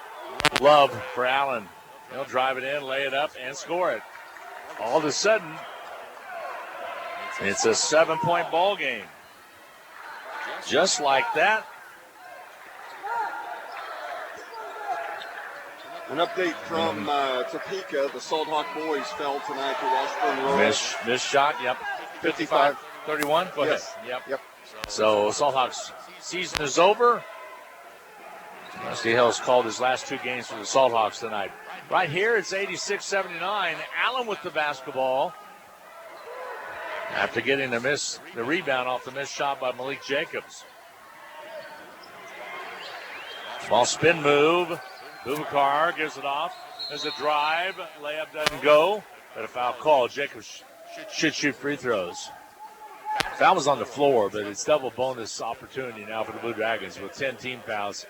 Love for Allen. He'll drive it in, lay it up, and score it. All of a sudden, it's a 7-point ball game. Just like that. An update from Topeka. The Salt Hawk boys fell tonight to Washburn Rural. Missed shot, yep. 55-31. Go Yes. ahead. Yep. So Salt Hawks season is over. Rusty Hill has called his last 2 games for the Salt Hawks tonight. Right here, it's 86-79. Allen with the basketball. After getting the rebound off the missed shot by Malik Jacobs. Ball spin move. Bubakar gives it off. There's a drive. Layup doesn't go. But a foul call. Jacobs should shoot free throws. Foul was on the floor, but it's double bonus opportunity now for the Blue Dragons with 10 team fouls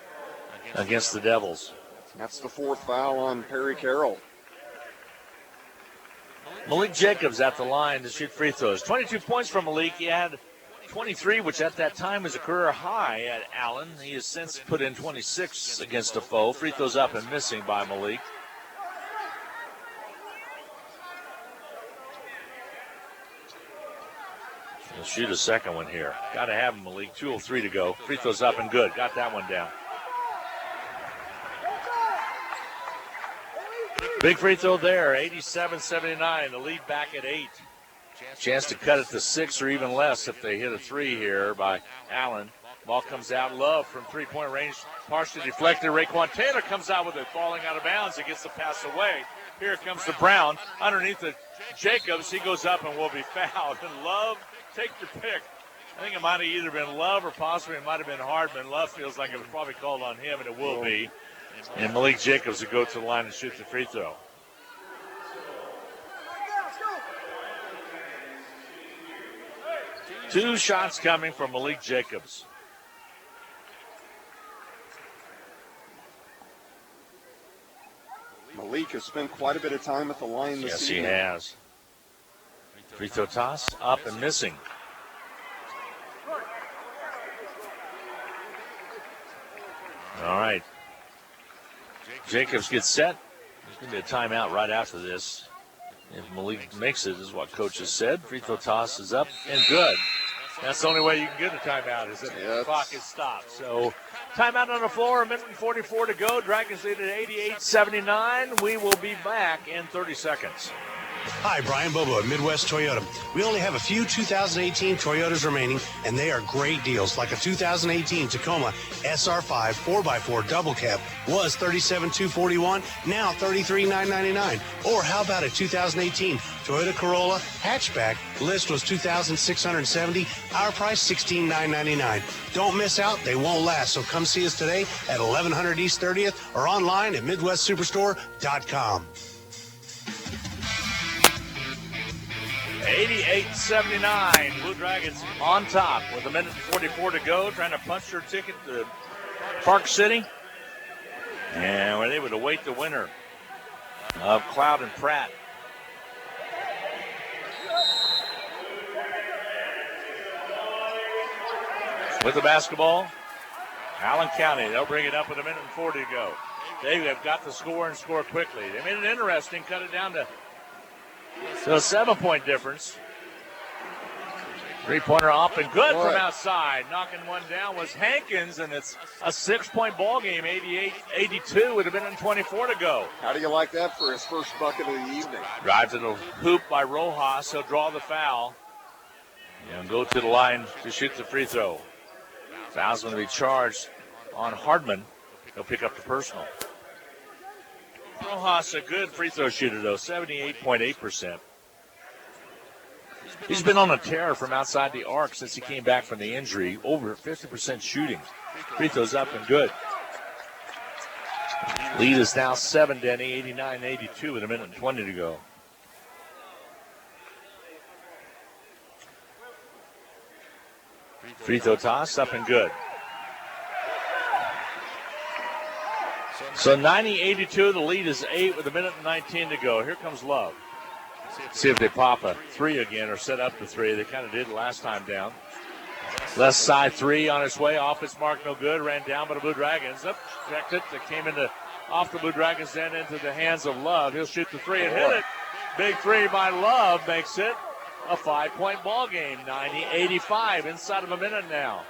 against the Devils. That's the 4th foul on Perry Carroll. Malik Jacobs at the line to shoot free throws. 22 points from Malik. He had 23, which at that time was a career high at Allen. He has since put in 26 against a foe. Free throws up and missing by Malik. He'll shoot a second one here. Got to have him, Malik. 2:03 to go. Free throws up and good. Got that one down. Big free throw there. 87-79. The lead back at 8. Chance to cut it to 6 or even less if they hit a 3 here by Allen. Ball comes out. Love from three-point range. Partially deflected. Raekwon Taylor comes out with it, falling out of bounds. He gets the pass away. Here comes to Brown. Underneath the Jacobs. He goes up and will be fouled. And Love, take your pick. I think it might have either been Love or possibly it might have been Hardman. Love feels like it was probably called on him, and it will be. And Malik Jacobs will go to the line and shoot the free throw. Two shots coming from Malik Jacobs. Malik has spent quite a bit of time at the line this season. Yes, he has. Free throw toss, up and missing. All right. Jacobs gets set. There's going to be a timeout right after this. If Malik makes it, is what coach has said. Free throw toss is up and good. That's the only way you can get a timeout is if the clock is stopped. So timeout on the floor, 1:44 to go. Dragons lead at 88-79. We will be back in 30 seconds. Hi, Brian Bobo at Midwest Toyota. We only have a few 2018 Toyotas remaining, and they are great deals, like a 2018 Tacoma SR5 4x4 double cab was $37,241, now $33,999. Or how about a 2018 Toyota Corolla hatchback? List was $2,670, our price $16,999. Don't miss out, they won't last, so come see us today at 1100 East 30th or online at MidwestSuperstore.com. 88-79. Blue Dragons on top with 1:44 to go, trying to punch their ticket to Park City. And we're able to wait the winner of Cloud and Pratt. With the basketball, Allen County. They'll bring it up with 1:40 to go. They have got the score and score quickly. They made it interesting, cut it down to a 7-point difference. Three-pointer up and good from outside. Knocking one down was Hankins, and it's a 6-point ball game, 88-82 with 1:24 to go. How do you like that for his first bucket of the evening? Drive to the hoop by Rojas. He'll draw the foul and go to the line to shoot the free throw. Foul's going to be charged on Hardman. He'll pick up the personal. Rojas, a good free throw shooter, though, 78.8%. He's been on a tear from outside the arc since he came back from the injury. Over 50% shooting. Free throws up and good. Lead is now 7, Denny, 89-82 with 1:20 to go. Free throw toss up and good. So 90-82, the lead is 8 with 1:19 to go. Here comes Love. See if they pop a 3 again or set up the 3. They kind of did last time down. Left side 3 on its way. Off its mark, no good. Ran down by the Blue Dragons. Up, checked it. That came off the Blue Dragons, then into the hands of Love. He'll shoot the 3 and hit it. Big 3 by Love makes it a 5-point ball game. 90-85, inside of a minute now.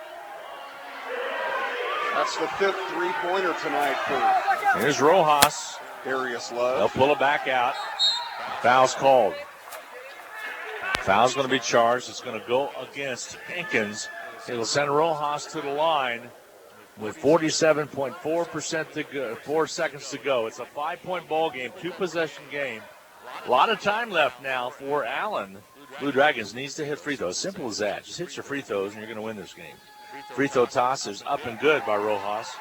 That's the 5th three-pointer tonight for Here's Rojas. Darius Love. They'll pull it back out. Foul's called. Foul's going to be charged. It's going to go against Hankins. It'll send Rojas to the line with 47.4% to go, 4 seconds to go. It's a 5-point ball game, 2-possession game. A lot of time left now for Allen. Blue Dragons needs to hit free throws. Simple as that. Just hit your free throws and you're going to win this game. Free throw toss is up and good by Rojas.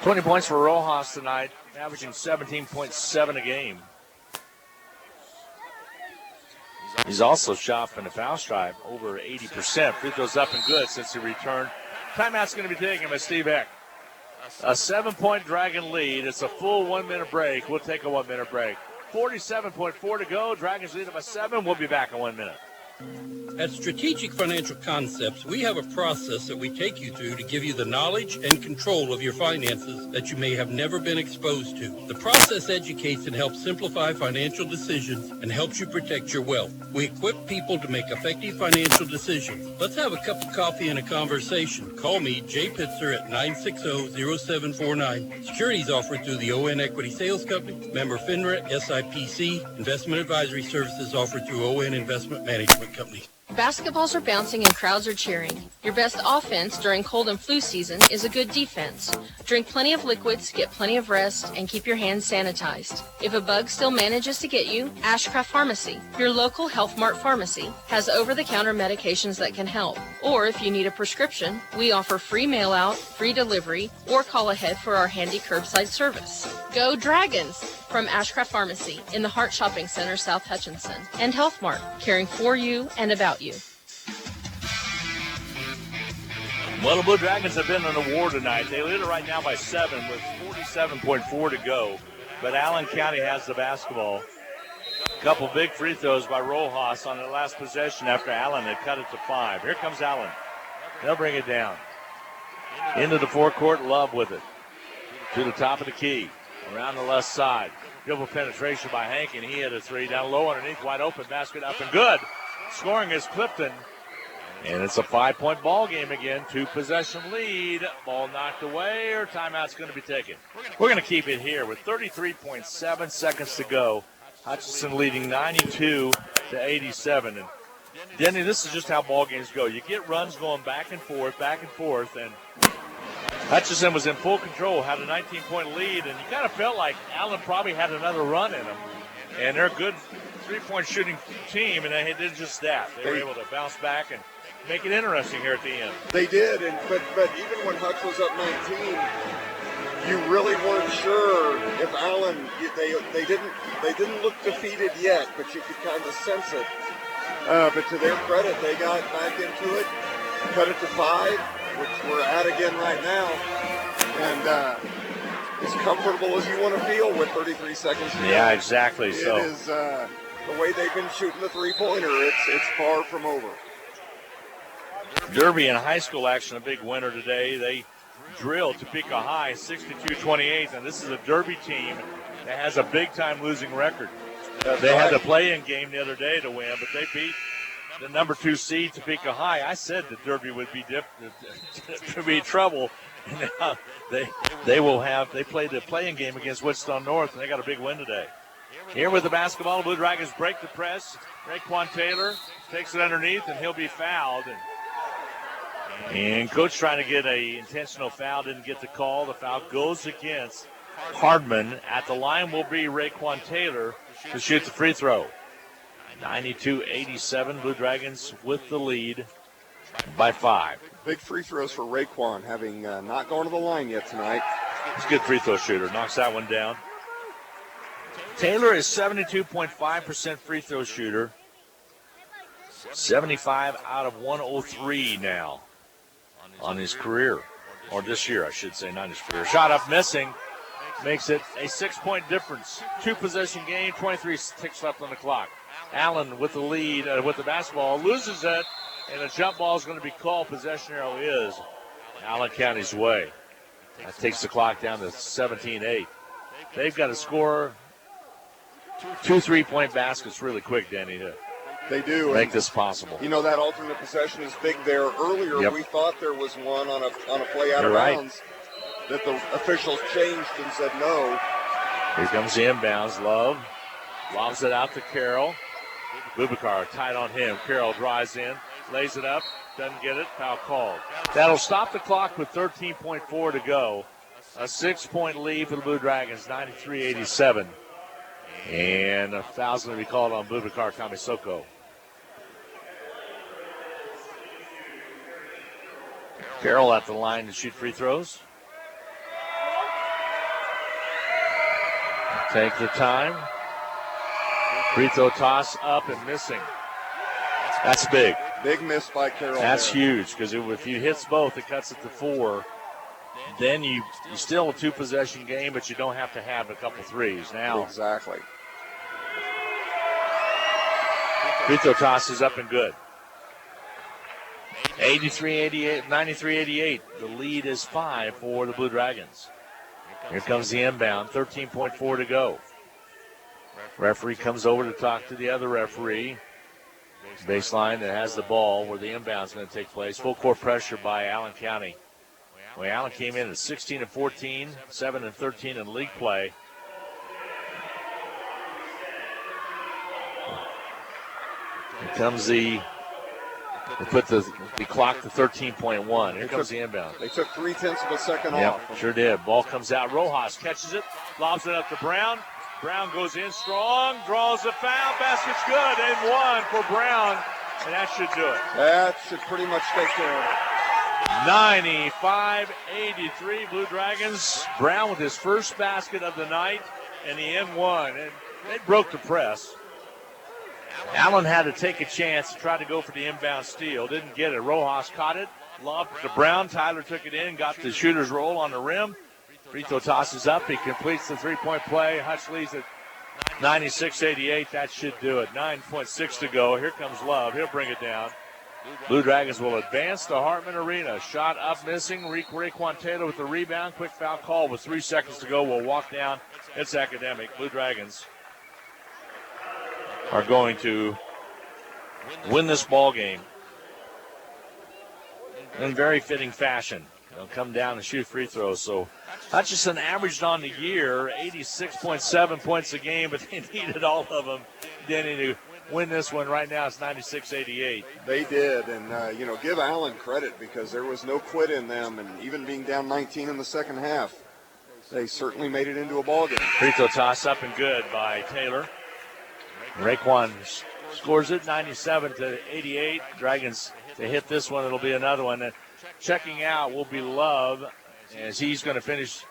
20 points for Rojas tonight, averaging 17.7 a game. He's also shot from the foul stripe over 80%. Free throws up and good since he returned. Timeout's going to be taken by Steve Eck. A 7-point Dragon lead. It's a full 1-minute break. We'll take a 1-minute break. 47.4 to go. Dragons lead by 7. We'll be back in 1 minute. At Strategic Financial Concepts, we have a process that we take you through to give you the knowledge and control of your finances that you may have never been exposed to. The process educates and helps simplify financial decisions and helps you protect your wealth. We equip people to make effective financial decisions. Let's have a cup of coffee and a conversation. Call me, Jay Pitzer, at 960-0749. Securities offered through the ON Equity Sales Company, member FINRA, SIPC. Investment advisory services offered through ON Investment Management Company. Basketballs are bouncing and crowds are cheering. Your best offense during cold and flu season is a good defense. Drink plenty of liquids, get plenty of rest, and keep your hands sanitized. If a bug still manages to get you, Ashcraft Pharmacy, your local Health Mart pharmacy, has over-the-counter medications that can help. Or if you need a prescription, we offer free mail-out, free delivery, or call ahead for our handy curbside service. Go Dragons! From Ashcraft Pharmacy in the Hart Shopping Center, South Hutchinson, and Health Mart, caring for you and about you. Well, the Blue Dragons have been on the war tonight. They lead it right now by 7 with 47.4 to go. But Allen County has the basketball. A couple big free throws by Rojas on the last possession after Allen had cut it to 5. Here comes Allen. They'll bring it down. Into the forecourt, Love with it. To the top of the key. Around the left side. Dribble penetration by Hank, and he hit a 3. Down low underneath, wide open, basket up and good. Scoring is Clifton. And it's a 5-point ball game again. 2-possession lead. Ball knocked away, or timeout's going to be taken. We're going to keep it here with 33.7 seconds to go. Hutchinson leading 92-87. And Denny, this is just how ball games go. You get runs going back and forth, and Hutchinson was in full control, had a 19-point lead, and you kind of felt like Allen probably had another run in them. And they're a good three-point shooting team, and they did just that. They were able to bounce back and make it interesting here at the end. They did, but even when Hutch was up 19, you really weren't sure if Allen. They didn't look defeated yet, but you could kind of sense it. But to their credit, they got back into it, cut it to 5. Which we're at again right now, and as comfortable as you want to feel with 33 seconds to go. Yeah, exactly. It is the way they've been shooting the three-pointer. It's far from over. Derby in high school action, a big winner today. They drilled Topeka High 62-28, and this is a Derby team that has a big-time losing record. They had a play-in game the other day to win, but they beat the number 2 seed, Topeka High. I said that Derby would be trouble. Now they played the playing game against Wichita North, and they got a big win today. Here with the basketball, the Blue Dragons break the press. Raekwon Taylor takes it underneath, and he'll be fouled. And coach trying to get a intentional foul, didn't get the call. The foul goes against Hardman. At the line will be Raekwon Taylor to shoot the free throw. 92-87, Blue Dragons with the lead by 5. Big free throws for Raekwon, having not gone to the line yet tonight. He's a good free throw shooter. Knocks that one down. Taylor is 72.5% free throw shooter. 75 out of 103 now on his career. Or this year, I should say, not his career. Shot up missing. Makes it a 6-point difference. 2-possession game, 23 ticks left on the clock. Allen with the lead, with the basketball, loses it, and a jump ball is going to be called. Possession arrow is Allen County's way. That takes the clock down to 17-8. They've got to score 2 3-point baskets really quick, Danny, to They do. make And, this possible. you know, that alternate possession is big there. Earlier, Yep. we thought there was one on a play out You're of right. bounds that the officials changed and said no. Here comes the inbounds. Love lobs it out to Carroll. Bubakar tight on him. Carroll drives in, lays it up, doesn't get it. Foul called. That'll stop the clock with 13.4 to go. A 6-point lead for the Blue Dragons, 93-87. And a foul's going to be called on Bubakar Kamisoko. Carroll at the line to shoot free throws. Take the time. Free throw toss up and missing. That's big. Big miss by Carroll. That's there. huge because if he hits both, it cuts it to 4. Then you still a 2-possession game, but you don't have to have a couple threes. Now Exactly. free throw toss is up and good. 83-88, 93-88. The lead is 5 for the Blue Dragons. Here comes the inbound, 13.4 to go. Referee comes over to talk to the other referee. Baseline that has the ball where the inbound is going to take place. Full court pressure by Allen County. Well, Allen came in at 16-14, 7-13 in league play. Here comes they put the clock to 13.1. Here comes the inbound. They took 0.3 of a second Yep, off. sure did. Ball comes out. Rojas catches it, lobs it up to Brown. Brown goes in strong, draws the foul. Basket's good, and 1 for Brown, and that should do it. That should pretty much take care of it. 95-83 Blue Dragons. Brown with his first basket of the night, and the M1. And they broke the press. Allen had to take a chance to try to go for the inbound steal. Didn't get it. Rojas caught it, lobbed it to Brown. Tyler took it in, got the shooter's roll on the rim. Free throw tosses up. He completes the three-point play. Hutch leads at 96-88. That should do it. 9.6 to go. Here comes Love. He'll bring it down. Blue Dragons will advance to Hartman Arena. Shot up missing. Raekwon Taylor with the rebound. Quick foul call with 3 seconds to go. We'll walk down. It's academic. Blue Dragons are going to win this ball game in very fitting fashion. They'll come down and shoot free throws. So Hutchinson averaged on the year 86.7 points a game, but they needed all of them. Denny to win this one. Right now it's 96-88. They did, and give Allen credit because there was no quit in them, and even being down 19 in the second half, they certainly made it into a ball game. Free throw toss up and good by Taylor. Raekwon scores it 97-88. Dragons to hit this one. It'll be another one. And checking out will be Love as he's going to finish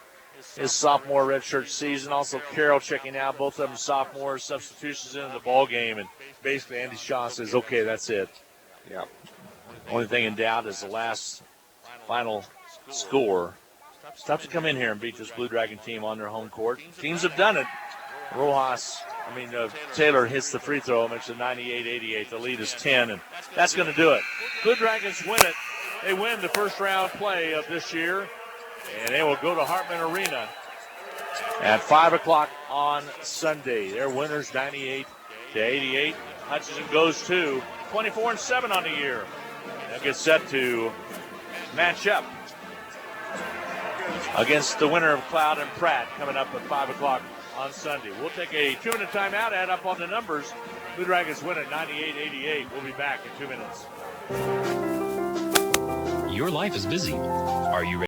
his sophomore redshirt season. Also Carroll checking out. Both of them sophomores. Substitutions into the ball game. And basically Andy Shaw says, okay, that's it. Yeah. Only thing in doubt is the last final score. It's tough to come in here and beat this Blue Dragon team on their home court. Teams have done it. Taylor hits the free throw. Makes it 98-88. The lead is 10, and that's going to do it. Blue Dragons win it. They win the first round play of this year, and they will go to Hartman Arena at 5 o'clock on Sunday. They're winners 98-88. Hutchinson goes to 24-7 on the year. They'll get set to match up against the winner of Cloud and Pratt coming up at 5 o'clock on Sunday. We'll take a 2-minute timeout, add up on the numbers. Blue Dragons win at 98-88. We'll be back in 2 minutes. Your life is busy. Are you ready?